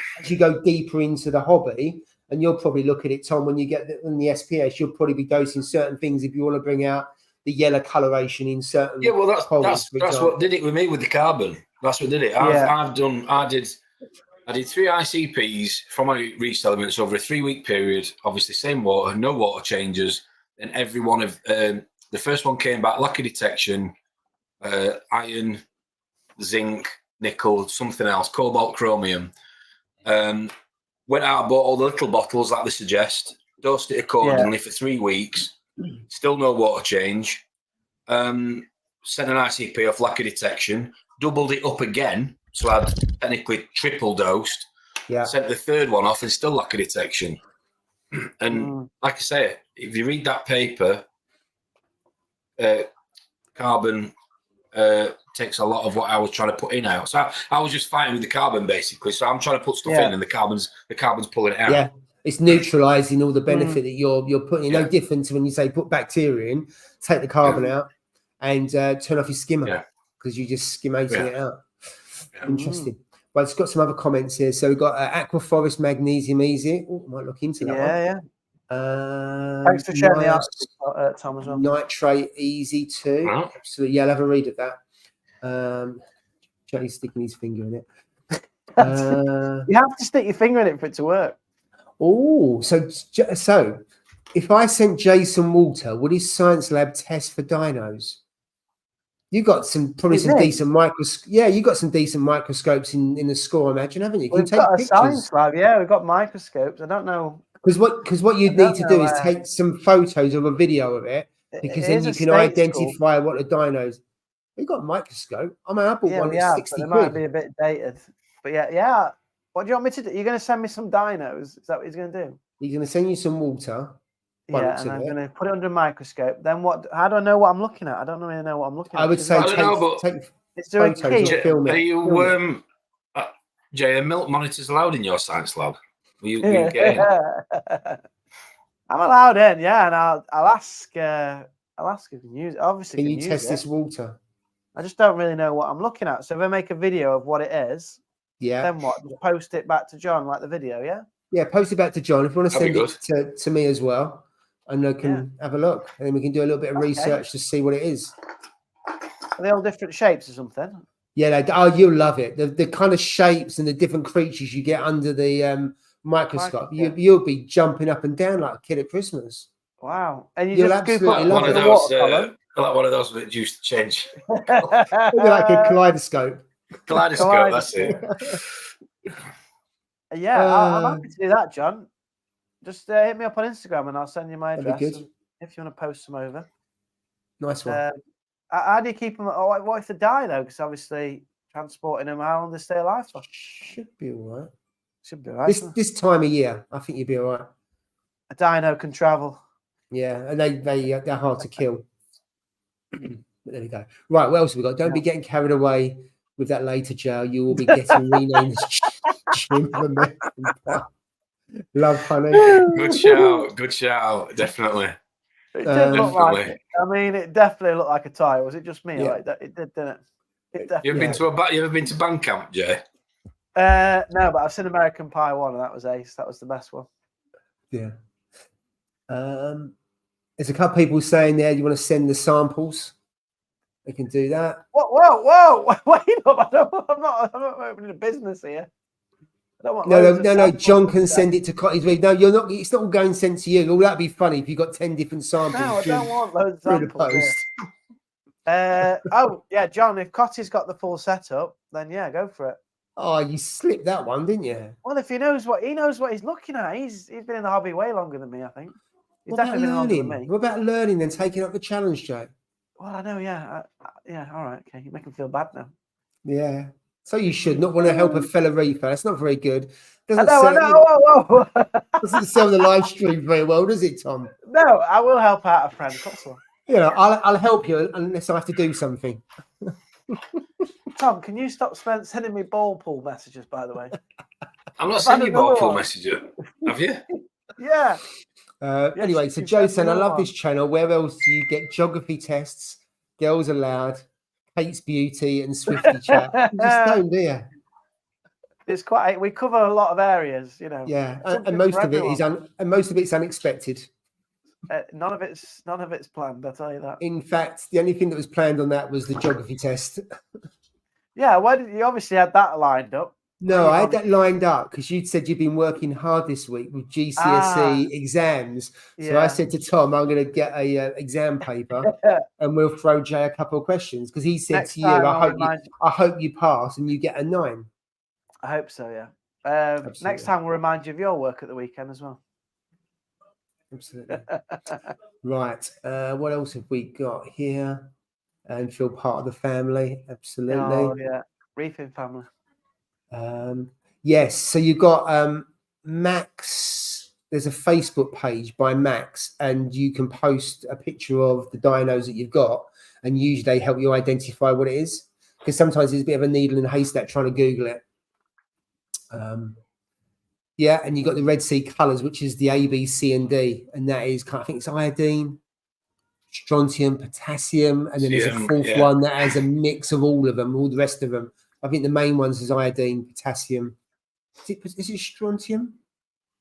deeper into the hobby, and you'll probably look at it, Tom, when you get in the SPS, you'll probably be dosing certain things if you want to bring out the yellow coloration in certain. Yeah, well, that's what did it with me with the carbon. That's what did it. I did 3 ICPs from my reef elements over a 3-week period. Obviously, same water, no water changes, and every one of the first one came back lacquer detection, iron, zinc, nickel, something else, cobalt, chromium. Went out and bought all the little bottles like they suggest, dosed it accordingly for 3 weeks, still no water change. Sent an ICP off lacquer detection, doubled it up again, so I'd technically triple dosed. Sent the third one off and still lacquer detection. And like I say, if you read that paper, carbon takes a lot of what I was trying to put in out. So I was just fighting with the carbon basically. So I'm trying to put stuff in, and the carbon's pulling it out. Yeah, it's neutralising all the benefit that you're putting. No different to when you say put bacteria in, take the carbon out, and turn off your skimmer because you're just skimmating it out. Interesting. But it's got some other comments here. So we've got Aquaforest Magnesium Easy. Oh, might look into that one. Yeah. Thanks for sharing the article, Tom, as well. Nitrate Easy too. Oh. Absolutely. Yeah, I'll have a read of that. Jay's sticking his finger in it. You have to stick your finger in it for it to work. Oh, so if I sent Jason Walter, would his science lab test for dinos? You got probably some decent microscopes. Yeah, you got some decent microscopes in the score, I imagine, haven't you? We've got a science lab. Yeah, we've got microscopes. I don't know. Because what you'd need to do is take some photos of a video of it, because then you can identify what the dinos. We've got a microscope. I mean, I bought one at 60 quid. It might be a bit dated. But yeah. What do you want me to do? You're going to send me some dinos? Is that what he's going to do? He's going to send you some water. Yeah, and I'm going to put it under a microscope. Then what? How do I know what I'm looking at? I don't really know what I'm looking at. I would say take is there a key? Film it. Are you, Jay, are milk monitors allowed in your science lab? You getting? I'm allowed in, yeah, and I'll ask if you can use it. Obviously, can you test this water? I just don't really know what I'm looking at. So if I make a video of what it is, then what? Just post it back to John, like the video, yeah? Yeah, post it back to John. If you want to send it to me as well, and I can have a look, and then we can do a little bit of research to see what it is. Are they all different shapes or something? Yeah, you'll love it. The kind of shapes and the different creatures you get under the microscope. You'll be jumping up and down like a kid at Christmas. Wow. And you'll just scoop up one of those, like one of those that used to change. Like a kaleidoscope. Kaleidoscope, that's it. Yeah, I'm happy to do that, John. Just hit me up on Instagram and I'll send you my address if you want to post them over. Nice one. How do you keep them? What if they die, though? Because obviously transporting them, how long do they stay alive for? Should be all right. Should be all right. This time of year, I think you'll be all right. A dino can travel. Yeah, and they're hard to kill. But there we go. Right, what else have we got? Don't be getting carried away with that later, Joe. You will be getting renamed Love, honey. Good shout. Definitely. It did look like it. I mean, it definitely looked like a tie. Was it just me? Yeah. Like that? It did, didn't it? You ever been to Bandcamp, Jay? No, but I've seen American Pie 1, and that was ace. That was the best one. Yeah. There's a couple of people saying there you want to send the samples. They can do that. Whoa! Wait up! I'm not opening a business here. No. John can send it to Cottage Reef. No, you're not. It's not all going sent to you. Oh, that'd be funny if you got 10 different samples. No, I don't want loads of samples. Yeah, John. If Cotty's got the full setup, then yeah, go for it. Oh, you slipped that one, didn't you? Well, if he knows what he's looking at. He's been in the hobby way longer than me, I think. He's What definitely been longer than me. What about learning and taking up the challenge, Joe? Well, I know, yeah. All right, okay. You make him feel bad now. Yeah. So you should not want to help a fellow reefer. That's not very good. I know. Whoa. Doesn't sell the live stream very well, does it, Tom? No, I will help out a friend. Yeah, I'll help you unless I have to do something. Tom, can you stop sending me ball pool messages, by the way? I'm not sending you ball pool messages. Have you? Yeah. Anyway, so Joe said, I love this channel. Where else do you get geography tests, Girls Aloud, Kate's Beauty, and Swifty Chat? You just don't, do you? It's quite. We cover a lot of areas, you know. Yeah, and most of it's unexpected. None of it's planned. I'll tell you that. In fact, the only thing that was planned on that was the geography test. Yeah, why did you obviously had that lined up? No, I had that lined up because you'd said you'd been working hard this week with GCSE exams. So I said to Tom, I'm going to get a exam paper and we'll throw Jay a couple of questions because he said to you, I hope you pass and you get a 9. I hope so, yeah. Next time we'll remind you of your work at the weekend as well. Absolutely. Right. What else have we got here? And feel part of the family. Absolutely. Oh, yeah. Reefing family. Yes. So you've got Max. There's a Facebook page by Max, and you can post a picture of the dinos that you've got, and usually they help you identify what it is. Because sometimes there's a bit of a needle in a haystack trying to Google it. Yeah, and you've got the Red Sea colours, which is the A, B, C, and D, and that is, I think it's iodine, strontium, potassium, and then there's a fourth one that has a mix of all of them, all the rest of them. I think the main ones is iodine, potassium. Is it strontium?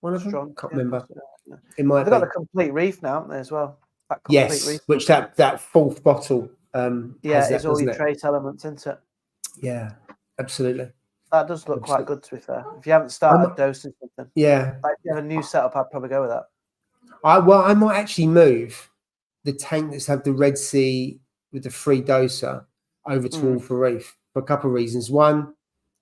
One of them? Can't remember. It might They've got the complete reef now, haven't they, as well? That complete reef. Which that fourth bottle yeah, has it's all your trace elements, isn't it? Yeah, absolutely. That does look quite good, to be fair. If you haven't started dosing something, like if you have a new setup, I'd probably go with that. I might actually move the tank that's had the Red Sea with the free doser over to All for Reef for a couple of reasons. One,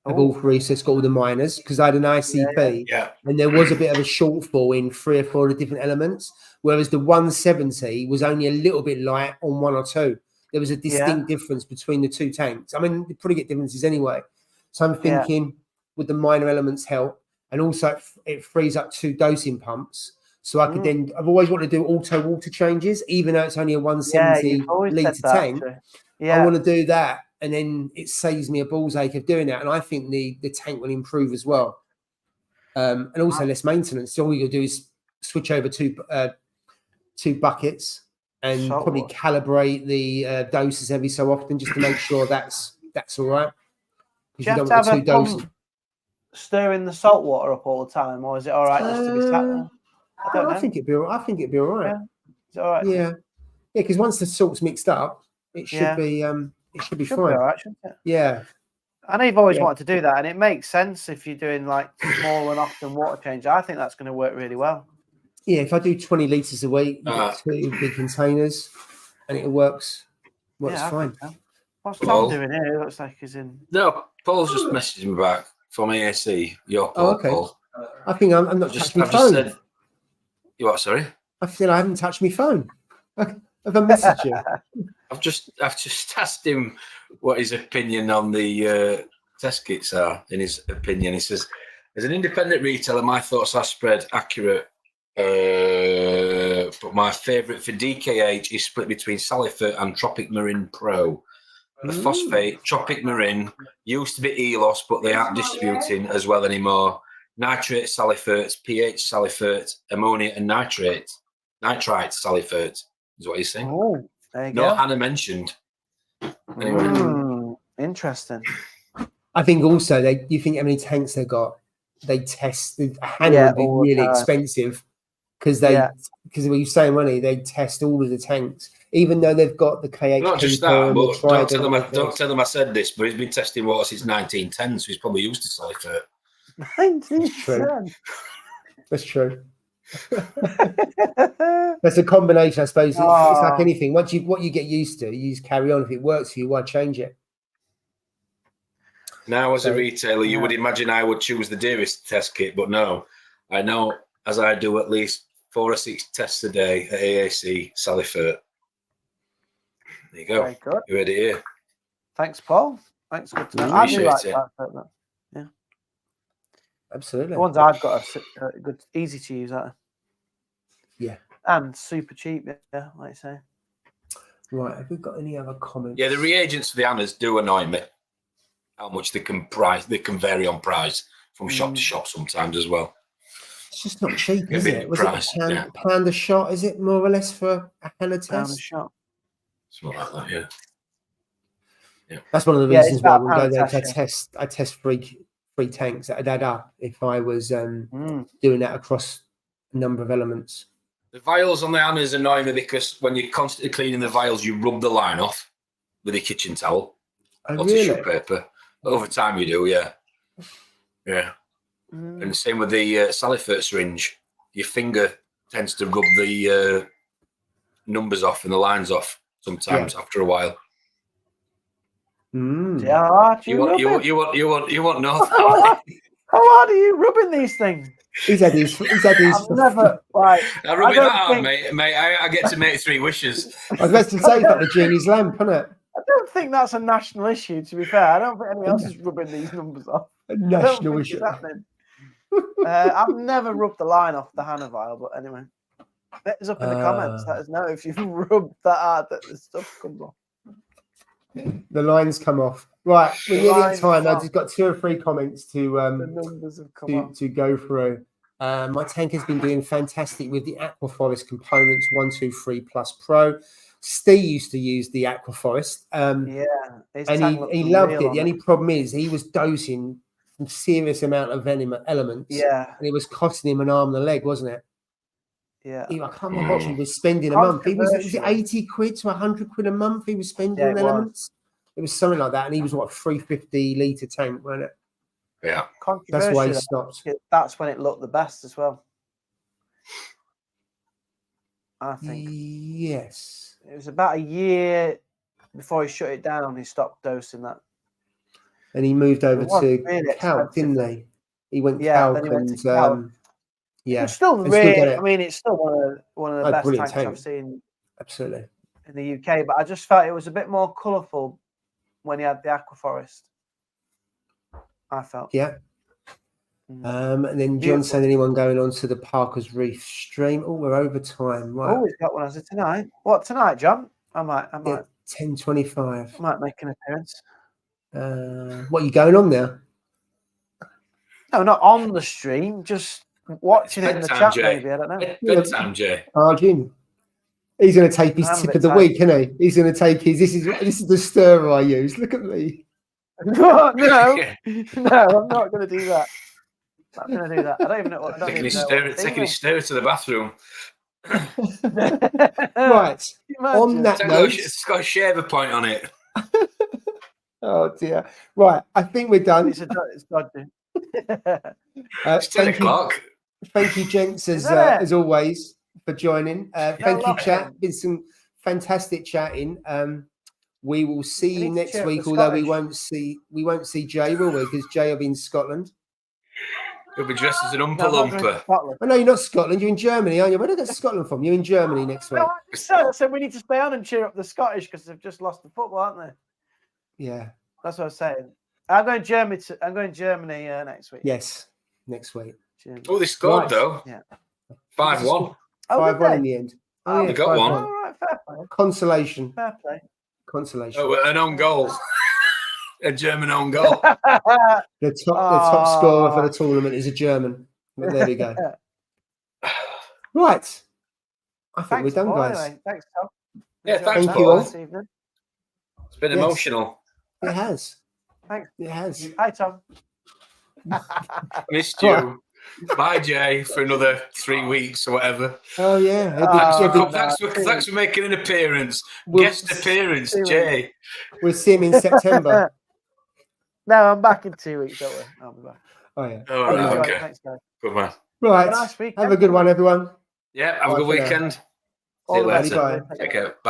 All for Reef, so it's got all the miners, because I had an ICP and there was a bit of a shortfall in 3 or 4 of the different elements, whereas the 170 was only a little bit light on 1 or 2. There was a distinct difference between the 2 tanks. I mean, you probably get differences anyway. So I'm thinking, would the minor elements help? And also, it frees up 2 dosing pumps. So I could then, I've always wanted to do auto water changes, even though it's only a 170 litre tank. I want to do that. And then it saves me a ball's ache of doing that. And I think the tank will improve as well. And also less maintenance. So all you do is switch over 2 buckets and probably calibrate the doses every so often just to make sure that's all right. Do you have to have a pump stirring the salt water up all the time, or is it all right just to be sat there? I don't know. I think it'd be all right. Yeah. Is it all right? Yeah, because once the salt's mixed up, it should be fine. Be all right, shouldn't it? Yeah. I know you've always wanted to do that, and it makes sense if you're doing like small and often water change. I think that's going to work really well. Yeah, if I do 20 litres a week, you get 2 big containers, and it works fine. What's Tom doing here? It looks like he's in. No, Paul's just messaging me back from AAC. Your Paul. Okay. Paul. I think I'm not touching my phone. You what? Sorry. I feel I haven't touched my phone. Have I messaged you? I've just asked him what his opinion on the test kits are. In his opinion, he says, as an independent retailer, my thoughts are spread accurate. But my favourite for DKH is split between Salifert and Tropic Marine Pro. The phosphate, Tropic Marine, used to be ELOS, but they aren't distributing as well anymore. Nitrate Salifert, pH Salifert, ammonia and nitrite Salifert is what he's saying. Oh, there you go. Not Hannah mentioned. Anyway. Interesting. I think also you think how many tanks they got? They test. Hannah would be really expensive because when you say money, they test all of the tanks, even though they've got the KH. Not just that, but don't tell them I said this, but he's been testing water since 1910, so he's probably used to Salifert. 1910. That's true. That's a combination, I suppose. It's like anything. What you get used to, you just carry on. If it works for you, why change it? Now, as a retailer, you would imagine I would choose the dearest test kit, but no, I know as I do at least 4 or 6 tests a day at AAC Salifert. There you go. You heard it here. Thanks, Paul. Thanks. Good to know. Appreciate it. That. Yeah. Absolutely. The ones I've got are good, easy to use, aren't they? Yeah. And super cheap, yeah, like you say. Right. Have we got any other comments? Yeah, the reagents for the Annas do annoy me. How much they can vary on price from shop to shop sometimes as well. It's just not cheap, is it? Was price, it a pound a shot? Is it more or less for a Hannah test? Pound a shot. Something like that, yeah. That's one of the reasons why we go there. I test free tanks. That'd add up if I was doing that across a number of elements. The vials on the Annas annoy me because when you're constantly cleaning the vials, you rub the line off with a kitchen towel or tissue paper. Over time, you do, yeah. And same with the Salifert syringe. Your finger tends to rub the numbers off and the lines off sometimes after a while. Yeah, you want know how hard are you rubbing these things? He's had his. I've never I rub it that hard, mate. I get to make 3 wishes. I was about to say that the genie's lamp, isn't it? I don't think that's a national issue, to be fair. I don't think anyone else is rubbing these numbers off. A national issue. I've never rubbed the line off the Hannah vial, but anyway. Let us up in the comments. Let us know if you've rubbed that hard that the stuff comes off. The lines come off. Right, we're nearly at time. I've just got 2 or 3 comments to go through. My tank has been doing fantastic with the Aquaforest components 123 Plus Pro. Steve used to use the Aquaforest, Yeah, his and tank looked he loved unreal it. on The only problem is he was dosing some serious amount of elements, Yeah, and it was costing him an arm and a leg, wasn't it? yeah. I can't remember what he was spending a month. He was it Controversial. 80 quid to 100 quid a month he was spending Yeah, on it was. elements. It was something like that, and he was what 350 litre tank, wasn't it? Yeah. That's why he Controversial. stopped. That's when it looked the best as well. I think Yes. it was about a year before he shut it down. He stopped dosing that. And he moved over It was to really Calc, didn't expensive. he? He went Yeah, Calc then he went and to Calc. yeah. It's still And still get really. it. I mean, it's still one of the best brilliant tanks tank. I've seen Absolutely. in the UK. But I just felt it was a bit more colourful when he had the Aquaforest. I felt. Yeah. And then John Beautiful. saying, anyone going on to the Parker's Reef stream? Oh, we're over time. Right. Oh, he's got one as it tonight. What tonight, John? I might. Yeah, 10:25. Might make an appearance. What are you going on there? No, not on the stream. Just watching it in the chat. Jay. Maybe I don't know. Bedtime, Jay. Jim. He's going to take his I'm a tip bit of the tired. week, isn't he? He's going to take his. This is the stirrer I use. Look at me. No, Yeah. no, I'm not going to do that. I'm not going to do that. I don't even know what. I don't Taking even his know. stare to the bathroom. Right. On that note, It's got a shaver point on it. oh dear. Right. I think we're done. It's dodgy. It's 10 o'clock. Thank you, gents, Is that it? as always, for joining. Thank you, love chat. it. Been some fantastic chatting. We will see you need to next cheer up week, the although Scottish. we won't see Jay, will we? Because Jay will be in Scotland. He'll be dressed as an Oompa No, I'm not going to Loompa. Scotland. Oh no, you're not Scotland. You're in Germany, aren't you? Where did I get Scotland from? You're in Germany next week. No, I said we need to stay on and cheer up the Scottish because they've just lost the football, aren't they? Yeah. That's what I was saying. I'm going Germany next week. Yes, next week. Germany. Oh, they scored Right. though. Yeah. 5-1. Oh, 5-1 in the end. Oh, Oh, yeah, they got 5-1. one. All right, fair play. Consolation. Fair play. Consolation. Oh, an own goal. A German own goal. The top scorer for the tournament is a German. But there we go. Right. I think we're done, Paul, guys. anyway. Thanks, Tom. Yeah, Enjoyed thanks, that Paul. this evening. It's been Yes. emotional. It has. Thanks. It has. Hi, Tom. Missed you. Bye, Jay, for another 3 weeks or whatever. Oh yeah. Thanks for making an appearance. We'll- Guest appearance, 2 Jay. We'll see him in September. No, I'm back in 2 weeks. Don't worry. I'll be back. Oh yeah. Oh, Enjoy right, it. okay. Thanks, guys. Good man. Right. Have a nice weekend. Have a good one, everyone. Yeah, have Bye a good for now. weekend. See All you the best. later. Bye. Take care. Bye.